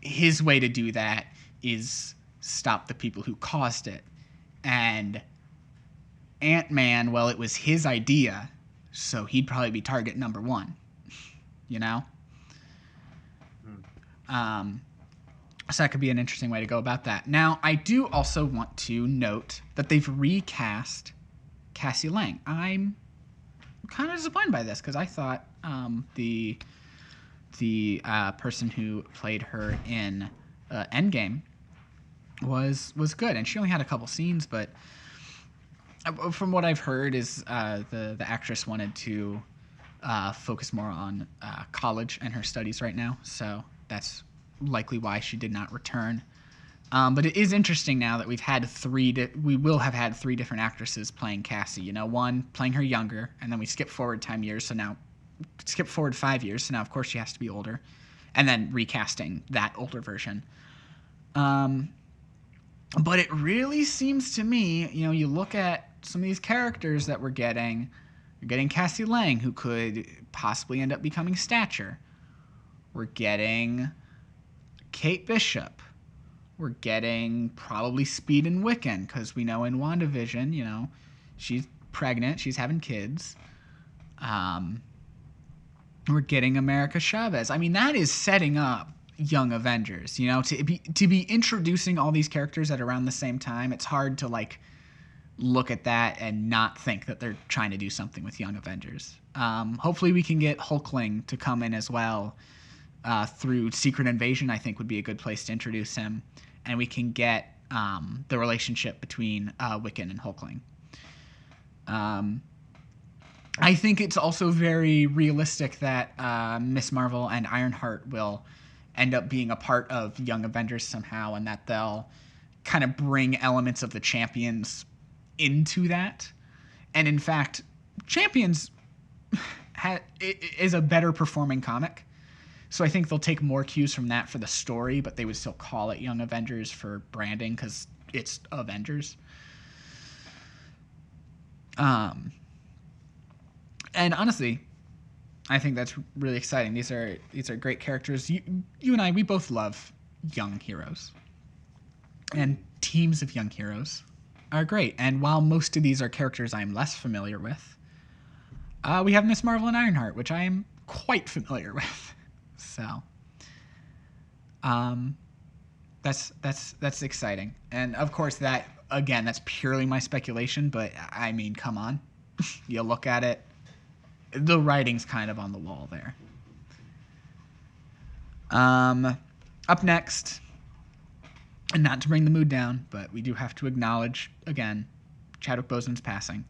his way to do that is stop the people who caused it. And Ant-Man, well, it was his idea, so he'd probably be target number one, you know? So that could be an interesting way to go about that. Now, I do also want to note that they've recast Cassie Lang. I'm kind of disappointed by this, because I thought the person who played her in Endgame was good, and she only had a couple scenes, but from what I've heard is the actress wanted to focus more on college and her studies right now, so that's likely why she did not return. But it is interesting now that we've had we will have had three different actresses playing Cassie. You know, one playing her younger, and then we skip forward 5 years, so now of course she has to be older, and then recasting that older version. But it really seems to me, you know, you look at some of these characters that we're getting. You're getting Cassie Lang, who could possibly end up becoming Stature. We're getting Kate Bishop. We're getting probably Speed and Wiccan, because we know in WandaVision, you know, she's pregnant, she's having kids. We're getting America Chavez. I mean, that is setting up Young Avengers, you know, to be introducing all these characters at around the same time. It's hard to like look at that and not think that they're trying to do something with Young Avengers. Hopefully we can get Hulkling to come in as well through Secret Invasion. I think would be a good place to introduce him, and we can get the relationship between Wiccan and Hulkling. I think it's also very realistic that Miss Marvel and Ironheart will end up being a part of Young Avengers somehow, and that they'll kind of bring elements of the Champions into that. And in fact, Champions is a better performing comic So I think they'll take more cues from that for the story, but they would still call it Young Avengers for branding because it's Avengers. And honestly, I think that's really exciting. These are great characters. You and I, we both love young heroes, and teams of young heroes are great. And while most of these are characters I'm less familiar with, we have Miss Marvel and Ironheart, which I am quite familiar with. So, that's exciting. And of course, that again, that's purely my speculation. But I mean, come on, you look at it, the writing's kind of on the wall there. Up next, and not to bring the mood down, but we do have to acknowledge again Chadwick Boseman's passing.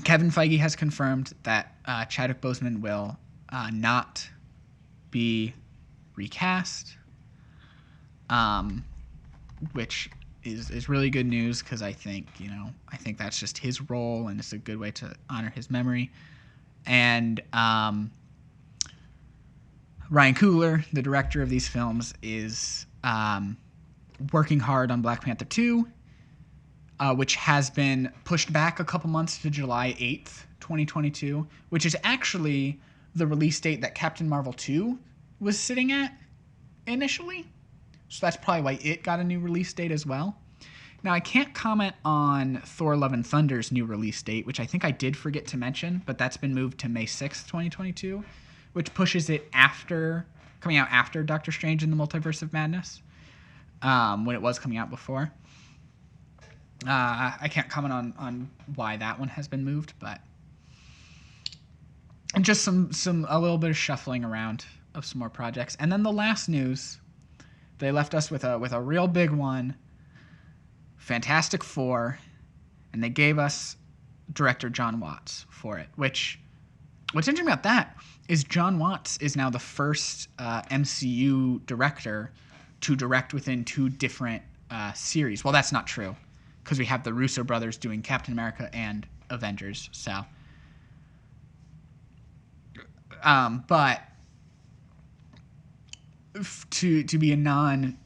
Kevin Feige has confirmed that Chadwick Boseman will not be recast, which is really good news because I think that's just his role and it's a good way to honor his memory. And Ryan Coogler, the director of these films, is working hard on Black Panther 2. Which has been pushed back a couple months to July 8th, 2022, which is actually the release date that Captain Marvel 2 was sitting at initially. So that's probably why it got a new release date as well. Now, I can't comment on Thor Love and Thunder's new release date, which I think I did forget to mention, but that's been moved to May 6th, 2022, which pushes it coming out after Doctor Strange in the Multiverse of Madness, when it was coming out before. I can't comment on why that one has been moved, but just a little bit of shuffling around of some more projects. And then the last news, they left us with a real big one, Fantastic Four, and they gave us director John Watts for it. What's interesting about that is John Watts is now the first MCU director to direct within two different series. Well, that's not true, because we have the Russo brothers doing Captain America and Avengers. So, but to be a non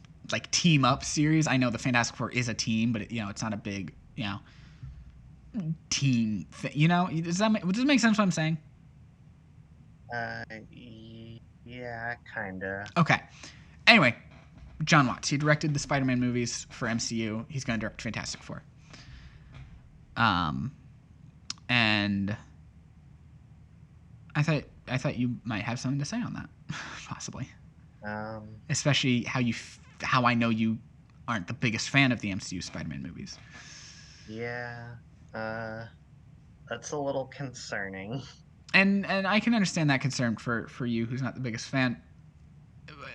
team up series, I know the Fantastic Four is a team, but it's not a big team thing. Does it make sense what I'm saying? Yeah, kinda. Okay. Anyway, John Watts. He directed the Spider-Man movies for MCU. He's going to direct Fantastic Four. And I thought you might have something to say on that, possibly. Especially how I know you aren't the biggest fan of the MCU Spider-Man movies. Yeah, that's a little concerning. And I can understand that concern for you, who's not the biggest fan.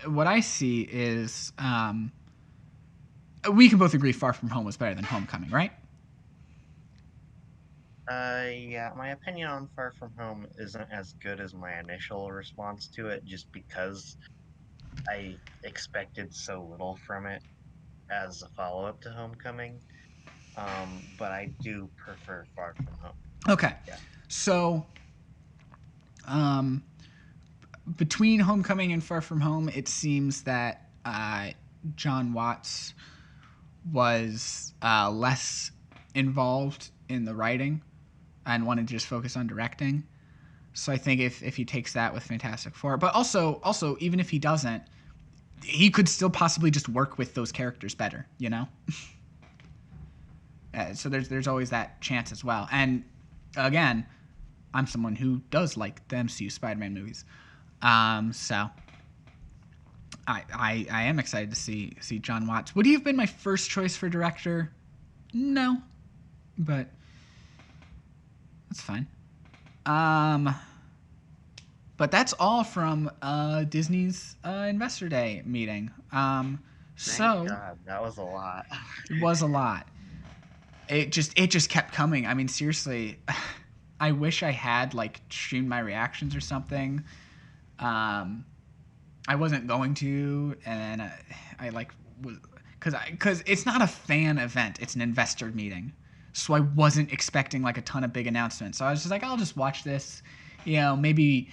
What I see is we can both agree Far From Home was better than Homecoming, right? Yeah, my opinion on Far From Home isn't as good as my initial response to it, just because I expected so little from it as a follow-up to Homecoming. But I do prefer Far From Home. Okay. Yeah. So, between Homecoming and Far From Home, it seems that John Watts was less involved in the writing and wanted to just focus on directing. So I think if he takes that with Fantastic Four, but also even if he doesn't, he could still possibly just work with those characters better, so there's always that chance as well. And again, I'm someone who does like the MCU Spider-Man movies, so I am excited to see John Watts. Would he have been my first choice for director? No, but that's fine. But that's all from Disney's Investor Day meeting. Thank God, that was a lot. It was a lot. It just kept coming. I mean, seriously, I wish I had streamed my reactions or something. I wasn't going to, and then I was because it's not a fan event; it's an investor meeting. So I wasn't expecting a ton of big announcements. So I was just I'll just watch this, maybe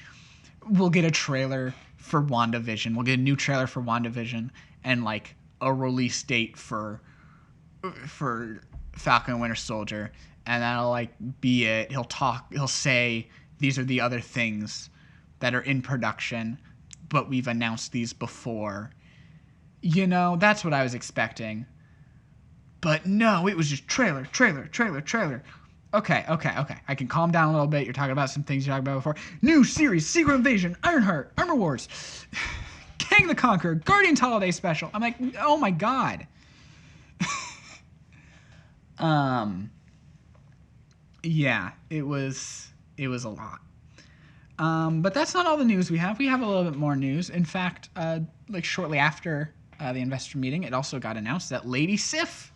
we'll get a trailer for WandaVision. We'll get a new trailer for WandaVision and like a release date for Falcon and Winter Soldier, and that'll like be it. He'll say these are the other things that are in production, but we've announced these before. That's what I was expecting. But no, it was just trailer. Okay. I can calm down a little bit. You're talking about some things you talked about before. New series, Secret Invasion, Ironheart, Armor Wars, Kang the Conqueror, Guardians Holiday Special. I'm like, oh my god. Yeah, it was a lot. But that's not all the news we have. We have a little bit more news. In fact, like shortly after the investor meeting, it also got announced that Lady Sif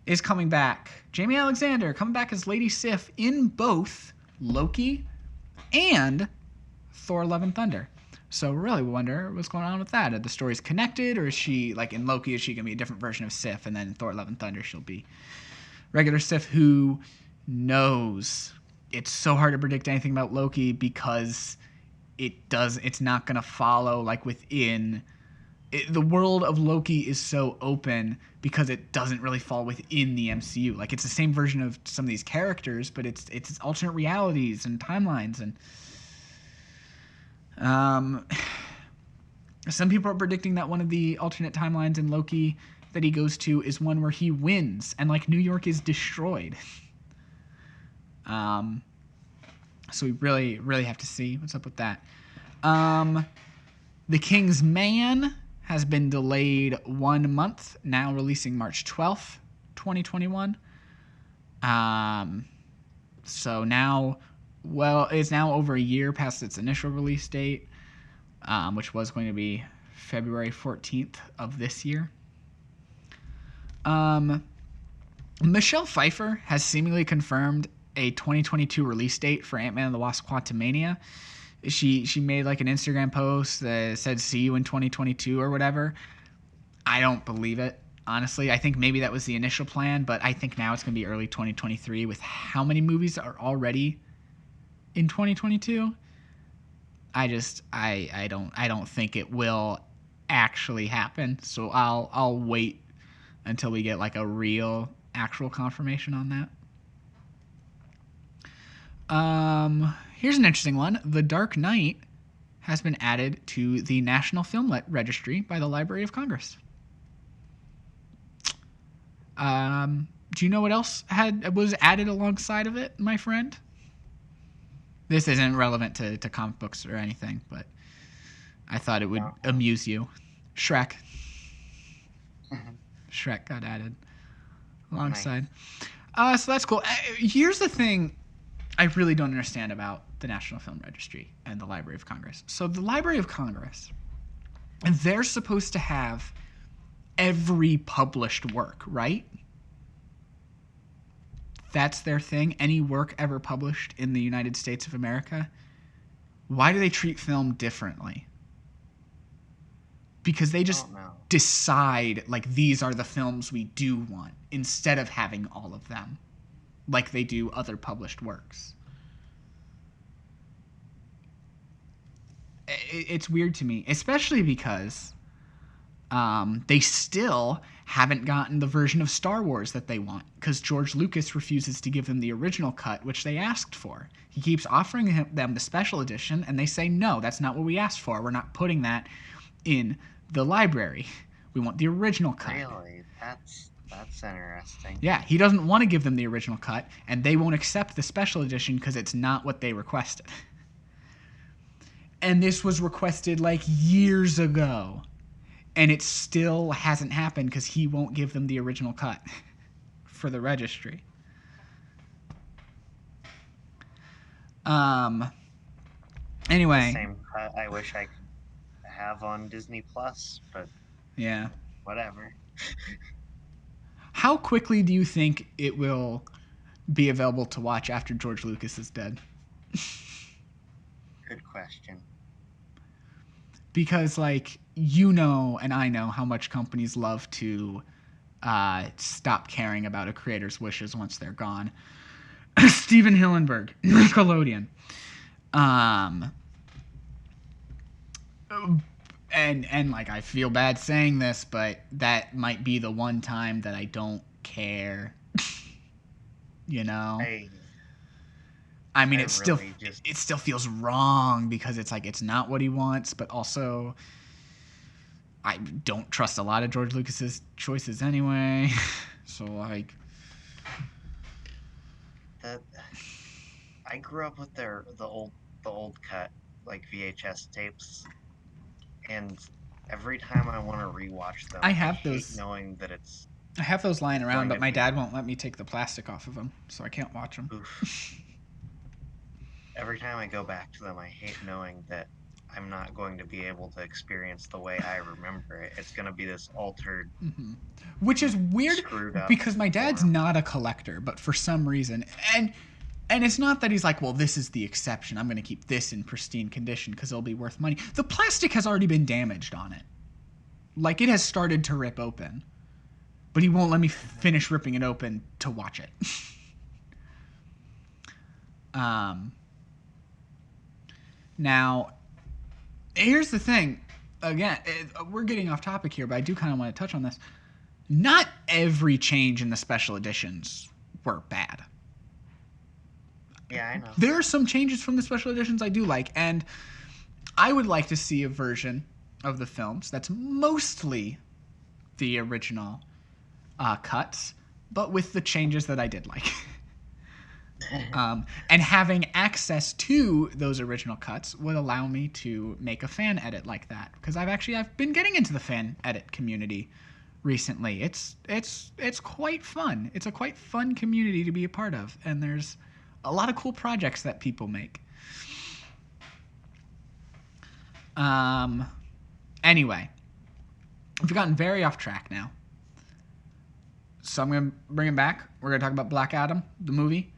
is coming back. Jamie Alexander coming back as Lady Sif in both Loki and Thor: Love and Thunder. So really we wonder what's going on with that. Are the stories connected, or is she, like in Loki, is she going to be a different version of Sif, and then in Thor: Love and Thunder she'll be regular Sif? Who knows? It's so hard to predict anything about Loki because it's not going to follow like within the world of Loki is so open because it doesn't really fall within the MCU. Like it's the same version of some of these characters, but it's alternate realities and timelines, and some people are predicting that one of the alternate timelines in Loki that he goes to is one where he wins and like New York is destroyed. So we really have to see what's up with that. The King's Man has been delayed 1 month, now releasing March 12th, 2021. So now, it's now over a year past its initial release date, which was going to be February 14th of this year. Michelle Pfeiffer has seemingly confirmed a 2022 release date for Ant-Man and the Wasp: Quantumania. She made like an Instagram post that said "see you in 2022" or whatever. I don't believe it, honestly. I think maybe that was the initial plan, but I think now it's going to be early 2023 with how many movies are already in 2022. I don't think it will actually happen. So I'll wait until we get like a real actual confirmation on that. Here's an interesting one. The Dark Knight has been added to the National Film Registry by the Library of Congress. Do you know what else was added alongside of it, my friend? This isn't relevant to comic books or anything, but I thought it would amuse you. Shrek. Shrek got added alongside. Nice. So that's cool. Here's the thing I really don't understand about the National Film Registry and the Library of Congress. So the Library of Congress, they're supposed to have every published work, right? That's their thing. Any work ever published in the United States of America. Why do they treat film differently? Because they just decide, like, these are the films we do want, instead of having all of them, like they do other published works. It's weird to me, especially because they still haven't gotten the version of Star Wars that they want, because George Lucas refuses to give them the original cut, which they asked for. He keeps offering them the special edition, and they say, no, that's not what we asked for. We're not putting that in the library. We want the original cut. Really? That's interesting. Yeah, he doesn't want to give them the original cut, and they won't accept the special edition because it's not what they requested. And this was requested like years ago. And it still hasn't happened because he won't give them the original cut for the registry. Anyway. Same cut I wish I could have on Disney Plus, but yeah, whatever. How quickly do you think it will be available to watch after George Lucas is dead? Good question. Because, like, you know and I know how much companies love to stop caring about a creator's wishes once they're gone. Steven Hillenburg, Nickelodeon. Um, and like I feel bad saying this, but that might be the one time that I don't care. You know? I I mean, I really just it still feels wrong because it's like it's not what he wants, but also I don't trust a lot of George Lucas's choices anyway. So like, that I grew up with the old cut like VHS tapes, and every time I want to rewatch them, I I have hate those. knowing that it's I have those lying around, going but to my be dad won't let me take the plastic off of them, so I can't watch them. oof. Every time I go back to them, I hate knowing that I'm not going to be able to experience the way I remember it. It's going to be this altered, Which is weird screwed up because my dad's form. not a collector, but for some reason, and it's not that he's like, well, this is the exception. I'm going to keep this in pristine condition because it'll be worth money. The plastic has already been damaged on it. Like, it has started to rip open. But he won't let me finish ripping it open to watch it. Now, here's the thing. Again, we're getting off topic here, but I do kind of want to touch on this. Not every change in the special editions were bad. Yeah, I know. There are some changes from the special editions I do like, and I would like to see a version of the films that's mostly the original cuts, but with the changes that I did like. And having access to those original cuts would allow me to make a fan edit like that, because I've been getting into the fan edit community recently. It's quite fun. It's a quite fun community to be a part of, and there's a lot of cool projects that people make. Anyway, we've gotten very off track now, so I'm gonna bring it back. We're gonna talk about Black Adam, the movie.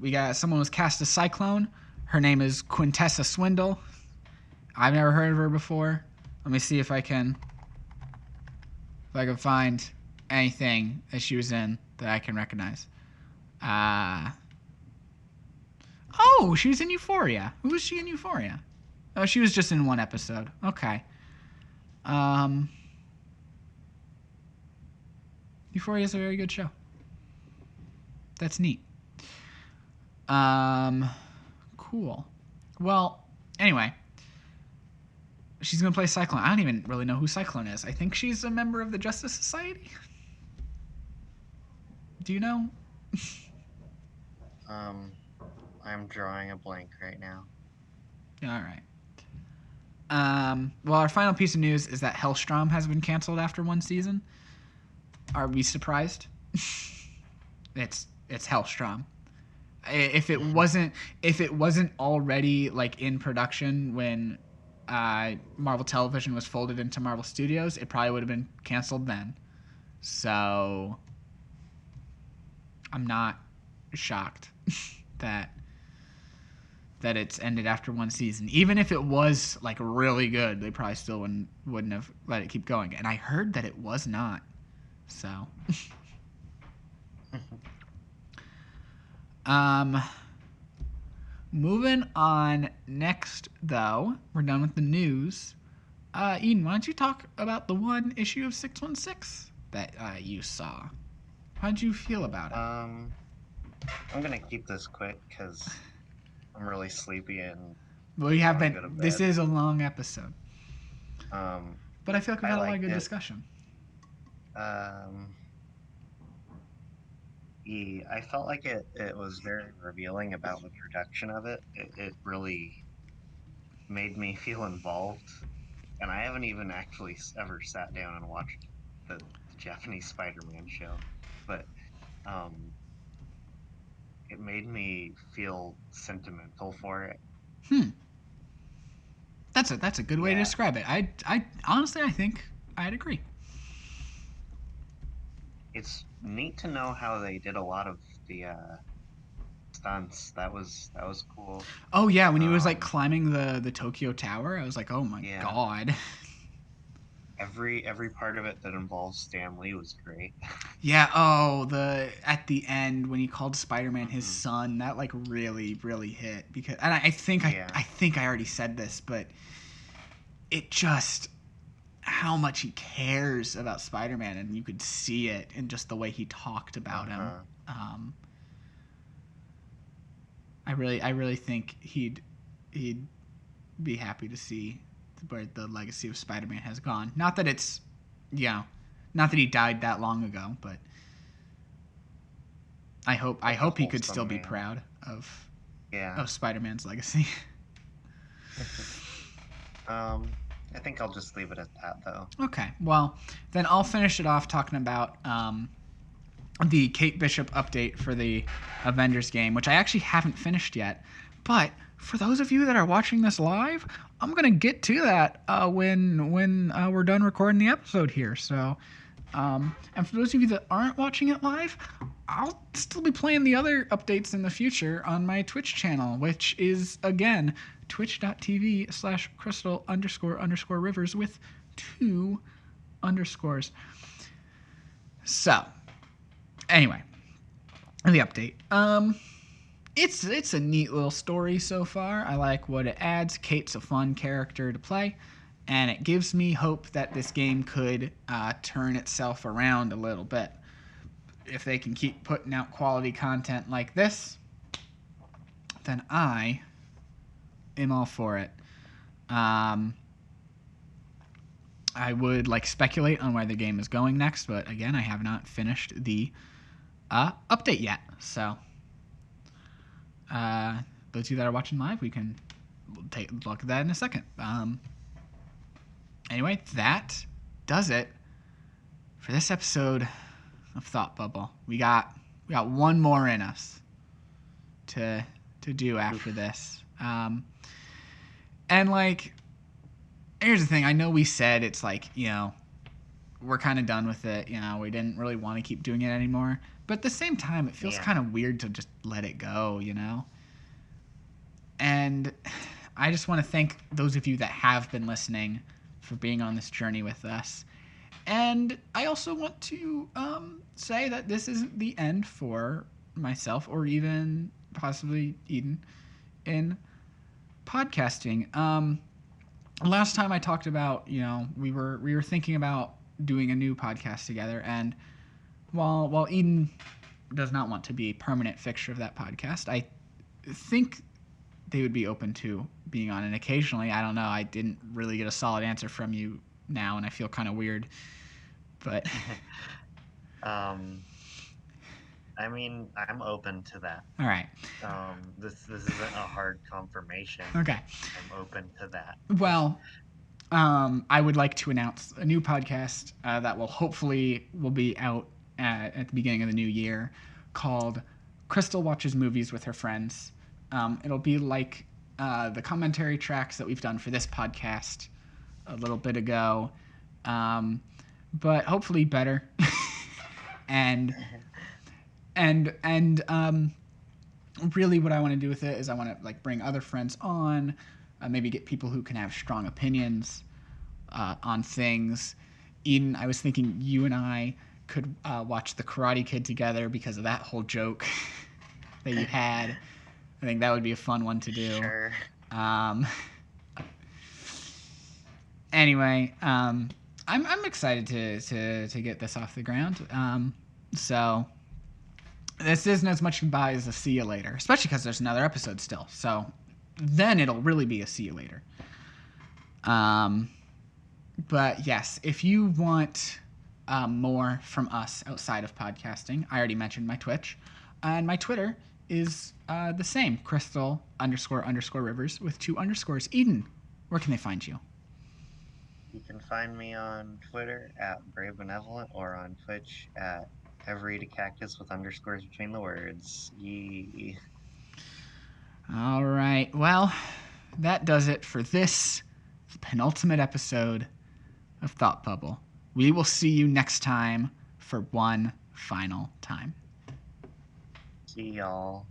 We got someone was cast as Cyclone. Her name is Quintessa Swindle. I've never heard of her before. Let me see if I can find anything that she was in that I can recognize. Oh, she was in Euphoria. Who was she in Euphoria? Oh, she was just in one episode. Okay. Euphoria is a very good show. That's neat. Cool. Well, anyway, she's gonna play Cyclone. I don't even really know who Cyclone is. I think she's a member of the Justice Society. Do you know? I'm drawing a blank right now. All right. Well, our final piece of news is that Hellstrom has been canceled after one season. Are we surprised? It's Hellstrom. If it wasn't already like in production when Marvel Television was folded into Marvel Studios, it probably would have been canceled then. So I'm not shocked that it's ended after one season. Even if it was like really good, they probably still wouldn't have let it keep going. And I heard that it was not. So moving on next, though, we're done with the news. Eden, why don't you talk about the one issue of 616 that you saw? How'd you feel about it? I'm gonna keep this quick because I'm really sleepy and Well, you have wanna been. go to This bed. is a long episode, but I feel like we've I had a lot of liked good it. discussion. I felt like it was very revealing about the production of it. It really made me feel involved, and I haven't even actually ever sat down and watched the Japanese Spider-Man show, but it made me feel sentimental for it. That's a good way to Yeah, describe it. I honestly I think I'd agree. it's neat to know how they did a lot of the stunts. That was cool. Oh yeah, when he was like Um, climbing the Tokyo Tower, I was like, oh my yeah, god. every part of it that involves Stan Lee was great. Yeah. Oh, the at the end when he called Spider-Man his Mhm. son, that like really really hit because, and I think Yeah. I think I already said this, but it just how much he cares about Spider-Man, and you could see it in just the way he talked about him. Um, I really think he'd be happy to see where the legacy of Spider-Man has gone. Not that it's, not that he died that long ago, but I hope he could still be proud of Yeah. Spider-Man's legacy. I think I'll just leave it at that, though. Okay, well, then I'll finish it off talking about the Kate Bishop update for the Avengers game, which I actually haven't finished yet. But for those of you that are watching this live, I'm gonna get to that when we're done recording the episode here. So, and for those of you that aren't watching it live, I'll still be playing the other updates in the future on my Twitch channel, which is again twitch.tv/crystal__rivers with 2 underscores. So, anyway, the update. It's a neat little story so far. I like what it adds. Kate's a fun character to play, and it gives me hope that this game could turn itself around a little bit. If they can keep putting out quality content like this, then I am all for it. I would speculate on where the game is going next, but again, I have not finished the update yet. So, those of you that are watching live, we'll take a look at that in a second. Anyway, that does it for this episode of Thought Bubble. We got one more in us to do after this. And here's the thing. I know we said it's we're kind of done with it. We didn't really want to keep doing it anymore. But at the same time, it feels kind of weird to just let it go, And I just want to thank those of you that have been listening for being on this journey with us. And I also want to say that this isn't the end for myself or even possibly Eden in podcasting. Last time I talked about, we were thinking about doing a new podcast together, and while Eden does not want to be a permanent fixture of that podcast, I think they would be open to being on it occasionally. I don't know. I didn't really get a solid answer from you now, and I feel kind of weird. But I mean, I'm open to that. All right. This isn't a hard confirmation. Okay. I'm open to that. Well, I would like to announce a new podcast that will hopefully be out at the beginning of the new year, called Crystal Watches Movies with Her Friends. It'll be like the commentary tracks that we've done for this podcast a little bit ago, but hopefully better. and really what I want to do with it is I want to bring other friends on, maybe get people who can have strong opinions on things. Eden, I was thinking you and I could watch The Karate Kid together because of that whole joke that you had. I think that would be a fun one to do. Sure. Anyway, I'm excited to get this off the ground. So this isn't as much goodbye as a see you later, especially because there's another episode still. So then it'll really be a see you later. But yes, if you want more from us outside of podcasting, I already mentioned my Twitch, and my Twitter is the same, Crystal__Rivers with 2 underscores. Eden, where can they find you? You can find me on Twitter at Brave Benevolent or on Twitch at Every Cactus with underscores between the words. Yee. All right. Well, that does it for this penultimate episode of Thought Bubble. We will see you next time for one final time. See y'all.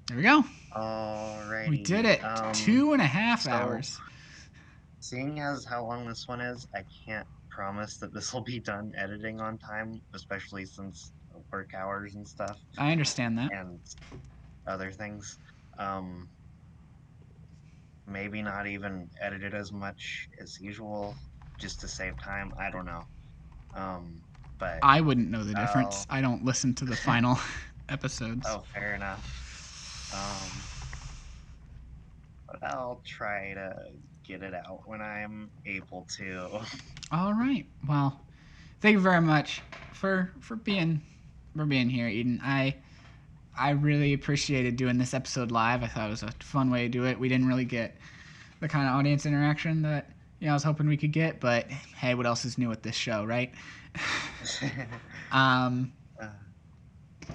There we go. Alrighty. We did it. 2.5 hours. Seeing as how long this one is, I can't promise that this will be done editing on time, especially since work hours and stuff I understand that. and other things. Um, maybe not even edit it as much as usual just to save time. I don't know. Um, but I wouldn't know the difference. I'll. I don't listen to the final episodes. Oh, fair enough. Um, but I'll try to get it out when I'm able to. All right. Well, thank you very much for being here, Eden. I really appreciated doing this episode live. I thought it was a fun way to do it. We didn't really get the kind of audience interaction that I was hoping we could get, but hey, what else is new at this show, right? um, uh,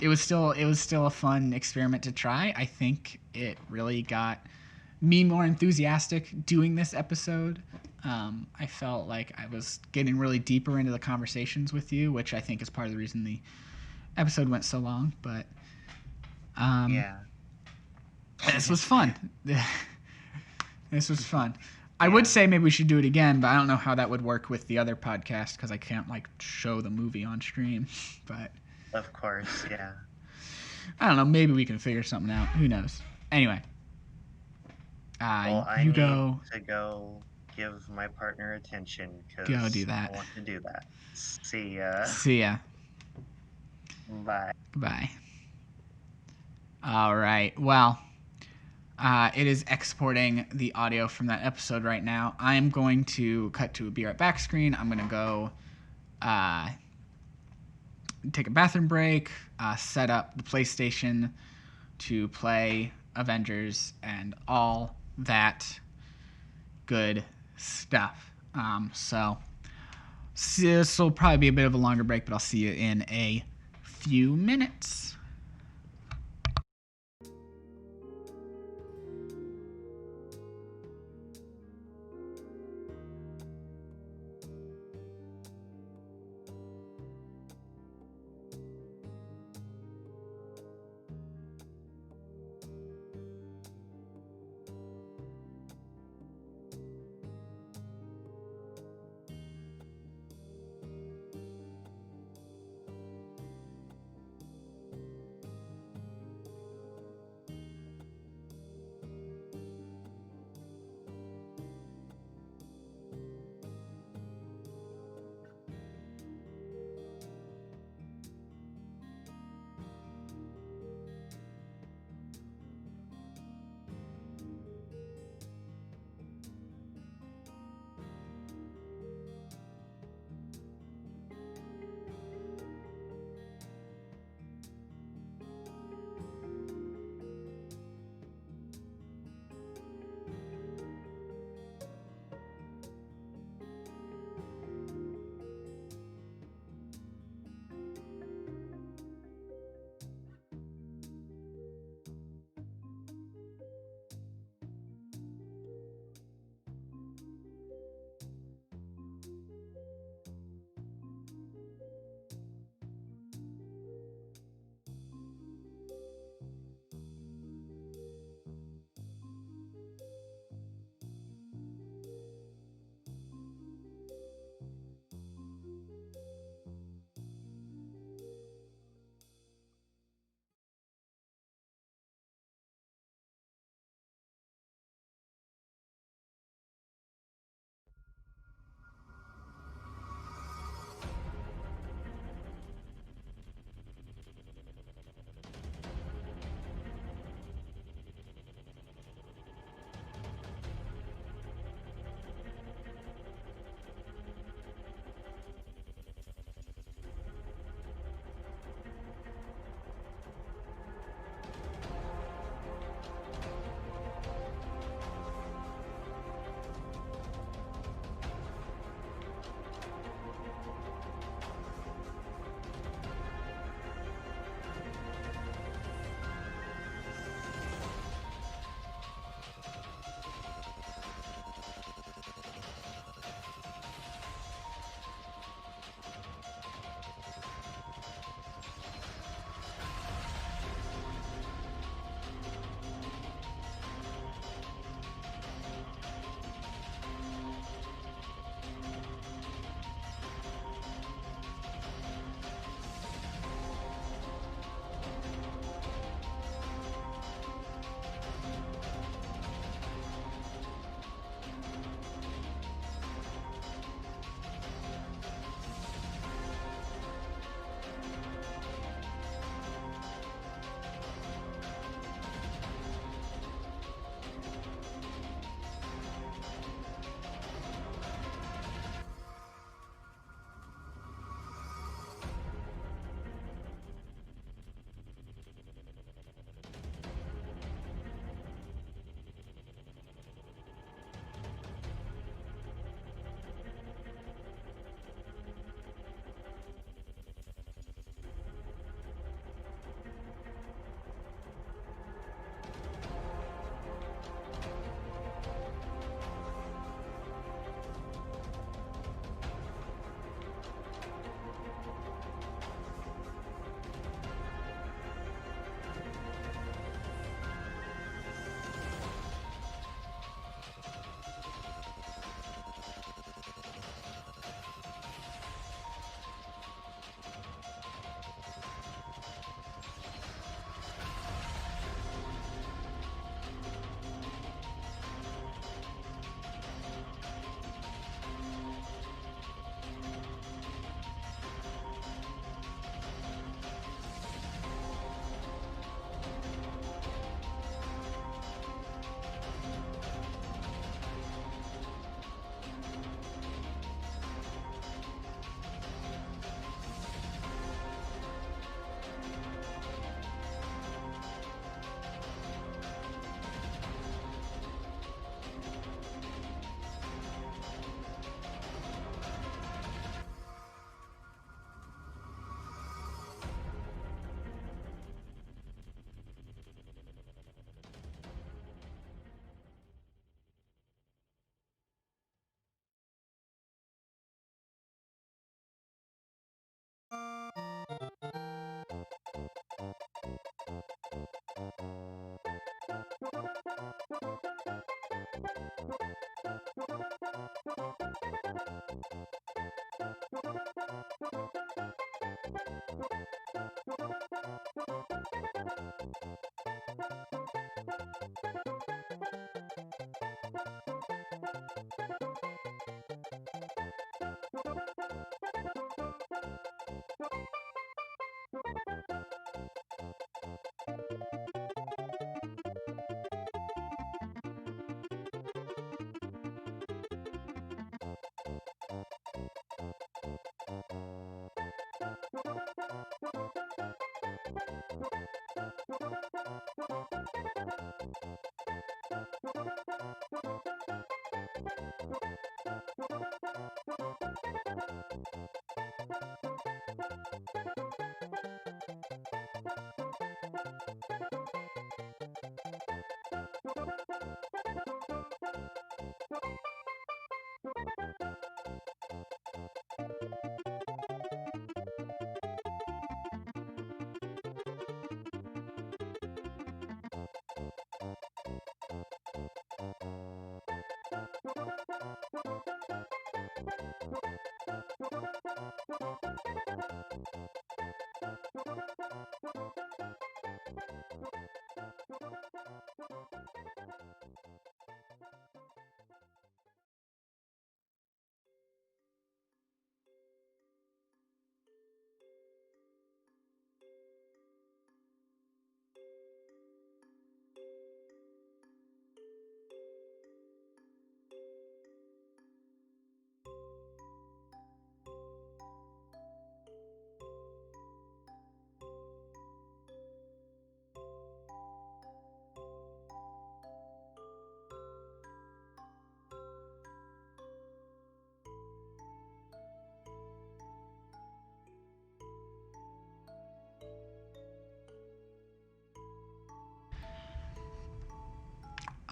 it was still a fun experiment to try. I think it really got me more enthusiastic doing this episode. I felt like I was getting really deeper into the conversations with you, which I think is part of the reason the episode went so long. But yeah. this was fun. This was fun. I Yeah. would say maybe we should do it again, but I don't know how that would work with the other podcast because I can't like show the movie on stream. But Of course, yeah. I don't know. Maybe we can figure something out. Who knows? Anyway, Well, I you need go. to go give my partner attention because Go do that. I want to do that. See ya. See ya. Bye. Goodbye. All right. Well, it is exporting the audio from that episode right now. I am going to cut to a Be Right Back screen. I'm going to go take a bathroom break, set up the PlayStation to play Avengers and all that good stuff. So this will probably be a bit of a longer break, but I'll see you in a few minutes.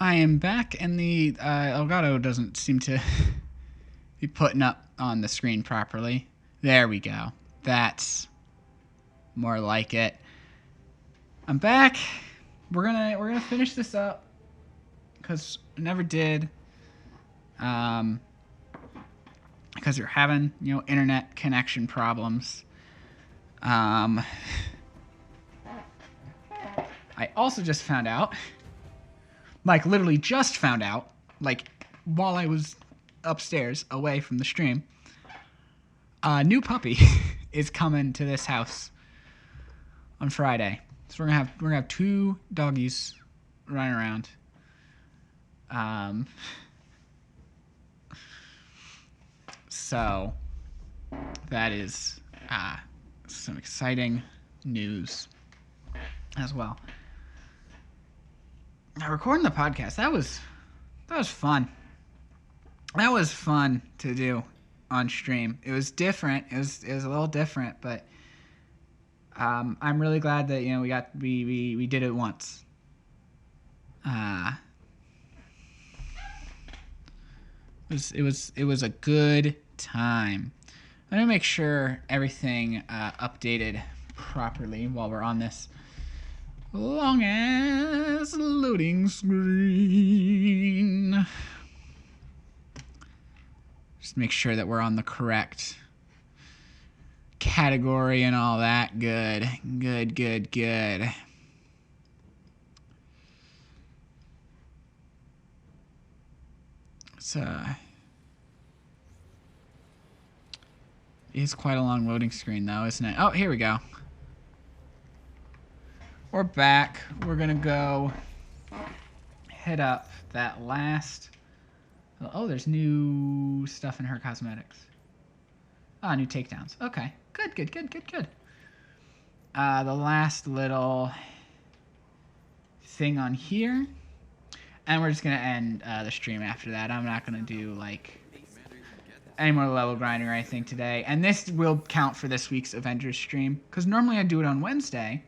I am back, and the Elgato doesn't seem to be putting up on the screen properly. There we go. That's more like it. I'm back. We're gonna finish this up because I never did. Because you're having internet connection problems. I also just found out. Like, literally just found out, like, while I was upstairs, away from the stream, a new puppy is coming to this house on Friday. So we're gonna have 2 doggies running around. So that is some exciting news as well. Now, recording the podcast, that was fun. That was fun to do on stream. It was different. It was a little different, but I'm really glad that we did it once. It was a good time. Let me make sure everything updated properly while we're on this long ass loading screen. Just make sure that we're on the correct category and all that. Good. It's quite a long loading screen though, isn't it? Oh, here we go. We're back. We're gonna go hit up that last. Oh, there's new stuff in her cosmetics. Ah, new takedowns. Okay, good. The last little thing on here, and we're just gonna end the stream after that. I'm not gonna do like any more level grinding or anything today, and this will count for this week's Avengers stream because normally I do it on Wednesday.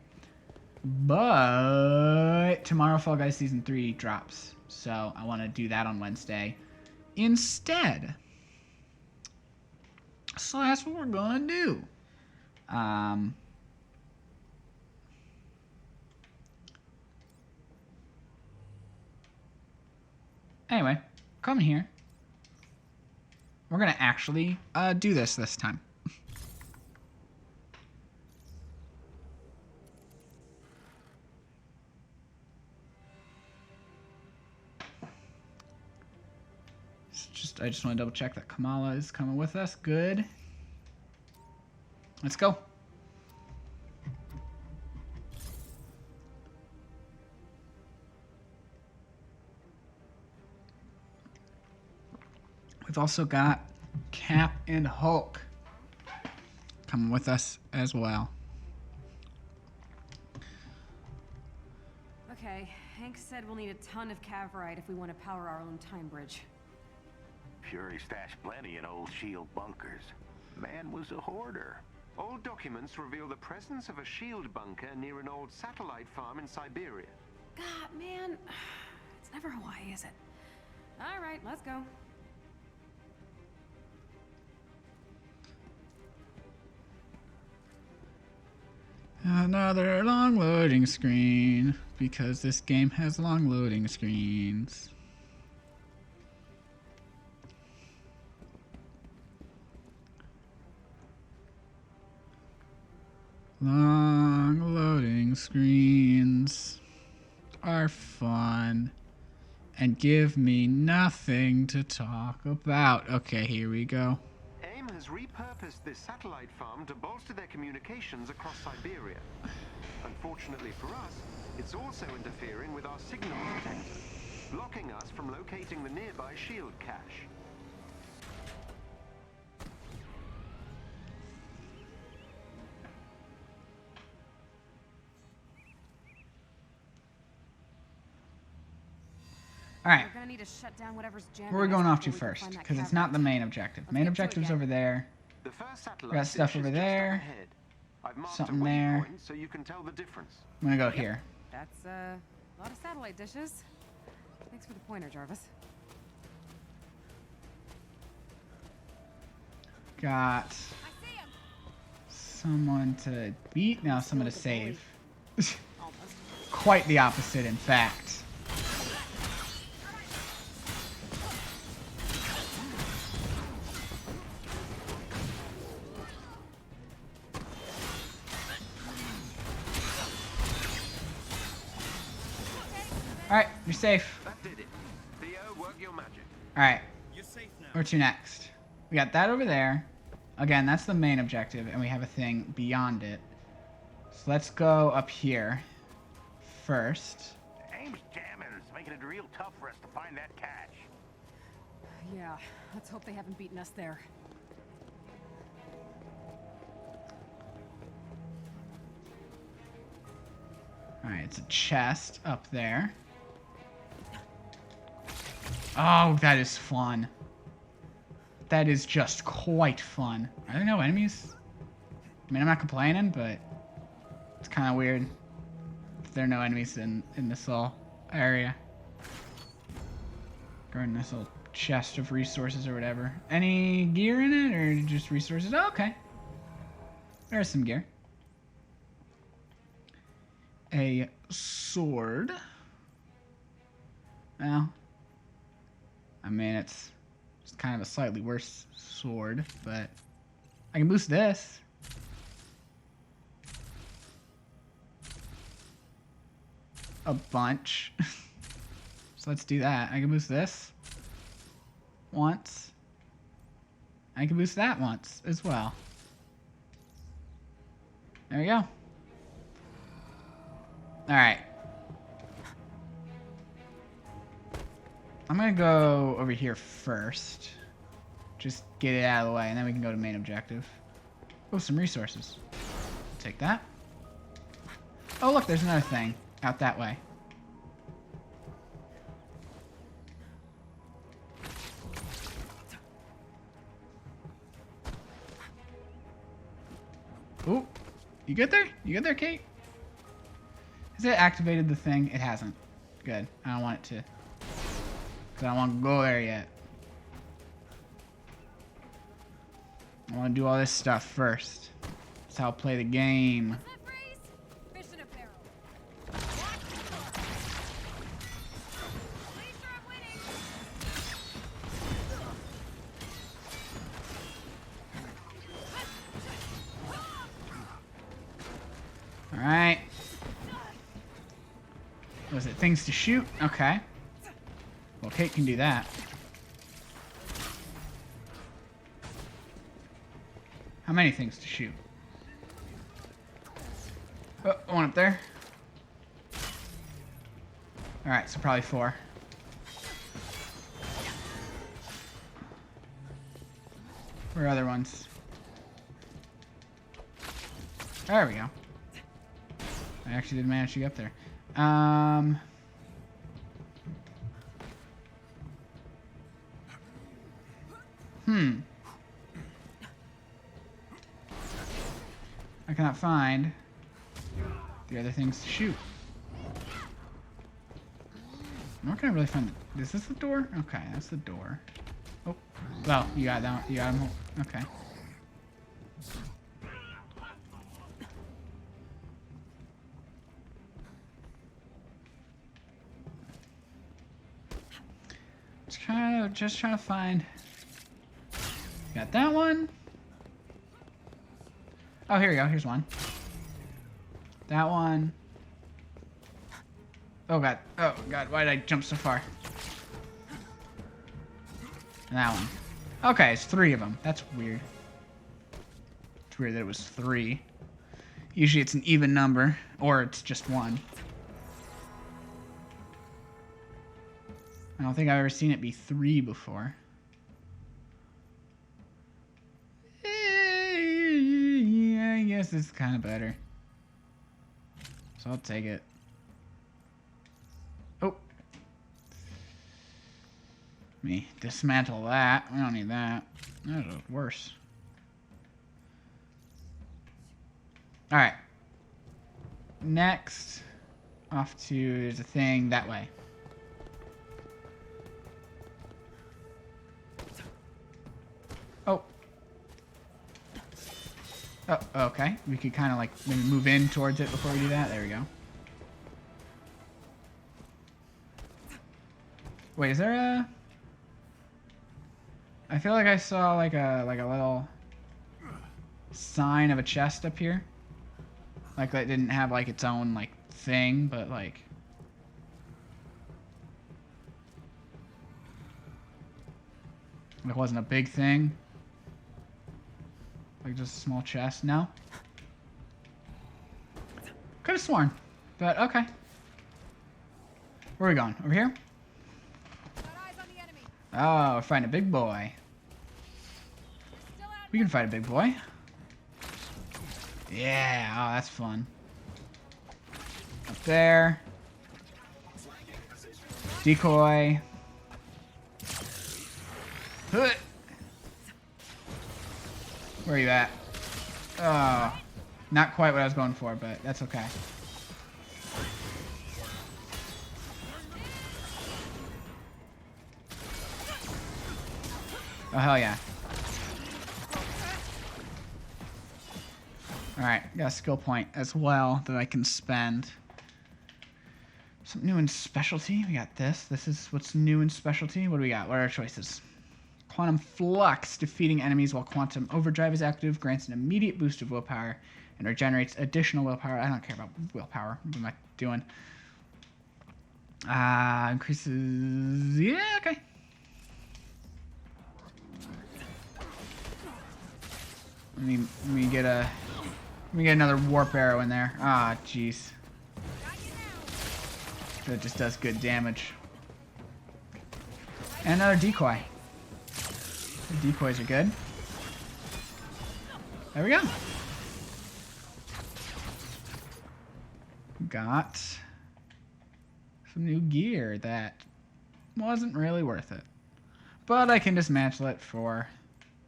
But tomorrow Fall Guys Season 3 drops, so I want to do that on Wednesday instead. So that's what we're going to do. Anyway, come here. We're going to actually do this time. I just want to double check that Kamala is coming with us. Good. Let's go. We've also got Cap and Hulk coming with us as well. Okay, Hank said we'll need a ton of cavorite if we want to power our own time bridge. Sure, he stashed plenty in old shield bunkers. Man was a hoarder. Old documents reveal the presence of a shield bunker near an old satellite farm in Siberia. God, man. It's never Hawaii, is it? All right, let's go. Another long loading screen, because this game has long loading screens. Long loading screens are fun and give me nothing to talk about. Okay, here we go. AIM has repurposed this satellite farm to bolster their communications across Siberia. Unfortunately for us, it's also interfering with our signal detector, blocking us from locating the nearby shield cache. All right. We're gonna need to shut down whatever's jamming. Where are we going us off to before we can first? find that Because it's not the cavorite. main objective. Let's Main get to it objective's again. over there. The first satellite Got stuff dish is over just up there. ahead. I've marked Something a there. waypoint so you can tell the difference. I'm gonna go here. That's a lot of satellite dishes. Thanks for the pointer, Jarvis. Got I see him. someone to beat, now someone to Still save. Almost. Quite the opposite, in fact. Alright, you're safe. That did it. Theo, work your magic. Alright, You're safe now. where to next? We got that over there. Again, that's the main objective, and we have a thing beyond it. So let's go up here first. Aim's jamming. It's making it real tough for us to find that cache. Yeah, let's hope they haven't beaten us there. Alright, it's a chest up there. Oh, that is fun. That is just quite fun. Are there no enemies? I mean, I'm not complaining, but it's kind of weird if there are no enemies in this little area. Or in this little chest of resources or whatever. Any gear in it, or just resources? Oh, okay. There's some gear. A sword. Well, I mean, it's just kind of a slightly worse sword, but I can boost this. A bunch. So let's do that. I can boost this once. I can boost that once as well. There we go. Alright. I'm gonna go over here first. Just get it out of the way, and then we can go to main objective. Oh, some resources. Take that. Oh, look, there's another thing out that way. Oh, you good there? You good there, Kate? Has it activated the thing? It hasn't. Good. I don't want it to. Because I don't want to go there yet. I want to do all this stuff first. That's how I play the game. What's that phrase? Fish in a barrel. Watch the door. Pretty sure I'm winning. Alright. Was it things to shoot? Okay. Well, Kate can do that. How many things to shoot? Oh, one up there. Alright, so probably 4. Where are other ones? There we go. I actually did manage to get up there. I cannot find the other things to shoot. Where can I really find the... Is this the door? Okay, that's the door. Oh, well, you got that. You got him. Okay. Just trying to find. Got that one. Oh, here we go. Here's one. That one. Oh god. Oh god. Why did I jump so far? And that one. Okay, it's 3 of them. That's weird. It's weird that it was 3. Usually it's an even number, or it's just 1. I don't think I've ever seen it be 3 before. Yeah, I guess it's kind of better. So I'll take it. Oh. Let me dismantle that. We don't need that. That was worse. Alright. Next, off to, there's a thing that way. Oh, okay. We could kind of like maybe move in towards it before we do that. There we go. Wait, is there a... I feel like I saw like a little sign of a chest up here. Like that didn't have like its own like thing, but like... It wasn't a big thing. Like just a small chest. No? Could have sworn. But okay. Where are we going? Over here? Oh, we're fighting a big boy. We can fight a big boy. Yeah, oh, that's fun. Up there. Decoy. Where are you at? Oh, not quite what I was going for, but that's okay. Oh, hell yeah. Alright, got a skill point as well that I can spend. Something new in specialty. We got this. This is what's new in specialty. What do we got? What are our choices? Quantum Flux. Defeating enemies while Quantum Overdrive is active grants an immediate boost of willpower and regenerates additional willpower. I don't care about willpower. What am I doing? Increases... Yeah, okay. Let me get another warp arrow in there. Ah, jeez. That just does good damage. And another decoy. The decoys are good. There we go. Got some new gear that wasn't really worth it. But I can dismantle it for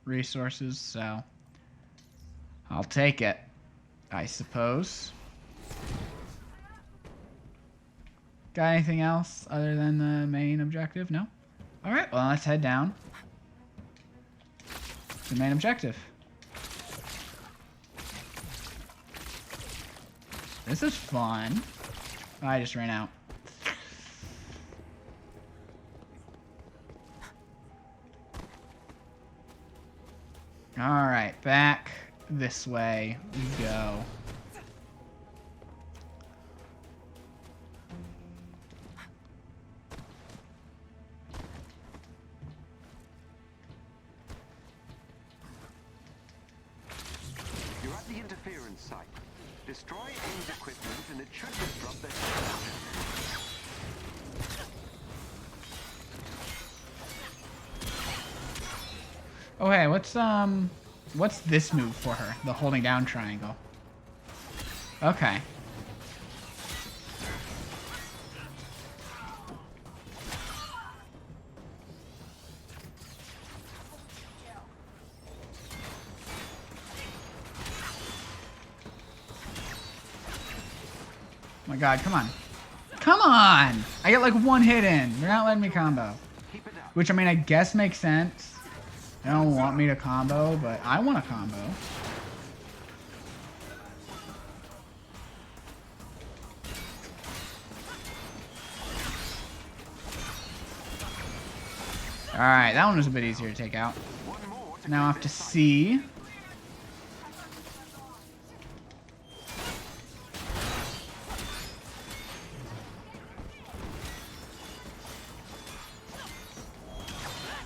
resources, so I'll take it, I suppose. Got anything else other than the main objective? No? Alright, well, let's head down to the main objective. This is fun. I just ran out. Alright, back this way we go. You're at the interference site. Destroy AIM's equipment and it should disrupt their system. Oh hey, what's this move for her? The holding down triangle. Okay. Oh my god, come on. Come on! I get like one hit in. They're not letting me combo. Which, I mean, I guess makes sense. They don't want me to combo, but I want to combo. Alright, that one was a bit easier to take out. Now I have to C.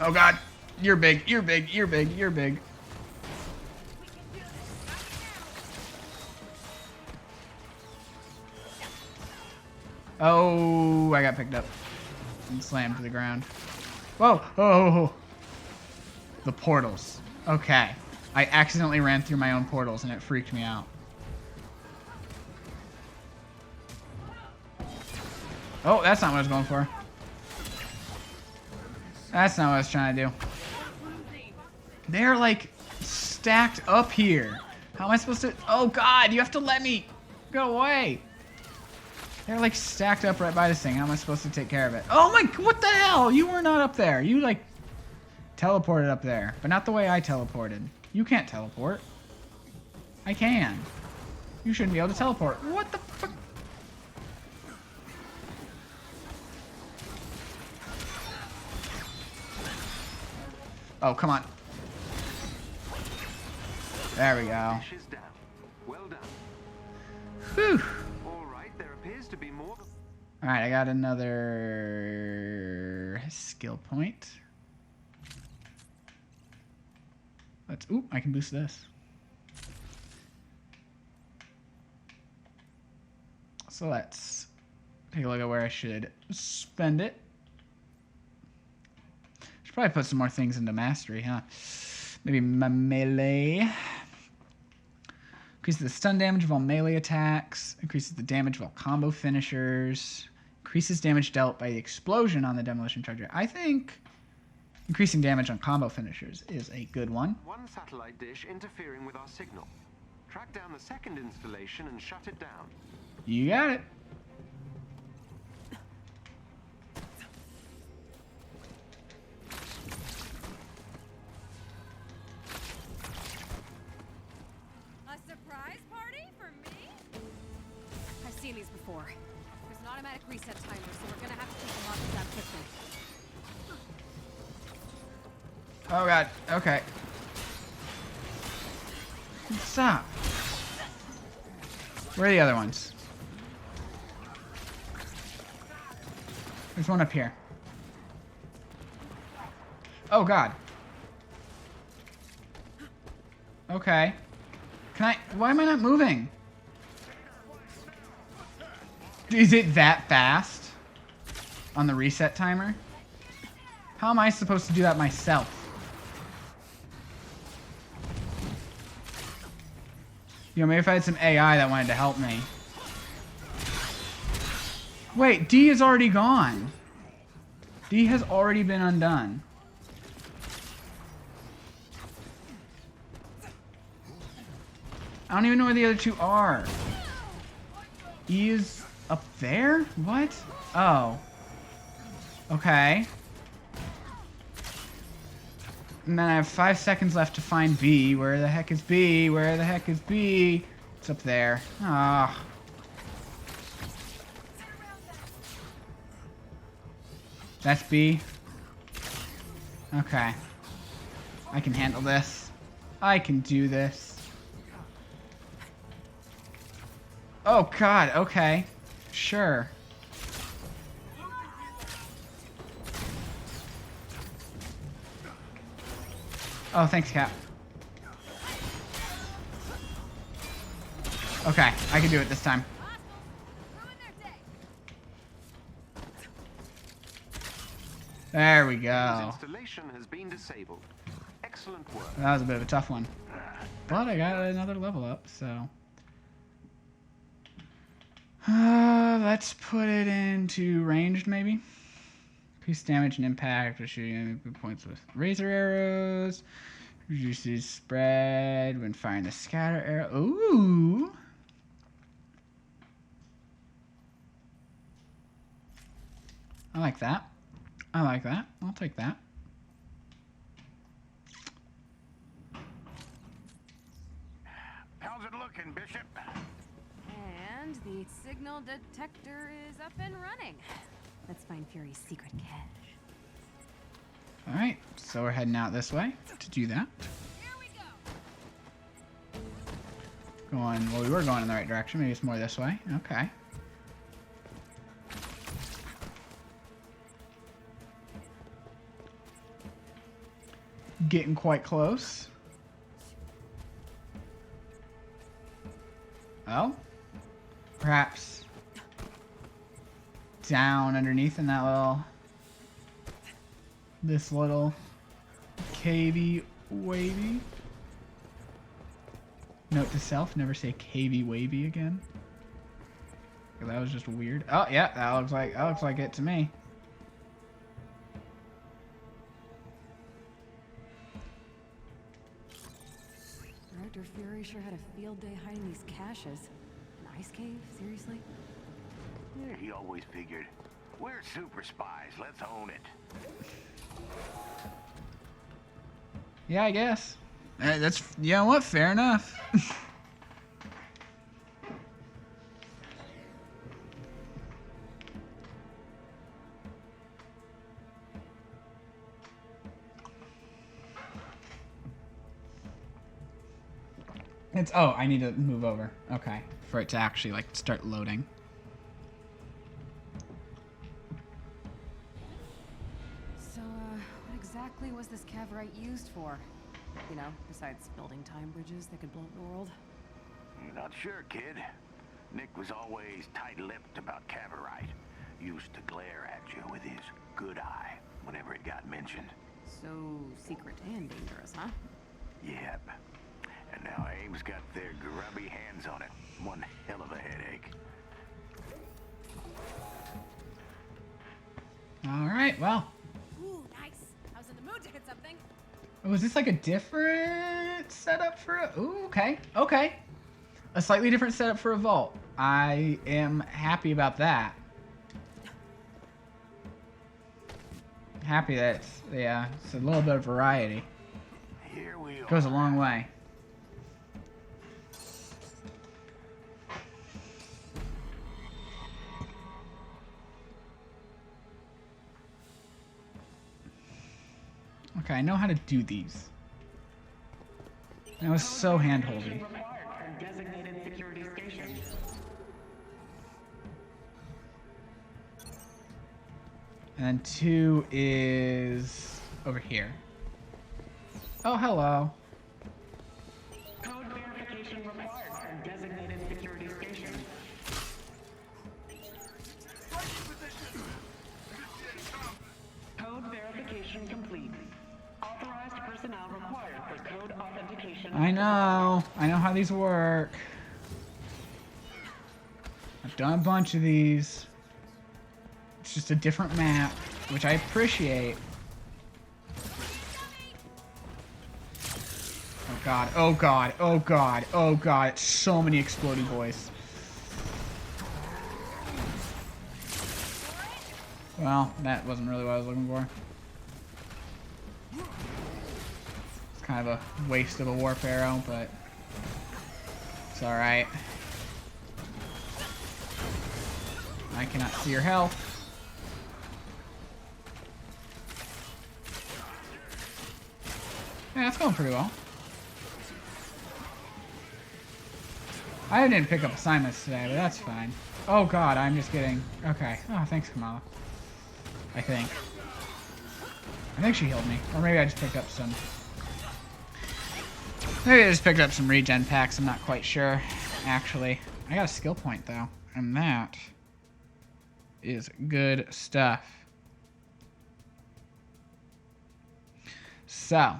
Oh god, you're big, you're big, you're big, you're big. Oh, I got picked up and slammed to the ground. Whoa, oh. The portals. Okay. I accidentally ran through my own portals and it freaked me out. Oh, that's not what I was going for. That's not what I was trying to do. They're like stacked up here. How am I supposed to? Oh god, you have to let me go away. They're like stacked up right by this thing. How am I supposed to take care of it? Oh my, what the hell? You were not up there. You like teleported up there, but not the way I teleported. You can't teleport. I can. You shouldn't be able to teleport. What the fuck? Oh, come on. There we go. Dish is down. Well done. Whew. All right, there appears to be more. Alright, I got another skill point. Let's, ooh, I can boost this. So let's take a look at where I should spend it. Should probably put some more things into mastery, huh? Maybe my melee. Increases the stun damage of all melee attacks. Increases the damage of all combo finishers. Increases damage dealt by the explosion on the demolition charger. I think increasing damage on combo finishers is a good one. One satellite dish interfering with our signal. Track down the second installation and shut it down. You got it. A surprise party for me? I've seen these before. There's an automatic reset timer, so we're gonna have to keep the monsters out quickly. Oh god, okay. Stop. Where are the other ones? There's one up here. Oh god. Okay. Can I... Why am I not moving? Is it that fast? On the reset timer? How am I supposed to do that myself? You know, maybe if I had some AI that wanted to help me. Wait, D is already gone. D has already been undone. I don't even know where the other two are. E is up there? What? Oh. Okay. And then I have 5 seconds left to find B. Where the heck is B? Where the heck is B? It's up there. Ah. That's B. Okay. I can handle this. I can do this. Oh god, okay. Sure. Oh, thanks, Cap. Okay, I can do it this time. There we go. Installation has been disabled. Excellent work. That was a bit of a tough one. But I got another level up, so... let's put it into ranged, maybe? Increase damage and impact for shooting enemy points with razor arrows. Reduces spread when firing the scatter arrow. Ooh! I like that. I like that. I'll take that. How's it looking, Bishop? And the signal detector is up and running. Let's find Fury's secret cache. Alright, so we're heading out this way to do that. Here we go. Going, well, we were going in the right direction. Maybe it's more this way. Okay. Getting quite close. Oh? Perhaps down underneath in that little... this little cavey wavy. Note to self, never say cavey wavy again. That was just weird. Oh yeah, that looks like it to me. Director Fury sure had a field day hiding these caches. An ice cave? Seriously? Yeah, he always figured, we're super spies, let's own it. Yeah, I guess. That's, you know what? Fair enough. It's, oh, I need to move over. Okay. For it to actually, like, start loading. So, what exactly was this Cavorite used for? You know, besides building time bridges that could blow up the world? You're not sure, kid. Nick was always tight-lipped about Cavorite. Used to glare at you with his good eye whenever it got mentioned. So secret and dangerous, huh? Yep. And now AIM's got their grubby hands on it. One hell of a headache. Alright, well. Ooh, nice. I was in the mood to hit something. Was this like a different setup for a... Ooh, okay. Okay. A slightly different setup for a vault. I am happy about that. Happy that it's, yeah, it's a little bit of variety. Here we are. Goes a long way. Okay, I know how to do these. That was so hand-holdy. And then 2 is over here. Oh, hello. Code verification required from designated security station. Code verification complete. Authorized personnel required for code authentication. I know how these work. I've done a bunch of these. It's just a different map, which I appreciate. Oh god, oh god, oh god, oh god, so many exploding boys. Well, that wasn't really what I was looking for. It's kind of a waste of a warp arrow, but it's alright. I cannot see your health. Yeah, that's going pretty well. I didn't pick up assignments today, but that's fine. Oh god, I'm just getting... Okay. Oh, thanks, Kamala. I think she healed me. Or maybe I just picked up some... Maybe I just picked up some regen packs, I'm not quite sure. Actually. I got a skill point, though. And that is good stuff. So...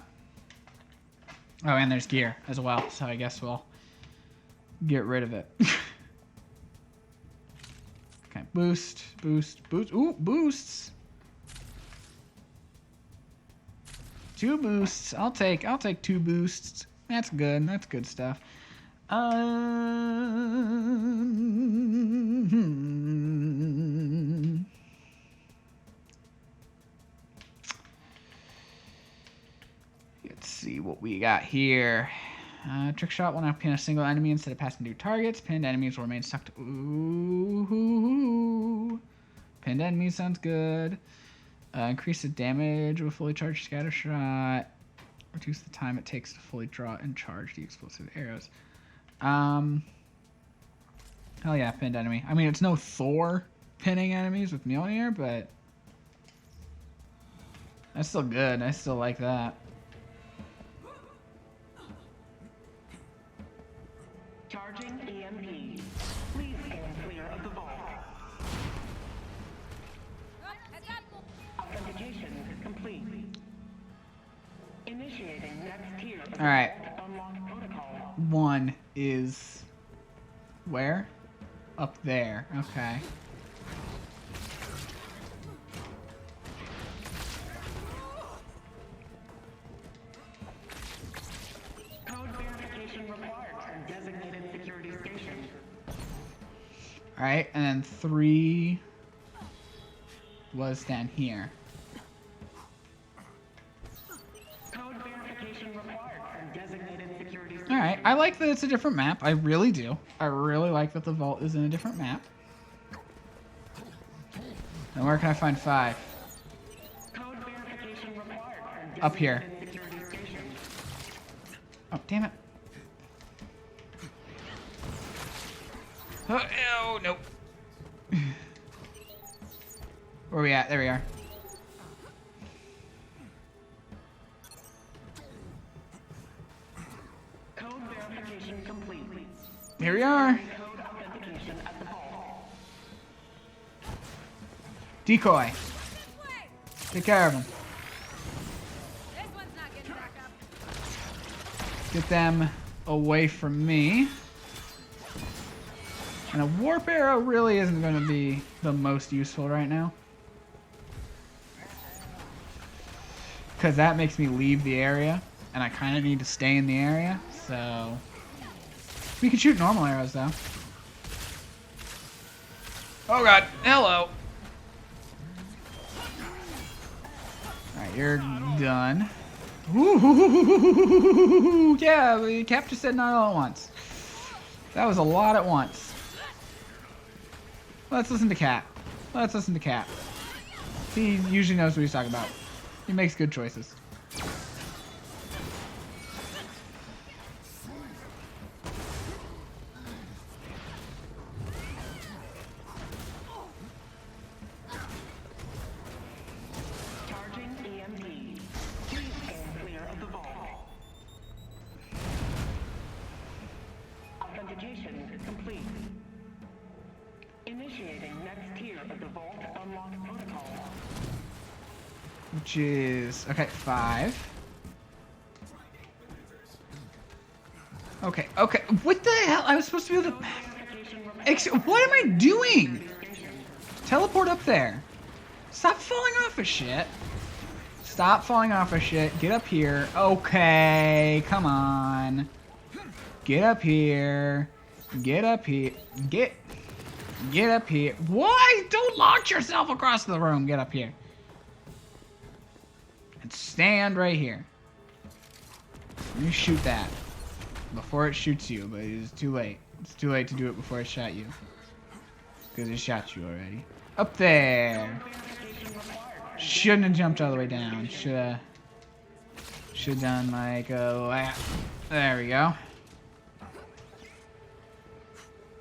Oh, and there's gear as well, so I guess we'll get rid of it. Okay, boost, boost, boost. Ooh, boosts. 2 boosts. I'll take 2 boosts. That's good. That's good stuff. Let's see what we got here. Trick shot will now pin a single enemy instead of passing through targets. Pinned enemies will remain stuck to... Ooh. Pinned enemies sounds good. Increase the damage with fully charged scatter shot. Reduce the time it takes to fully draw and charge the explosive arrows. Hell yeah, pinned enemy. I mean, it's no Thor pinning enemies with Mjolnir, but... That's still good. I still like that. Charging EMP. Please stand clear of the vault. Heads up! Authentication complete. Initiating next tier. Alright. Unlock protocol. 1 is... Where? Up there. Okay. Code verification required from designated security station. Alright, and then 3 was down here. Code verification required from designated security station. Alright, I like that it's a different map. I really do. I really like that the vault is in a different map. And where can I find 5? Code verification required from Up here. designated security station. Oh, damn it. Oh, nope. Where are we at? There we are. Code verification complete. Here we are. Code authentication at the vault. Decoy. This way! Take care of them. This one's not getting back up. Get them away from me. And a warp arrow really isn't going to be the most useful right now. Because that makes me leave the area. And I kind of need to stay in the area. So we can shoot normal arrows though. Oh god. Hello. Alright, you're done. Ooh, yeah, the Cap just said not all at once. That was a lot at once. Let's listen to Cap. Let's listen to Cap. He usually knows what he's talking about. He makes good choices. Charging EMP. Please stand clear of the vault. Authentication complete. Initiating next tier of the vault unlock protocol. Which is... Okay, 5. Okay, okay. What the hell? I was supposed to be able to... What am I doing? Teleport up there. Stop falling off of shit. Stop falling off of shit. Get up here. Okay, come on. Get up here. Get up here. Get up here. Why? Don't launch yourself across the room. Get up here. And stand right here. Let me shoot that. Before it shoots you, but it's too late. It's too late to do it before it shot you. Because it shot you already. Up there. Shouldn't have jumped all the way down. Should have done like a lap. There we go.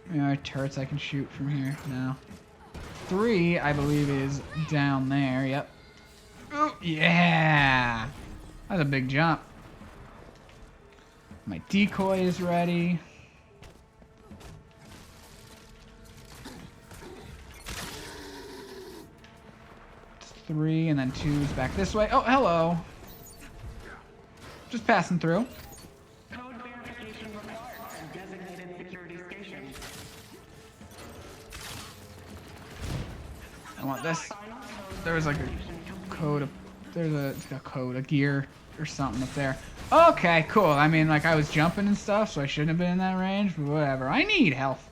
There are turrets I can shoot from here. No. 3, I believe, is down there. Yep. Oh, yeah. That's a big jump. My decoy is ready. It's 3, and then 2 is back this way. Oh, hello. Just passing through. Code verification required from designated security station. I want this. There was like a code. There's a code, a gear or something up there. Okay, cool. I mean, like I was jumping and stuff, so I shouldn't have been in that range, but whatever. I need health.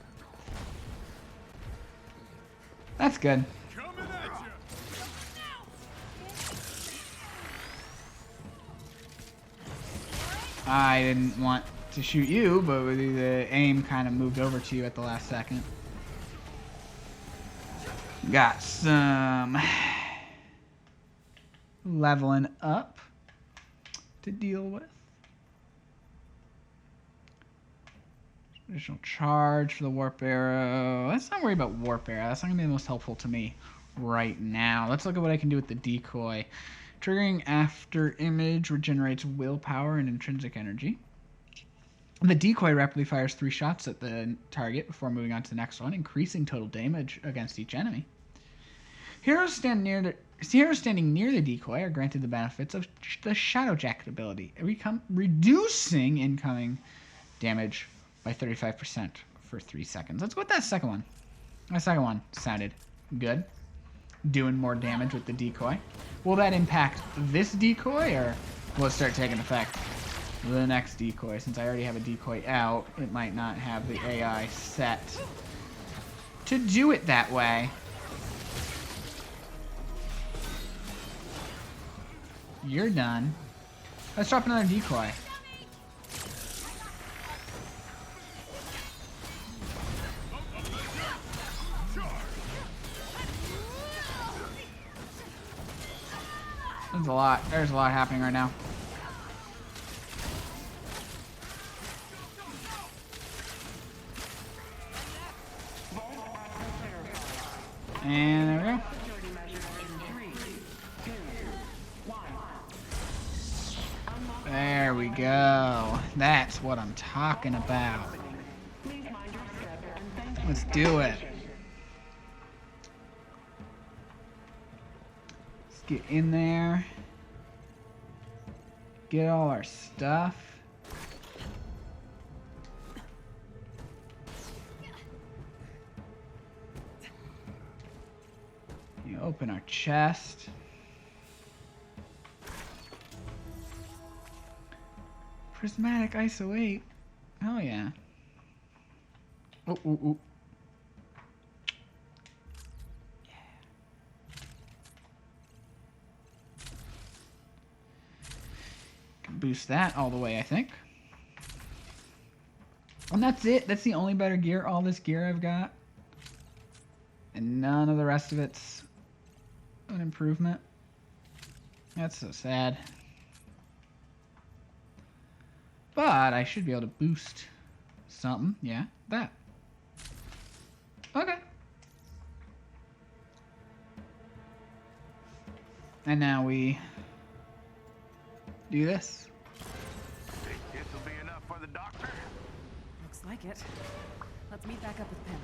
That's good. I didn't want to shoot you, but the aim kind of moved over to you at the last second. Got some leveling up to deal with. Additional charge for the warp arrow. Let's not worry about warp arrow. That's not going to be the most helpful to me right now. Let's look at what I can do with the decoy. Triggering after image regenerates willpower and intrinsic energy. The decoy rapidly fires 3 shots at the target before moving on to the next one, increasing total damage against each enemy. Heroes standing near the decoy are granted the benefits of the Shadow Jacket ability, reducing incoming damage by 35% for 3 seconds. Let's go with that second one. That second one sounded good. Doing more damage with the decoy. Will that impact this decoy, or will it start taking effect the next decoy? Since I already have a decoy out, it might not have the AI set to do it that way. You're done. Let's drop another decoy. There's a lot happening right now. And there we go. Security measures in 3, 2, 1. Unlock. There we go. That's what I'm talking about. Please mind your step and thank you. Let's do it. Let's get in there. Get all our stuff. You open our chest. Prismatic ISO 8. Hell yeah. Oh, ooh, ooh. Yeah. Can boost that all the way, I think. And that's it. That's the only better gear. All this gear I've got. And none of the rest of it's an improvement. That's so sad. But I should be able to boost something. Yeah, that. Okay. And now we do this. Think this will be enough for the doctor? Looks like it. Let's meet back up with Pim.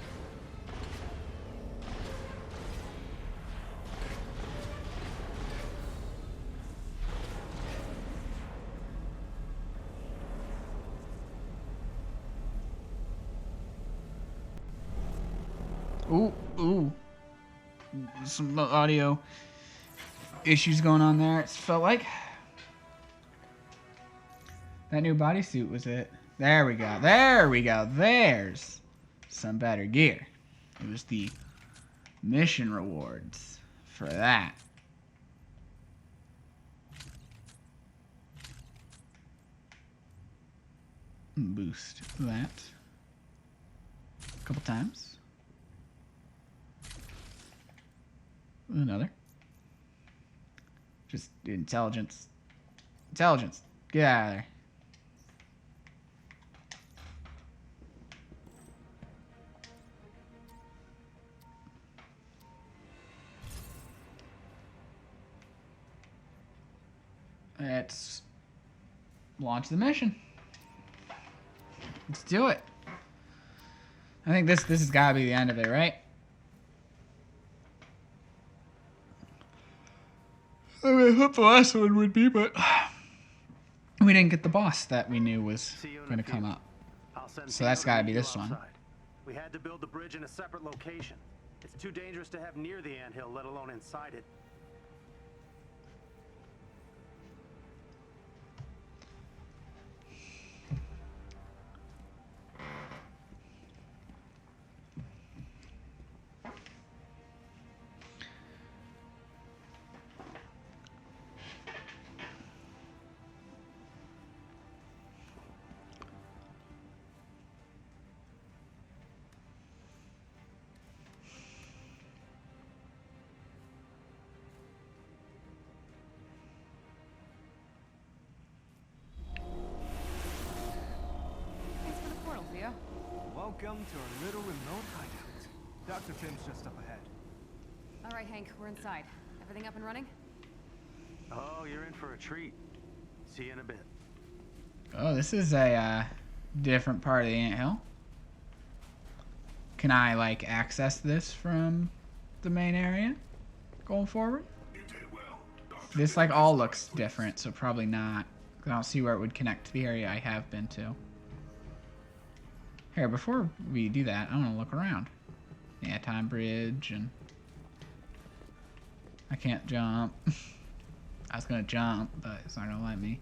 Ooh, ooh. Some audio issues going on there. It felt like that new bodysuit was it. There we go. There we go. There's some better gear. It was the mission rewards for that. Boost that a couple times. Another. Just intelligence. Intelligence. Get out of there. Let's launch the mission. Let's do it. I think this has got to be the end of it, right? I mean, I thought the last one would be, but we didn't get the boss that we knew was going to come up. So that's got to be this one. We had to build the bridge in a separate location. It's too dangerous to have near the anthill, let alone inside it. Thanks for the portal, Theo. Welcome to our little remote hideout. Dr. Tim's just up ahead. All right, Hank, we're inside. Everything up and running? Oh, you're in for a treat. See you in a bit. Oh, this is a different part of the anthill. Can I, like, access this from the main area going forward? This, like, all looks different, so probably not. I don't see where it would connect to the area I have been to. Here, before we do that, I want to look around. Yeah, time bridge, and I can't jump. I was gonna jump, but it's not gonna let me.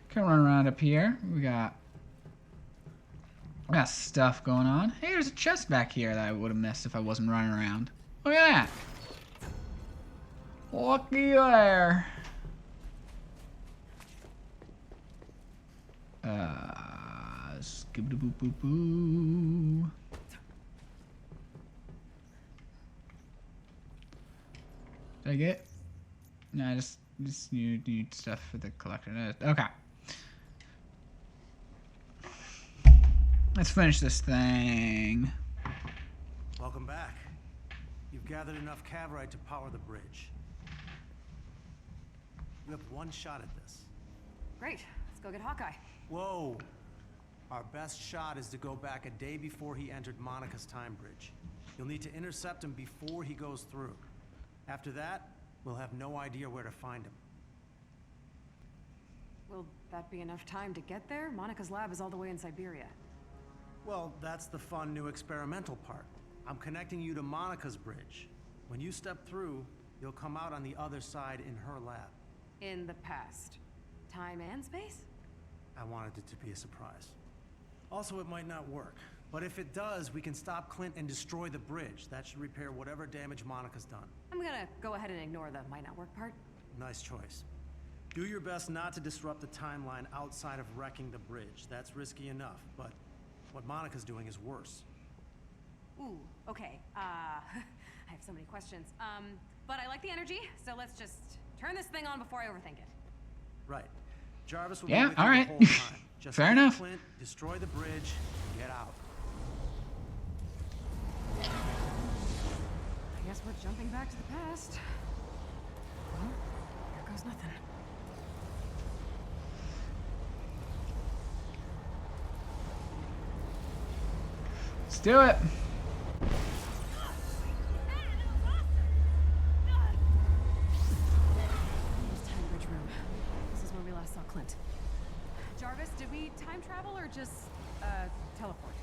Can run around up here. We got stuff going on. Hey, there's a chest back here that I would have missed if I wasn't running around. Look at that. Looky there. Skibidi-boo-boo-boo. Did I get? No, I just need stuff for the collector. Okay. Let's finish this thing. Welcome back. You've gathered enough caverite to power the bridge. You have one shot at this. Great. Let's go get Hawkeye. Whoa! Our best shot is to go back a day before he entered Monica's time bridge. You'll need to intercept him before he goes through. After that, we'll have no idea where to find him. Will that be enough time to get there? Monica's lab is all the way in Siberia. Well, that's the fun new experimental part. I'm connecting you to Monica's bridge. When you step through, you'll come out on the other side in her lab. In the past. Time and space? I wanted it to be a surprise. Also, it might not work. But if it does, we can stop Clint and destroy the bridge. That should repair whatever damage Monica's done. I'm gonna go ahead and ignore the might not work part. Nice choice. Do your best not to disrupt the timeline outside of wrecking the bridge. That's risky enough, but what Monica's doing is worse. Ooh, okay. I have so many questions. But I like the energy, so let's just turn this thing on before I overthink it. Right. Jarvis will Yeah, be with you all right. the whole time. Just Fair get enough. Clint, destroy the bridge, get out. I guess we're jumping back to the past. Well, here goes nothing. Let's do it. Time bridge room. This is where we last saw Clint. Jarvis, did we time travel or just, teleport?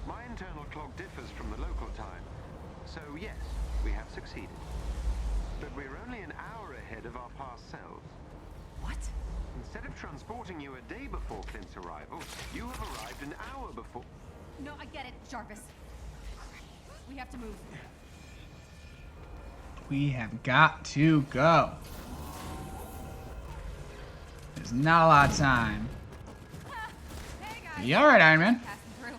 My internal clock differs from the local time. So yes, we have succeeded. But we're only an hour ahead of our past selves. What? Instead of transporting you a day before Clint's arrival, you have arrived an hour before. No, I get it, Jarvis. We have to move. We have got to go. There's not a lot of time. Hey guys. You alright, Iron Man? Passing through.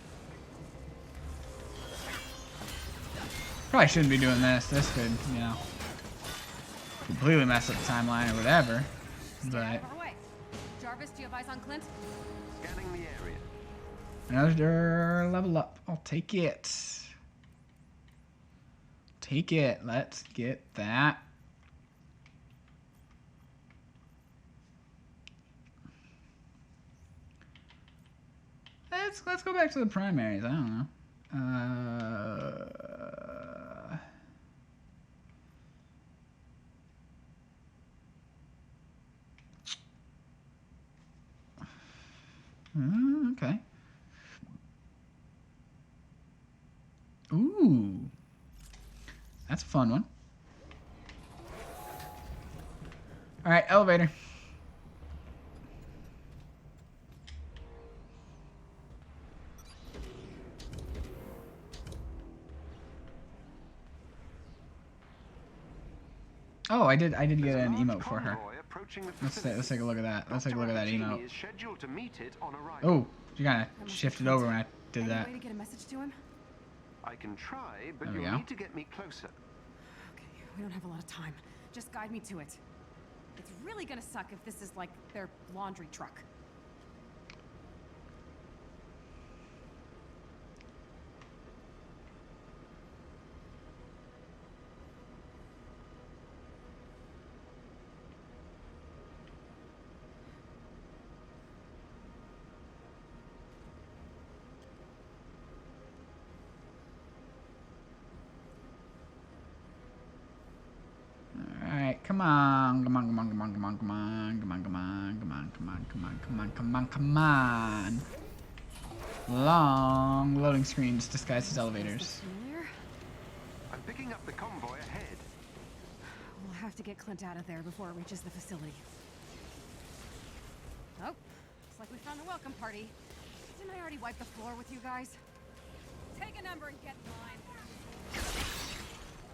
Probably shouldn't be doing this. This could, you know, completely mess up the timeline or whatever. Stay out But of our way. Jarvis, do you have eyes on Clint? Scanning the area. another level up. I'll take it. Take it. Let's get that. Let's go back to the primaries. I don't know. Okay. Ooh. That's a fun one. All right, elevator. Oh, I did get an emote for her. Let's take a look at that. Let's take a look at that emote. Oh, you kind of shifted over when I did Any that. way to get a message to him? I can try, but There we you'll go. need to get me closer. Okay, we don't have a lot of time. Just guide me to it. It's really gonna suck if this is like their laundry truck. Alright, come on. Come on, come on, come on, come on, come on, come on, come on, come on, come on, come on, come on, come on, come on. Long loading screens disguised as elevators. Familiar? I'm picking up the convoy ahead. We'll have to get Clint out of there before it reaches the facility. Oh, looks like we found a welcome party. Didn't I already wipe the floor with you guys? Take a number and get in line.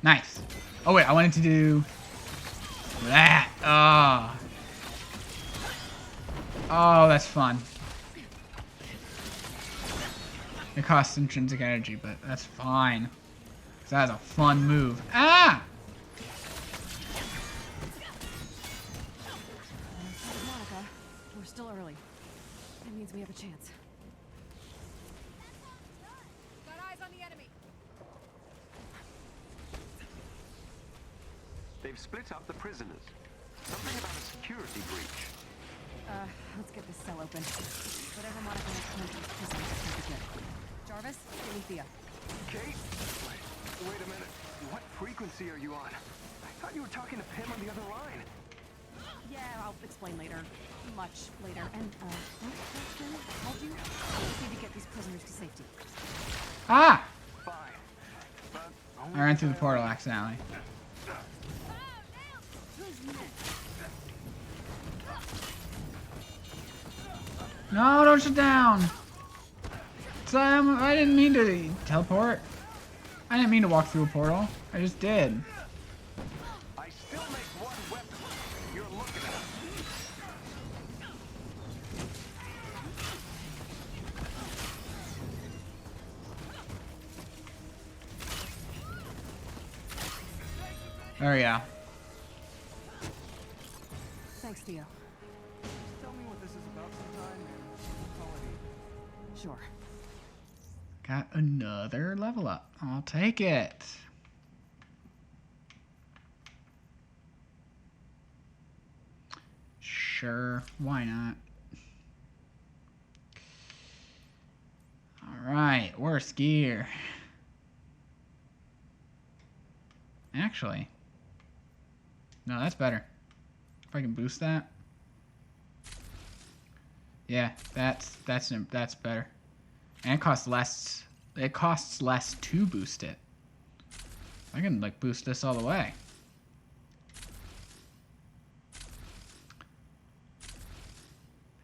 Nice. Oh wait, I wanted to do that. Oh. Oh, that's fun. It costs intrinsic energy, but that's fine. 'Cause that was a fun move. Ah! Monica, we're still early. That means we have a chance. Got eyes on the enemy. They've split up the prisoners. Something about a security breach. Let's get this cell open. Whatever Monica has come to this prison is be good. Jarvis, give me Thea. Kate? Wait a minute. What frequency are you on? I thought you were talking to Pim on the other line. Yeah, I'll explain later. Much later. And, don't question, I told you, I just need to get these prisoners to safety. Ah! Fine. But I ran through the portal accidentally. No, don't sit down. Sam, I didn't mean to teleport. I didn't mean to walk through a portal. I just did. I still make one weapon. You're looking at. There we go. Thanks, Theo. Tell me what this is about sometime and call it even. Sure. Got another level up. I'll take it. Sure, why not? Alright, worst gear. Actually. No, that's better. If I can boost that. Yeah, that's better. And it costs less. It costs less to boost it. I can like boost this all the way.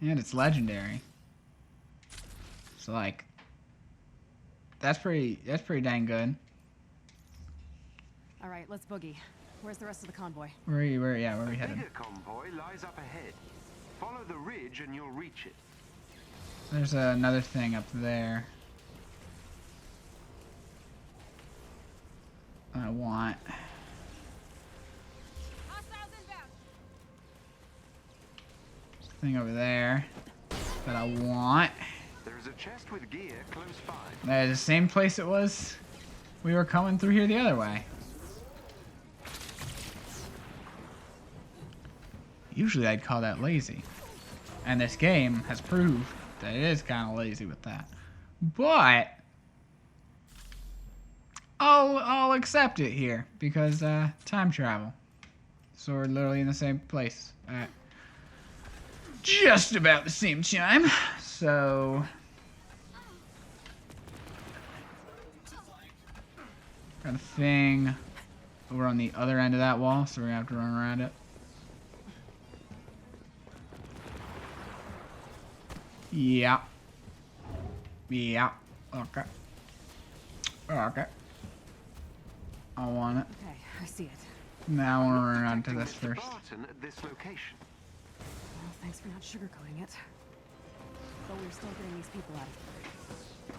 And it's legendary. So like that's pretty dang good. All right, let's boogie. Where's the rest of the convoy? Where are we The headed? bigger convoy lies up ahead. Follow the ridge and you'll reach it. There's another thing up there. I want. Hostiles inbound. There's a thing over there that I want. There's a chest with gear close by. That is the same place it was. We were coming through here the other way. Usually I'd call that lazy. And this game has proved that it is kind of lazy with that. But I'll accept it here because time travel. So we're literally in the same place at just about the same time. So got a thing over on the other end of that wall, so we're gonna have to run around it. Yeah. Yeah. Okay. Okay. I want it. Okay, I see it. Now I want to run around to Detecting this Mr. first. Barton at this location. Well, thanks for not sugarcoating it. But we're still getting these people out of here.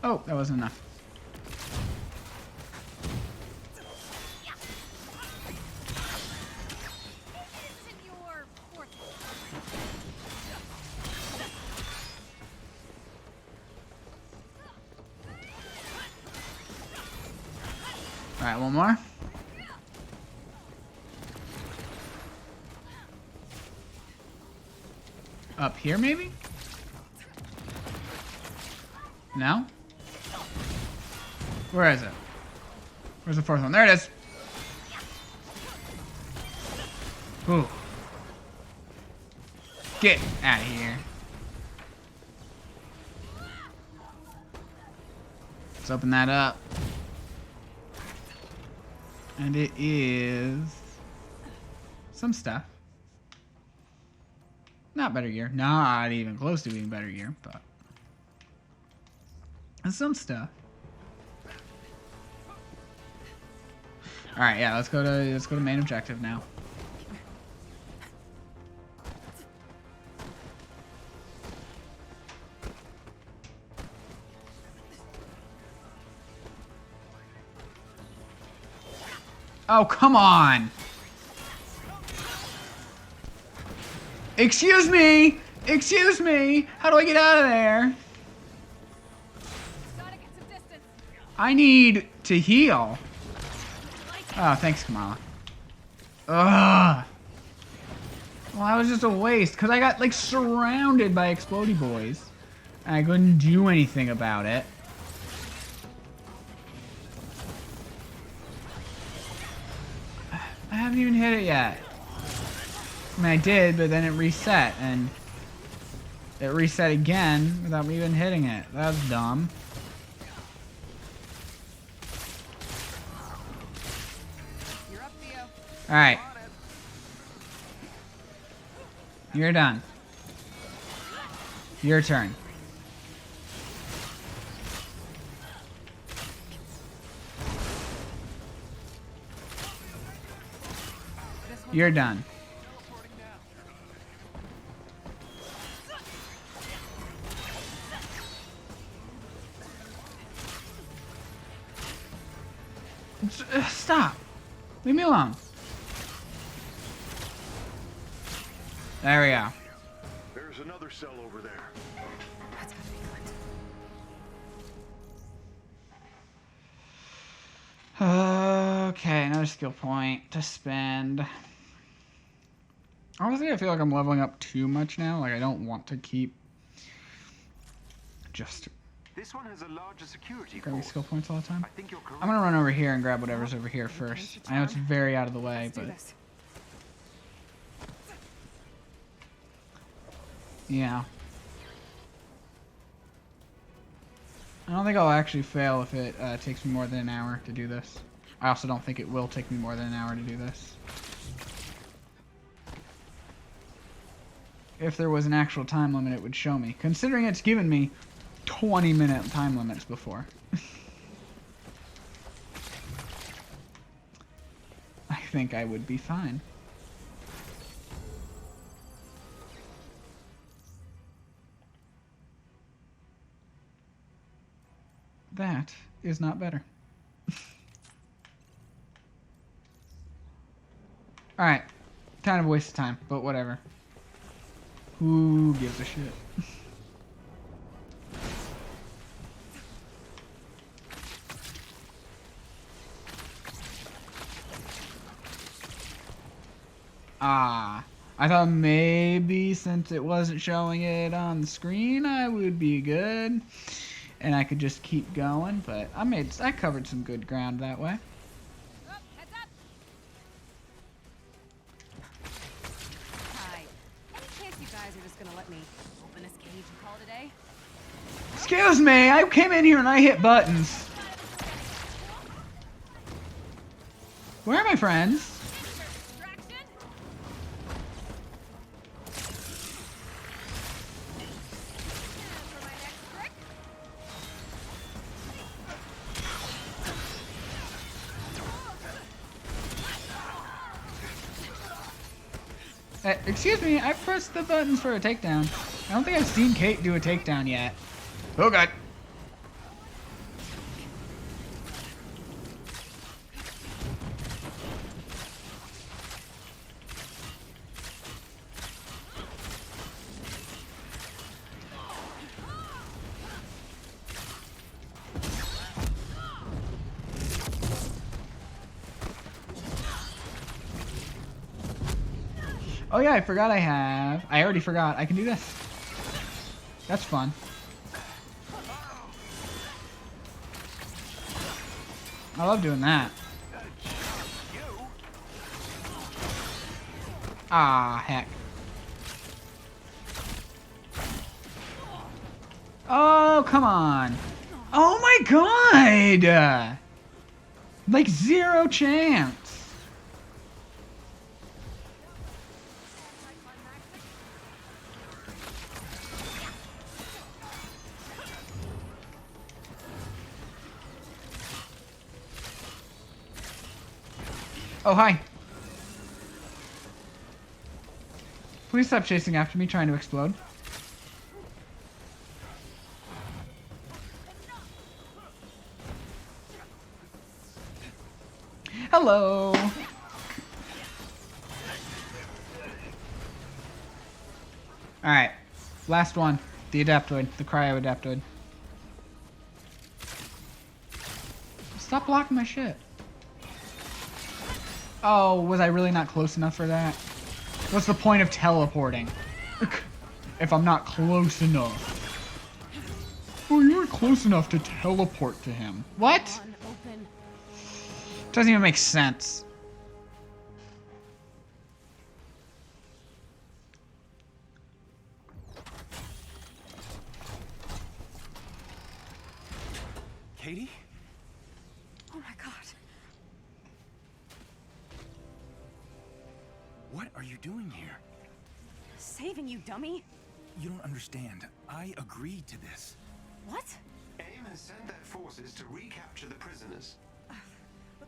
Oh, that wasn't enough. Isn't your forte? Alright, one more. Up here, maybe? No? Where is it? Where's the fourth one? There it is! Ooh. Get out of here. Let's open that up. And it is some stuff. Not better gear. Not even close to being better gear, but and some stuff. All right, yeah, let's go to main objective now. Oh, come on. Excuse me! Excuse me! How do I get out of there? Gotta get some distance. I need to heal. Oh, thanks, Kamala. Ugh. Well, that was just a waste, because I got, like, surrounded by explodey boys. And I couldn't do anything about it. I haven't even hit it yet. I mean, I did, but then it reset, and it reset again without me even hitting it. That's dumb. You're up, Theo. Alright. You're done. Your turn. You're done. Stop. Leave me alone. There we go. There's another cell over there. That's gotta be good. Okay, another skill point to spend. Honestly, I feel like I'm leveling up too much now. Like, I don't want to keep just This one has a larger security grabbing force. skill points all the time. I think you're correct. I'm gonna run over here and grab whatever's over here first. I know it's very out of the way, Let's do but this. yeah. I don't think I'll actually fail if it takes me more than an hour to do this. I also don't think it will take me more than an hour to do this. If there was an actual time limit, it would show me. Considering it's given me 20-minute time limits before. I think I would be fine. That is not better. Alright. Kind of a waste of time, but whatever. Who gives a shit? Ah. I thought maybe since it wasn't showing it on the screen, I would be good. And I could just keep going, but I covered some good ground that way. Oh, heads up. Hi. Any chance you guys are just gonna let me open this cage and call it a day? Excuse me, I came in here and I hit buttons. Where are my friends? Distraction? And for my next trick, Excuse me, I pressed the buttons for a takedown. I don't think I've seen Kate do a takedown yet. Oh god. Oh yeah, I forgot I already forgot. I can do this. That's fun. I love doing that. Ah, heck. Oh, come on. Oh my god! Like, zero chance. Oh, hi. Please stop chasing after me, trying to explode. Hello. Alright. Last one. The Adaptoid. The Cryo-Adaptoid. Stop blocking my shit. Oh, was I really not close enough for that? What's the point of teleporting? If I'm not close enough. Oh, you were close enough to teleport to him. What? Come on, open. Doesn't even make sense. Katie? Oh my god. What are you doing here? Saving you, dummy. You don't understand. I agreed to this. What? AIM has sent their forces to recapture the prisoners.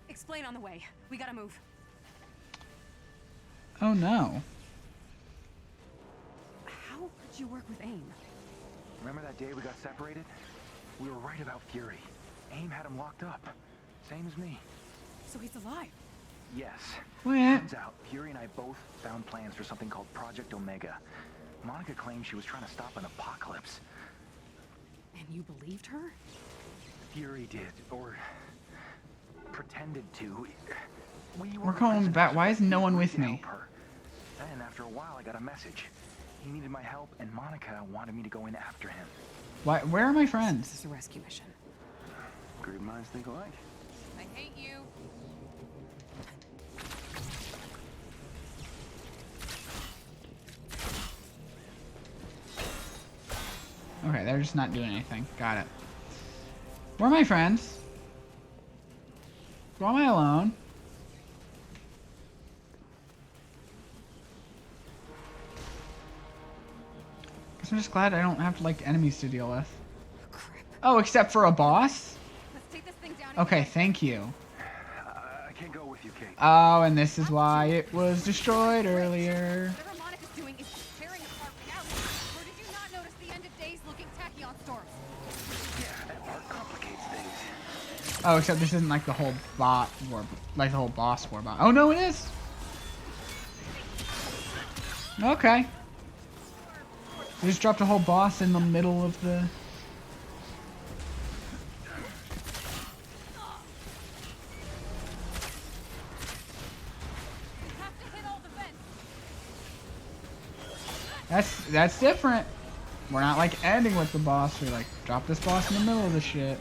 Explain on the way. We gotta move. Oh no. How could you work with AIM? Remember that day we got separated? We were right about Fury. AIM had him locked up. Same as me. So he's alive. Yes. What? Turns out, Fury and I both found plans for something called Project Omega. Monica claimed she was trying to stop an apocalypse. And you believed her? Fury did, or pretended to. We're calling back. Why is no one with me? Help her. Then, after a while, I got a message. He needed my help, and Monica wanted me to go in after him. Why? Where are my This friends? is a rescue mission. Great minds think alike. I hate you. Okay, they're just not doing anything. Got it. Where are my friends? Why am I alone? Guess I'm just glad I don't have like enemies to deal with. Crap. Oh, except for a boss? Let's take this thing down. Okay, thank you. I can't go with you, Kate. Oh, and this is why it was destroyed earlier. Whatever Monica's doing is tearing apart reality. Or did you not notice the end of days looking tachyon storms? Yeah, that part complicates things. Oh, except this isn't like the whole bot war, like the whole boss war bot. Oh no, it is. Okay. We just dropped a whole boss in the middle of the. We have to hit all the vents. That's different. We're not like ending with the boss. We're like drop this boss in the middle of the shit.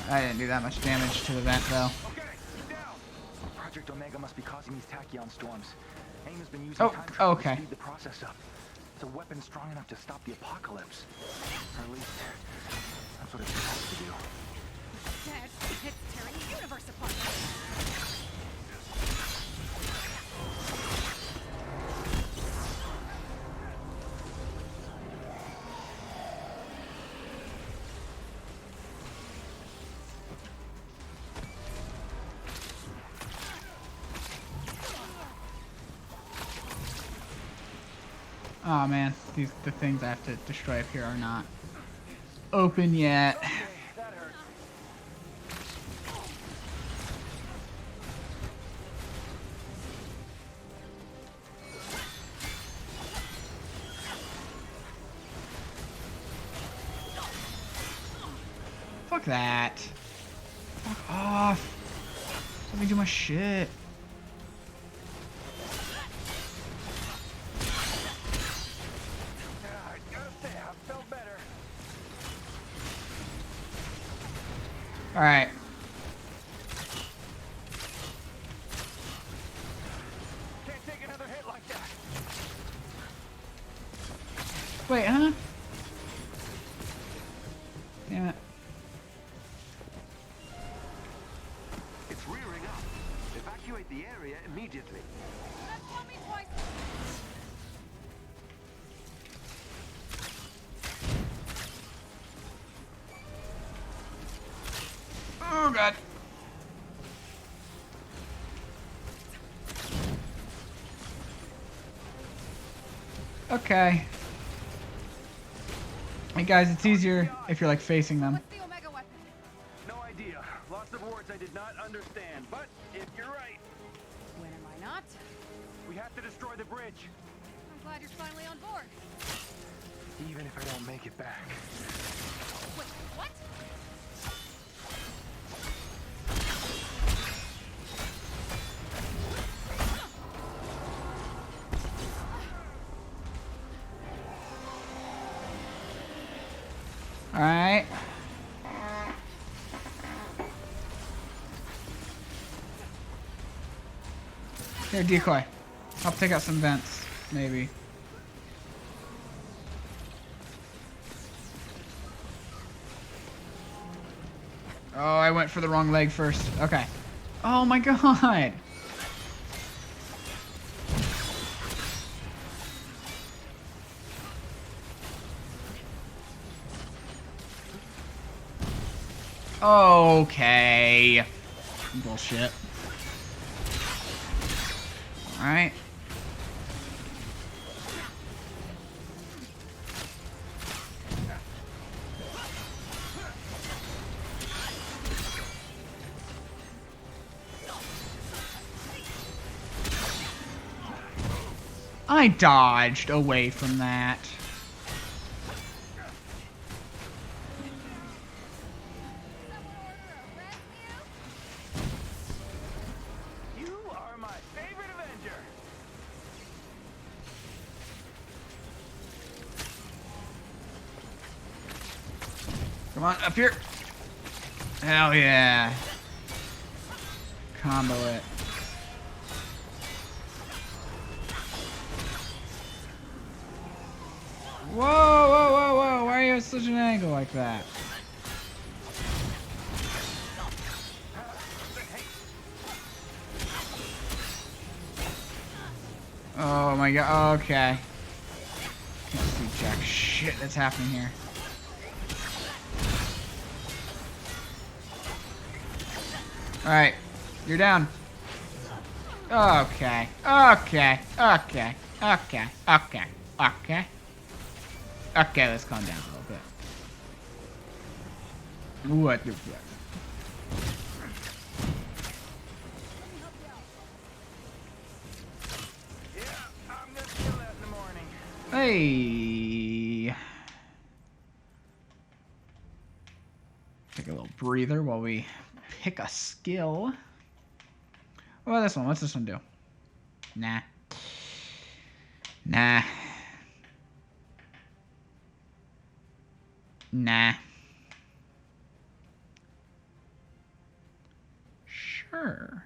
I didn't do that much damage to the vent though. Okay, get down. Project Omega must be causing these tachyon storms. AIM has been using Oh, time travel okay. to speed the process up. It's a weapon strong enough to stop the apocalypse. Or at least, that's what it's supposed to do. Dead. It's tearing the universe apart. Oh man, the things I have to destroy up here are not open yet. That hurt. Fuck that. Fuck off. Let me do my shit. I gotta say, I felt better. Alright. Can't take another hit like that. Wait, huh? Damn it. It's rearing up. Evacuate the area immediately. That's told me twice. Oh god. Okay. Hey guys, it's easier if you're like facing them. What's the Omega weapon? No idea. Lots of words I did not understand. But if you're right, When am I not? we We have to destroy the bridge. I'm glad you're finally on board. Even if I don't make it back. Wait, what? All right. Here, decoy. I'll take out some vents, maybe. Oh, I went for the wrong leg first. Okay. Oh my god. Okay. Bullshit. Alright. I dodged away from that. You are my favorite Avenger. Come on, up here. Hell yeah. Combo it. Whoa, whoa, whoa, whoa. Why are you at such an angle like that? Oh my god, okay. Can't see jack shit that's happening here. Alright, you're down. Okay, okay, okay, okay, okay, okay. Okay, let's calm down a little bit. What the fuck? Yeah, I'm gonna feel that in the morning. Hey. Take a little breather while we pick a skill. What about this one? What's this one do? Nah. Nah. Nah. Sure.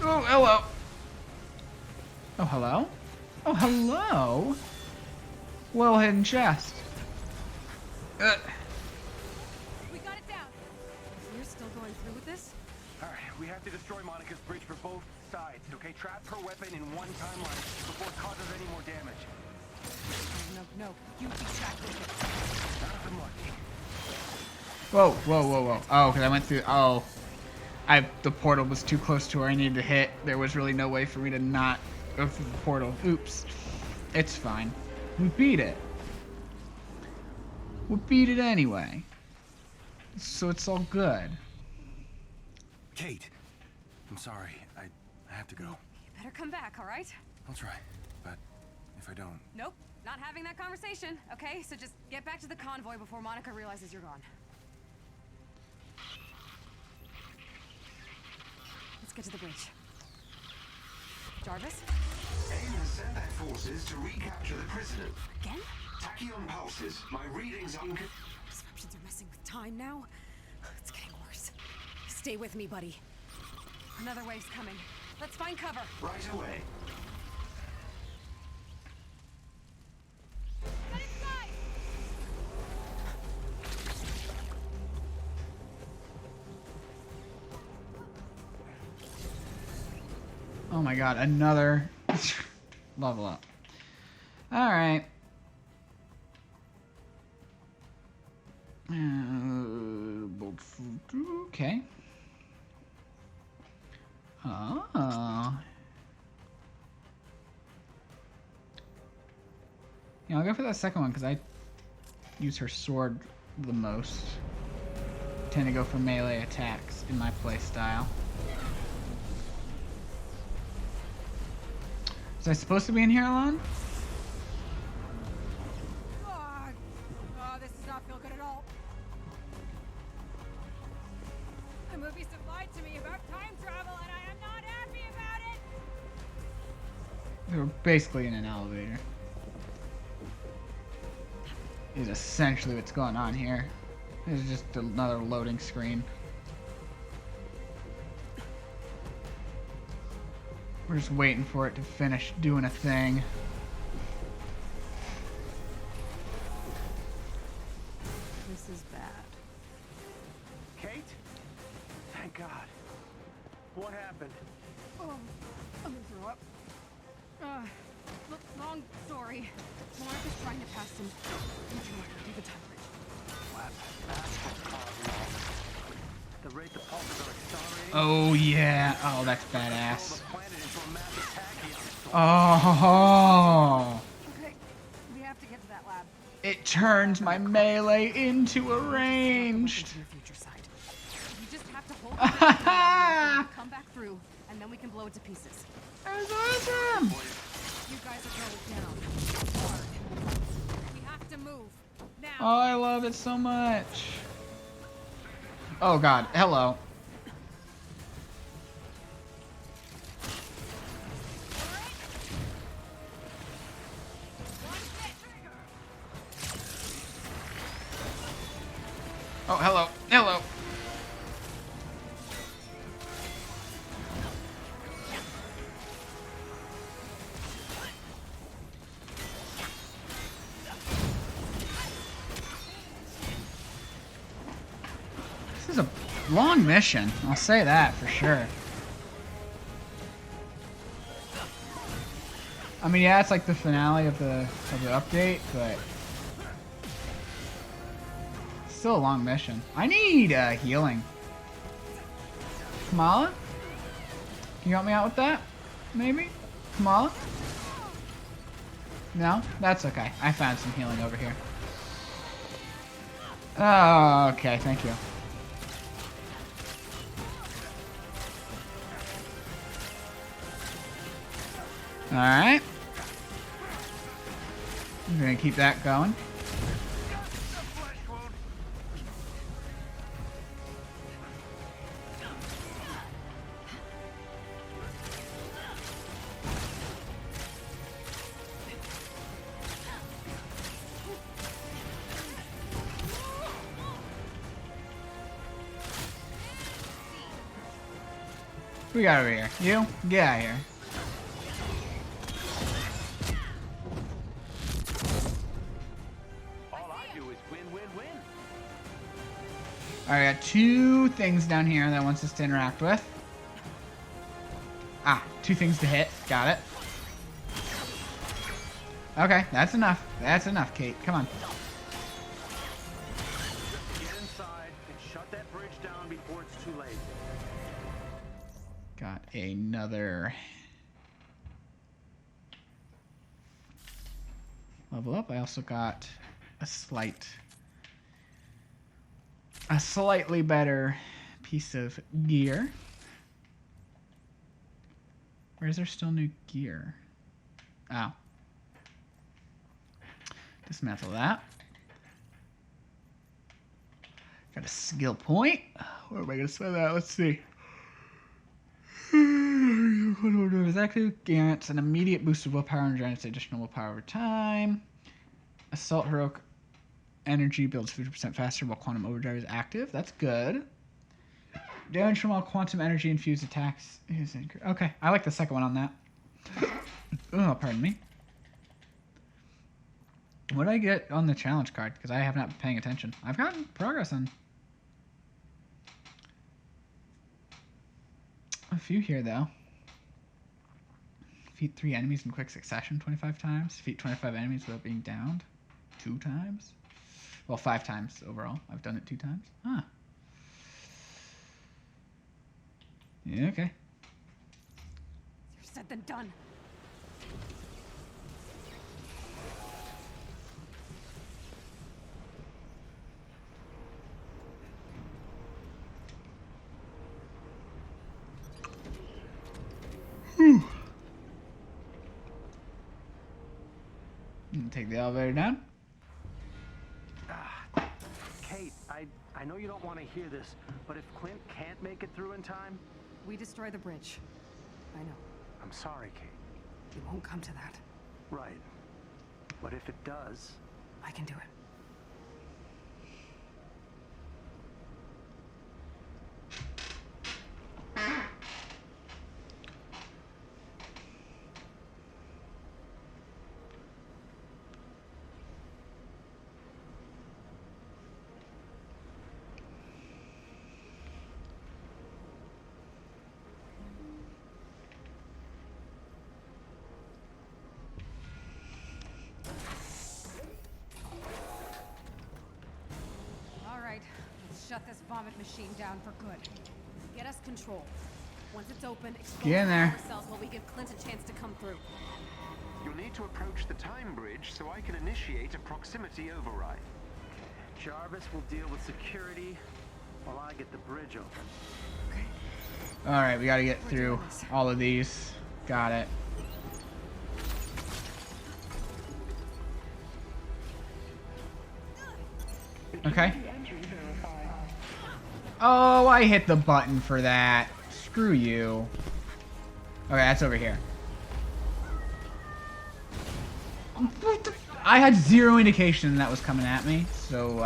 Oh, hello. Oh, hello? Oh, hello? Well hidden chest. We got it down. You're still going through with this? All right, we have to destroy Monica's bridge for both sides. Okay, trap her weapon in one timeline before it causes any more damage. No, you keep track with it. Not if I'm lucky. Whoa, whoa, whoa, whoa. Oh, because I went through. Oh. The portal was too close to where I needed to hit. There was really no way for me to not go through the portal. Oops. It's fine. We beat it. We beat it anyway. So it's all good. Kate, I'm sorry. I have to go. You better come back, all right? I'll try, but if I don't... Nope, not having that conversation, okay? So just get back to the convoy before Monica realizes you're gone. Let's get to the bridge. Jarvis? AIM has sent their forces to recapture the prisoner. Again? Tachyon pulses. My readings are... Disruptions are messing with time now. It's getting worse. Stay with me, buddy. Another wave's coming. Let's find cover. Right away. Get inside! Oh my god, another level up. Alright. Okay. Oh. Yeah, I'll go for that second one because I use her sword the most. Tend to go for melee attacks in my playstyle. Was I supposed to be in here alone? God. Oh, this does not feel good at all. The movies have lied to me about time travel, and I am not happy about it. We were basically in an elevator. Is essentially what's going on here. This is just another loading screen. We're just waiting for it to finish doing a thing. This is bad. Kate? Thank God. What happened? Oh, I'm gonna throw up. Look, long story. Mark is trying to pass some future through the time bridge. What? That's what's causing all this. The rate the pulses are accelerating. Oh yeah. Oh, that's Throw badass. the planet into a massive tachyon storm. Oh. Okay, we have to get to that lab. It turns my melee into a ranged. To your future side. You just have to hold it. Come back through, and then we can blow it to pieces. That's awesome. You guys are going down. Hard. We have to move. Now. Oh, I love it so much. Oh God. Hello. Oh, hello. Hello. This is a long mission. I'll say that for sure. I mean, yeah, it's like the finale of the update, but it's still a long mission. I need healing. Kamala? Can you help me out with that? Maybe? Kamala? No? That's okay. I found some healing over here. Oh, okay. Thank you. Alright. I'm gonna keep that going. What we got over here? You? Get out of here. Alright, I got two things down here that wants us to interact with. Ah, two things to hit. Got it. Okay, that's enough. That's enough, Kate. Come on. Get inside and shut that bridge down before it's too late. Got another level up. I also got a slightly better piece of gear. Or is there still new gear? Oh. Dismantle that. Got a skill point. Where am I going to spend that? Let's see. Is active. Grants an immediate boost of willpower and generates additional willpower over time. Assault heroic energy builds 50% faster while quantum overdrive is active. That's good. Damage from all quantum energy infused attacks is increased. Okay, I like the second one on that. Oh, pardon me. What did I get on the challenge card? Because I have not been paying attention. I've gotten progress on a few here, though. Defeat 3 enemies in quick succession 25 times. Defeat 25 enemies without being downed 2 times. Well, 5 times overall. I've done it 2 times. Huh. Yeah, okay. Easier said than done. take the elevator down. Kate, I know you don't want to hear this, but if Clint can't make it through in time... We destroy the bridge. I know. I'm sorry, Kate. It won't come to that. Right. But if it does... I can do it. Shut this vomit machine down for good. Get us control. Once it's open, explode Get in there. ourselves while we give Clint a chance to come through. You'll need to approach the time bridge so I can initiate a proximity override. Jarvis will deal with security while I get the bridge open. Okay. Alright, we gotta get through all of these. Got it. Okay. Oh, I hit the button for that. Screw you. Okay, that's over here. I had zero indication that was coming at me, so,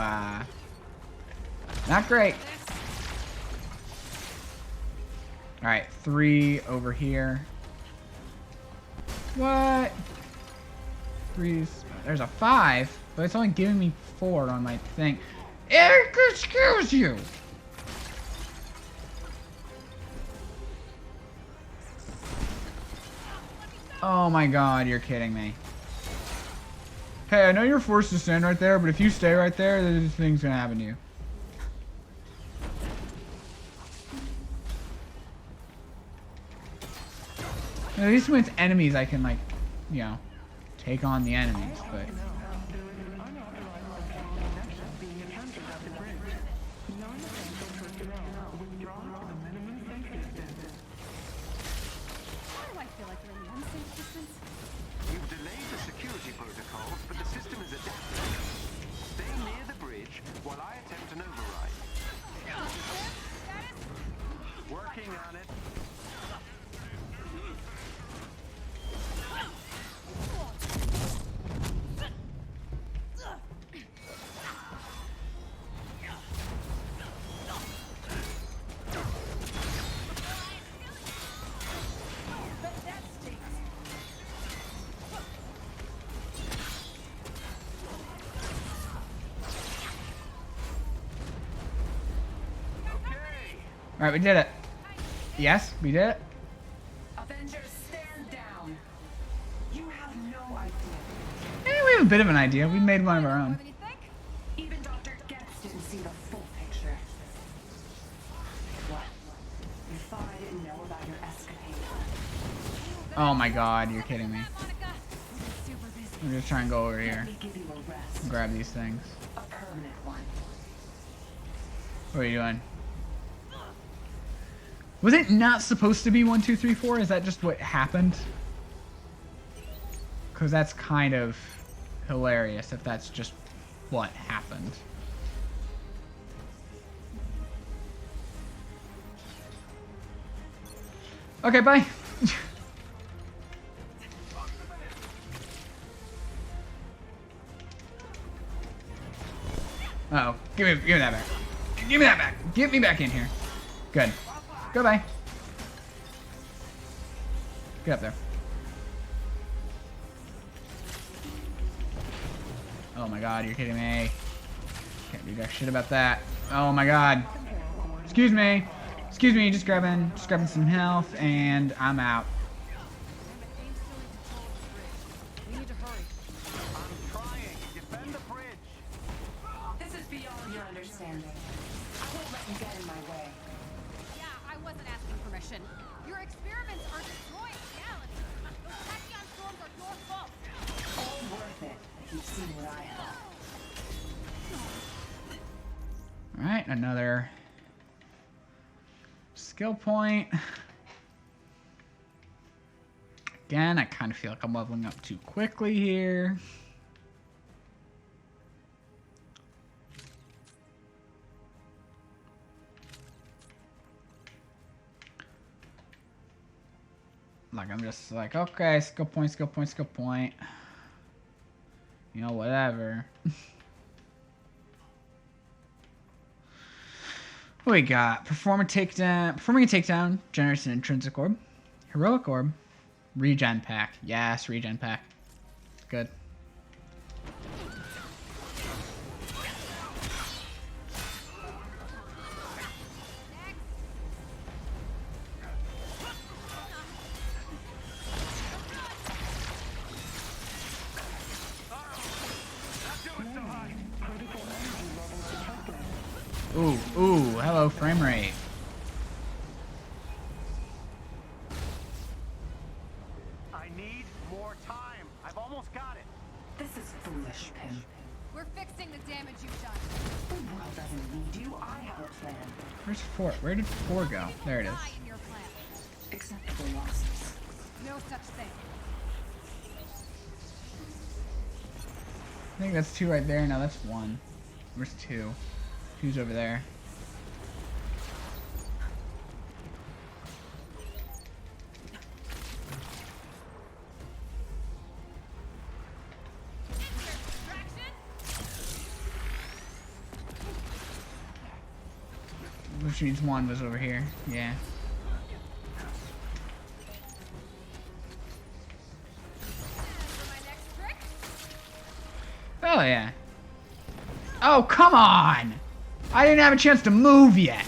not great. Alright, 3 over here. What? 3's... There's a 5, but it's only giving me 4 on my thing. Excuse you! Oh my god, you're kidding me. Hey, I know you're forced to stand right there, but if you stay right there, this thing's gonna happen to you. At least when it's enemies, I can, like, you know, take on the enemies, but... You've delayed the security protocols, but the system is adapting. Stay near the bridge while I attempt an override. Working on it. Alright, we did it. Yes, we did it. Avengers, stand down. You have no idea. We have a bit of an idea. We made one of our own. Even Dr. Getz didn't see the full picture. What? You thought I didn't know about your escapade? Oh my god, you're kidding me. I'm just trying to go over here. Let me give you a rest. And grab these things. A permanent one. What are you doing? Was it not supposed to be 1, 2, 3, 4? Is that just what happened? Because that's kind of hilarious if that's just what happened. Okay, bye. Uh oh, give me that back. Give me that back. Get me back in here. Good. Goodbye. Get up there. Oh my god, you're kidding me. Can't do jack shit about that. Oh my god. Excuse me. Excuse me, just grabbing some health and I'm out. We need to hurry. I'm trying. Defend the bridge. This is beyond your understanding. I won't let you get in my way. Yeah, I wasn't asking permission. Your experiments are destroying reality. Those tachyon storms are your fault. All worth it if you've seen what I have. Alright, another skill point. Again, I kind of feel like I'm leveling up too quickly here. dog. I'm just like, okay, skill point, skill point, skill point. You know, whatever. What we got? Performing a takedown generates an intrinsic orb. Heroic orb. Regen pack. Yes, regen pack. Good. Ooh, hello, frame rate. I need more time. I've almost got it. This is foolish, Pim. We're fixing the damage you've done. The world doesn't need you. I have a plan. Where's 4? Where did 4 go? There it is. Die in your plan. Acceptable losses. No such thing. I think that's 2 right there. No, that's 1. Where's 2? 2's over there. Which means 1 was over here. Yeah. For my next trick, Oh, yeah. Oh, come on! I didn't have a chance to move yet.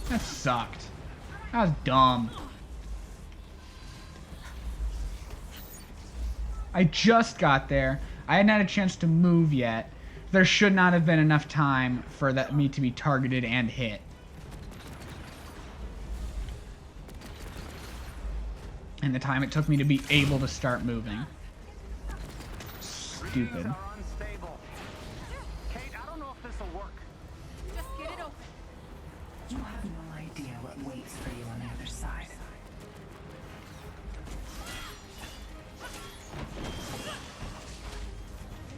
That sucked. That was dumb. I just got there. I hadn't had a chance to move yet. There should not have been enough time for me to be targeted and hit. And the time it took me to be able to start moving. Stupid. Are unstable. Kate, I don't know if this will work. just get it open. You have no idea what waits for you on the other side.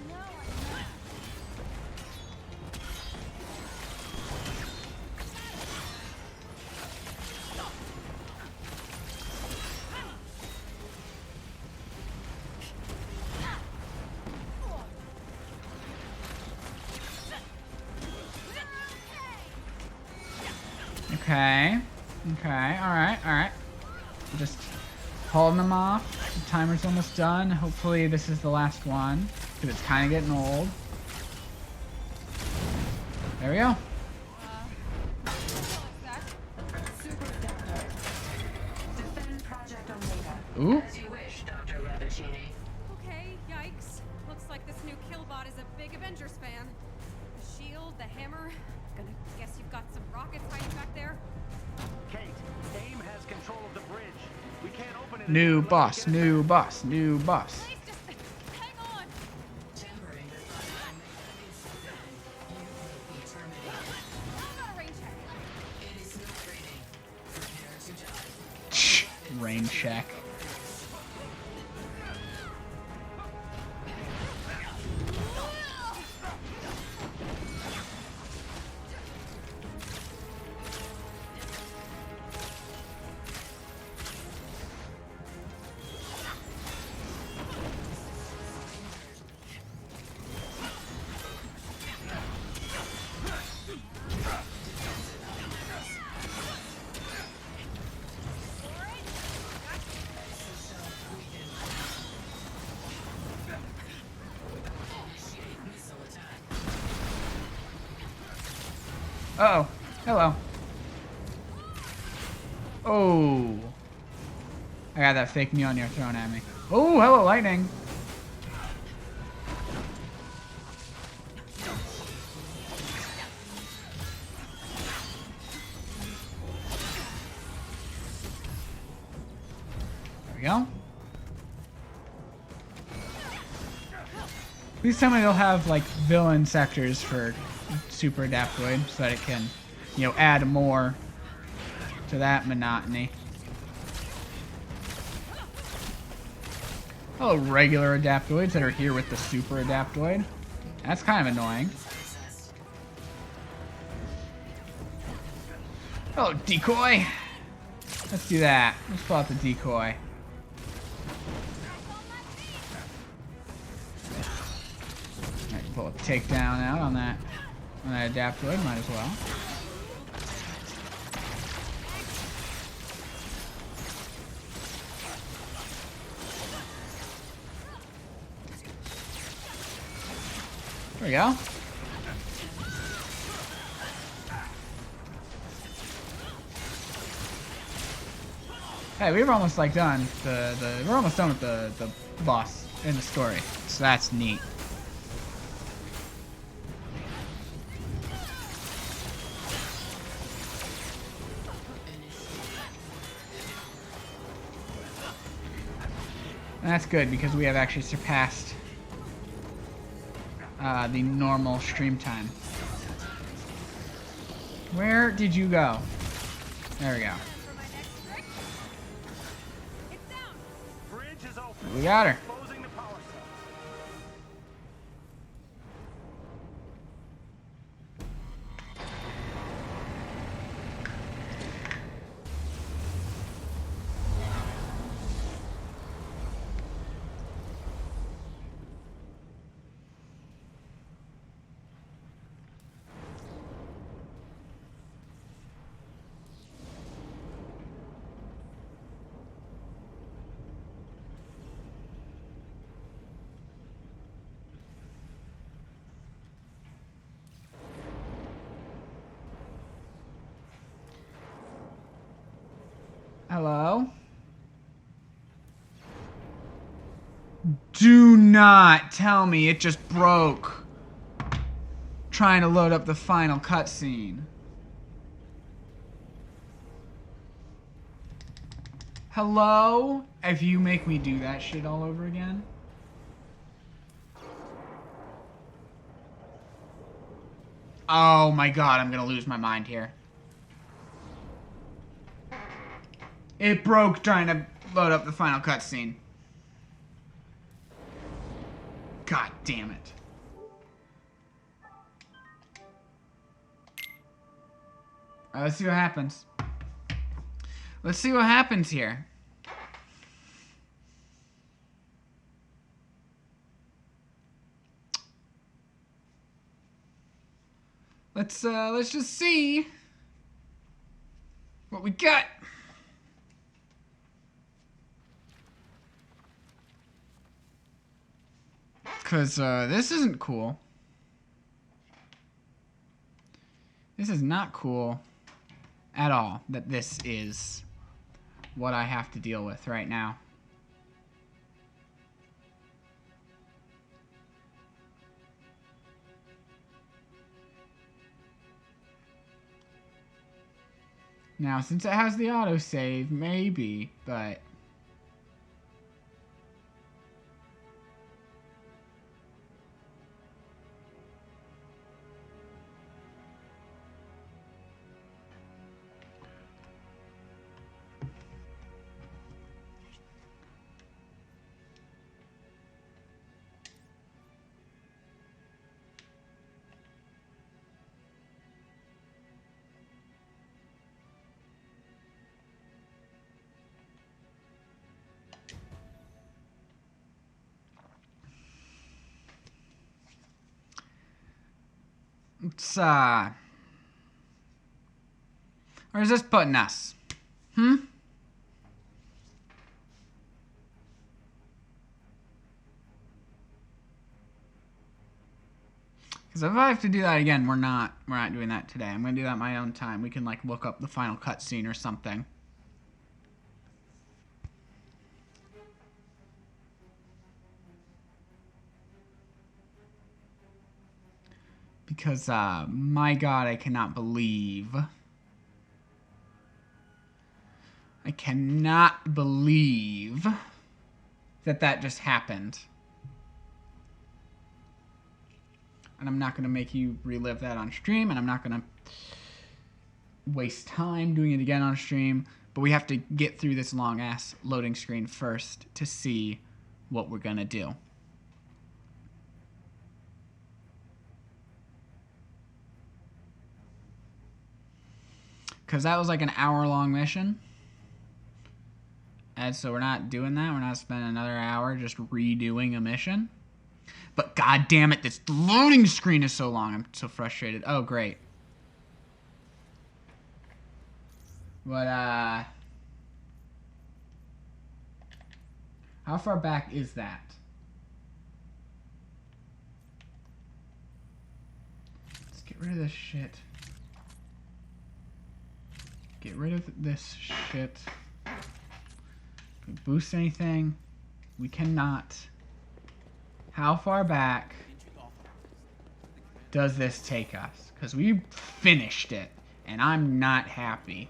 No, I'm not. Okay. Okay. Alright. Alright. Just holding them off. The timer's almost done. Hopefully this is the last one. Because it's kind of getting old. There we go. Super Adapter. Defend Project Omega. Ooh. As you wish, Dr. Rabicini. Okay, yikes. Looks like this new Killbot is a big Avengers fan. The shield, the hammer. Gonna guess you've got some rockets hiding back there. Kate, AIM has control of the bridge. We can't open it. New until we boss. get it New back. boss. New boss. Please just hang on. I'm not a rain check. Rain check. Uh-oh. Hello. Oh. I got that fake Mjolnir thrown at me. Oh, hello, lightning. There we go. Please tell me they'll have, like, villain sectors for Super Adaptoid so that it can, you know, add more to that monotony. Hello, regular Adaptoids that are here with the Super Adaptoid. That's kind of annoying. Hello, Decoy. Let's do that. Let's pull out the decoy. Alright, pull a takedown out on that adaptoid, might as well. There we go. Hey, we were almost like done. We're almost done with the boss in the story, so that's neat. And that's good because we have actually surpassed the normal stream time. Where did you go? There we go. We got her. Hello? Do not tell me it just broke trying to load up the final cutscene. Hello? If you make me do that shit all over again? Oh my god, I'm gonna lose my mind here. It broke trying to load up the final cutscene. God damn it. Alright, let's see what happens. Let's see what happens here. Let's just see what we got. Because this isn't cool. This is not cool at all that this is what I have to deal with right now. Now, since it has the autosave, maybe, but... It's, where is this putting us? Hmm? Because if I have to do that again, we're not doing that today. I'm gonna do that at my own time. We can like look up the final cutscene or something. Because, my god, I cannot believe that just happened. And I'm not going to make you relive that on stream, and I'm not going to waste time doing it again on stream, but we have to get through this long-ass loading screen first to see what we're going to do. Because that was like an hour-long mission. And so we're not doing that. We're not spending another hour just redoing a mission. But god damn it, this loading screen is so long. I'm so frustrated. Oh, great. But, how far back is that? Let's get rid of this shit. Get rid of this shit. Can we boost anything? We cannot. How far back does this take us? Because we finished it, and I'm not happy.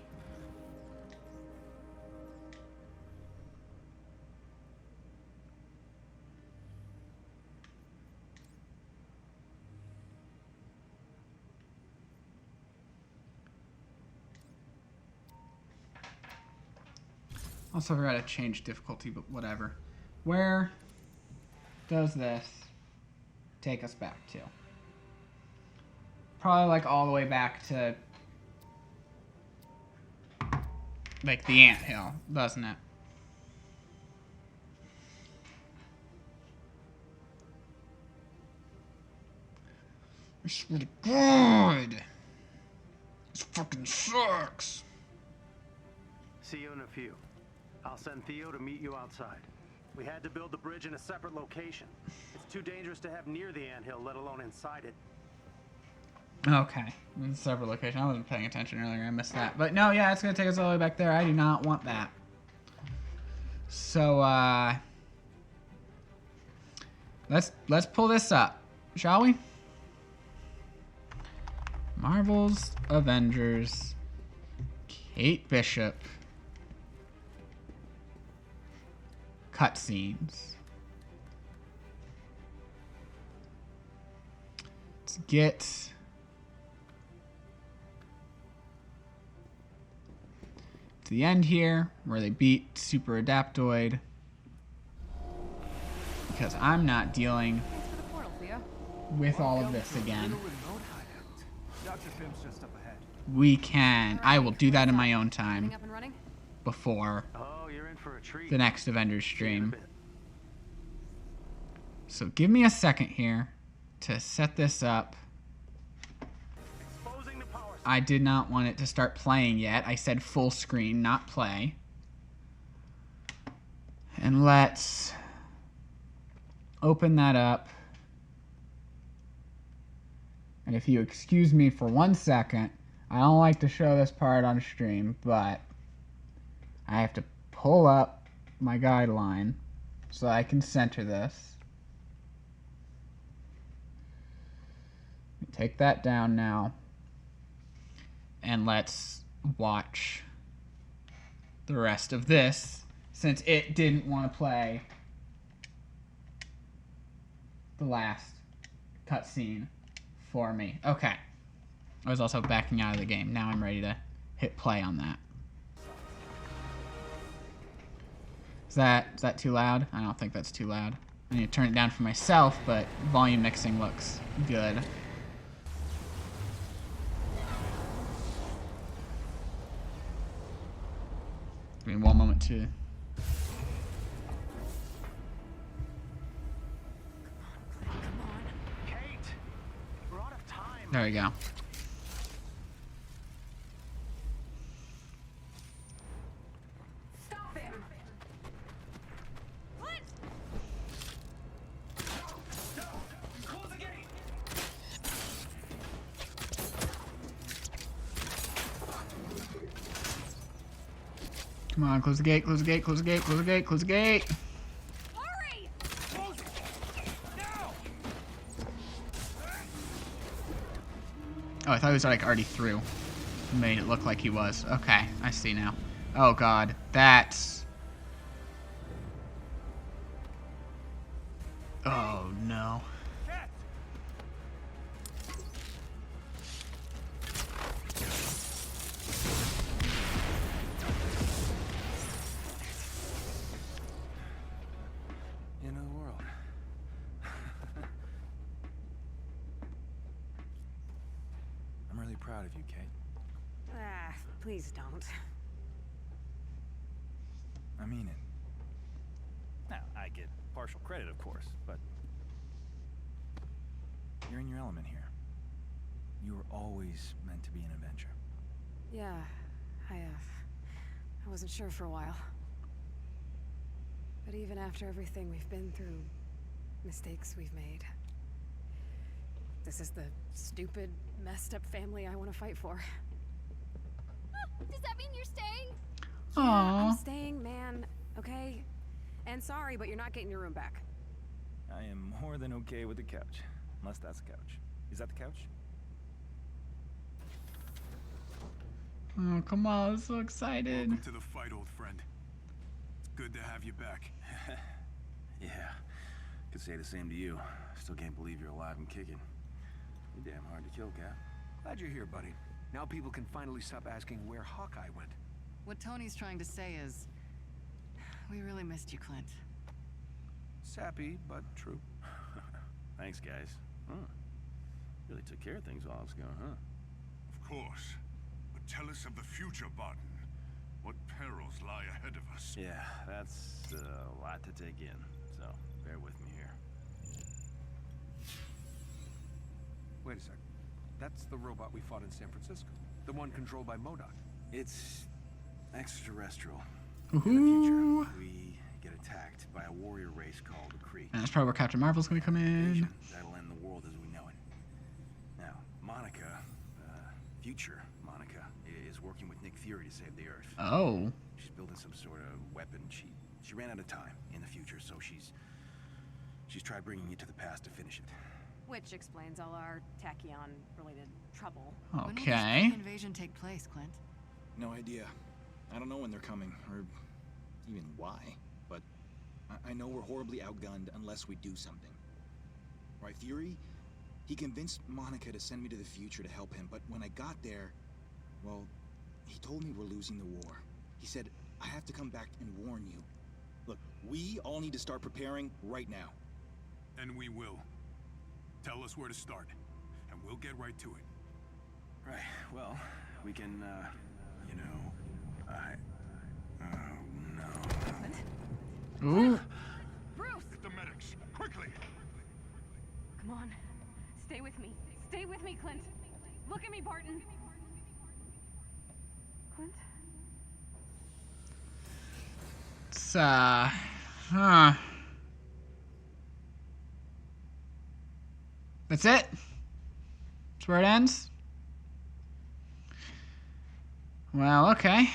Also forgot to change difficulty, but whatever. Where does this take us back to? Probably like all the way back to like the anthill, doesn't it? I swear to God, this fucking sucks. See you in a few. I'll send Theo to meet you outside. We had to build the bridge in a separate location. It's too dangerous to have near the anthill, let alone inside it. Okay, in several locations. I wasn't paying attention earlier. I missed that. But no, yeah, it's gonna take us all the way back there. I do not want that. So let's pull this up, shall we? Marvel's Avengers, Kate Bishop, cutscenes. Let's get to the end here where they beat Super Adaptoid, because I'm not dealing Thanks for the portal, Theo. with all of this again. Little remote hideout. Dr. Pim's just up ahead. We can. I will do that in my own time Getting up and running? before Oh, you're in for a treat. the next Avengers See you in a stream. bit. So give me a second here to set this up. Exposing the power. I did not want it to start playing yet. I said full screen, not play. And let's open that up. And if you excuse me for 1 second, I don't like to show this part on stream, but I have to pull up my guideline so I can center this. Take that down now. And let's watch the rest of this, since it didn't want to play the last cutscene for me. Okay. I was also backing out of the game. Now I'm ready to hit play on that. Is that too loud? I don't think that's too loud. I need to turn it down for myself, but volume mixing looks good. Give me 1 moment to... Kate, we're out of time. There we go. Stop him! Clint! Close the gate. Come on, close the gate, close the gate, close the gate, close the gate, close the gate. Hurry! Close it. Now. Oh, I thought he was like already through. Made it look like he was. Okay, I see now. Oh god, that's... Oh no. Cat. End of the world. I'm really proud of you, Kate. Ah, please don't. I mean it. Now, I get partial credit, of course, but you're in your element here. You were always meant to be an Avenger. Yeah, I wasn't sure for a while. But even after everything we've been through, mistakes we've made, this is the stupid, messed up family I want to fight for. Does that mean you're staying? Yeah, Aww. I'm staying, man. Okay? And sorry, but you're not getting your room back. I am more than okay with the couch. Unless that's the couch. Is that the couch? Oh, come on. I'm so excited. Welcome to the fight, old friend. It's good to have you back. Yeah, could say the same to you. Still can't believe you're alive and kicking. You're damn hard to kill, Cap. Glad you're here, buddy. Now people can finally stop asking where Hawkeye went. What Tony's trying to say is, we really missed you, Clint. Sappy, but true. Thanks, guys. Huh. Really took care of things while I was gone, huh? Of course. But tell us of the future, Barton. What perils lie ahead of us? Yeah, that's a lot to take in. So, bear with me here. Wait a sec. That's the robot we fought in San Francisco. The one controlled by MODOK. It's extraterrestrial. Ooh. In the future, we get attacked by a warrior race called the Kree. And that's probably where Captain Marvel's gonna come in. That'll end the world as we know it. Now, Monica, future Monica, is working with Nick Fury to save the Earth. Oh. She's building some sort of weapon. She ran out of time in the future, so she's tried bringing it to the past to finish it. Which explains all our Tachyon-related trouble. When will this Okay. invasion take place, Clint? No idea. I don't know when they're coming, or even why, but I know we're horribly outgunned unless we do something. Right, Fury? He convinced Monica to send me to the future to help him, but when I got there, well, he told me we're losing the war. He said, I have to come back and warn you. Look, we all need to start preparing right now. And we will. Tell us where to start, and we'll get right to it. Right, well, we can, you know, oh no. Ooh. Bruce! Get the medics, quickly! Come on. Stay with me. Stay with me, Clint. Look at me, Barton. Clint? It's, That's it? That's where it ends? Well, okay.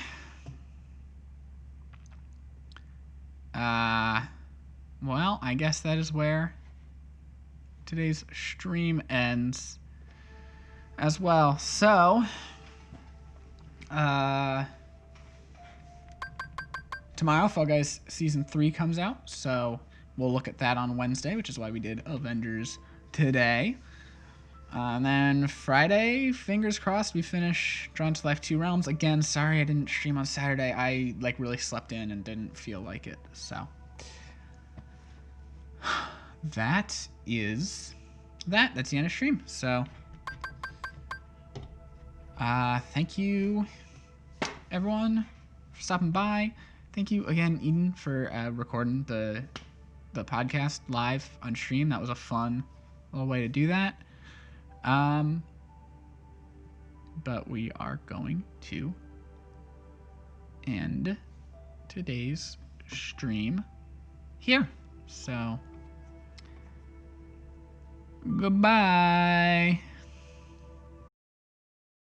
Well, I guess that is where today's stream ends as well. So, tomorrow, Fall Guys Season 3 comes out, so we'll look at that on Wednesday, which is why we did Avengers today. And then Friday, fingers crossed, we finish Drawn to Life 2 Realms. Again, sorry I didn't stream on Saturday. I, really slept in and didn't feel like it, so. That is that. That's the end of stream, so. Thank you, everyone, for stopping by. Thank you again, Eden, for recording the podcast live on stream. That was a fun little way to do that. But we are going to end today's stream here. So, goodbye.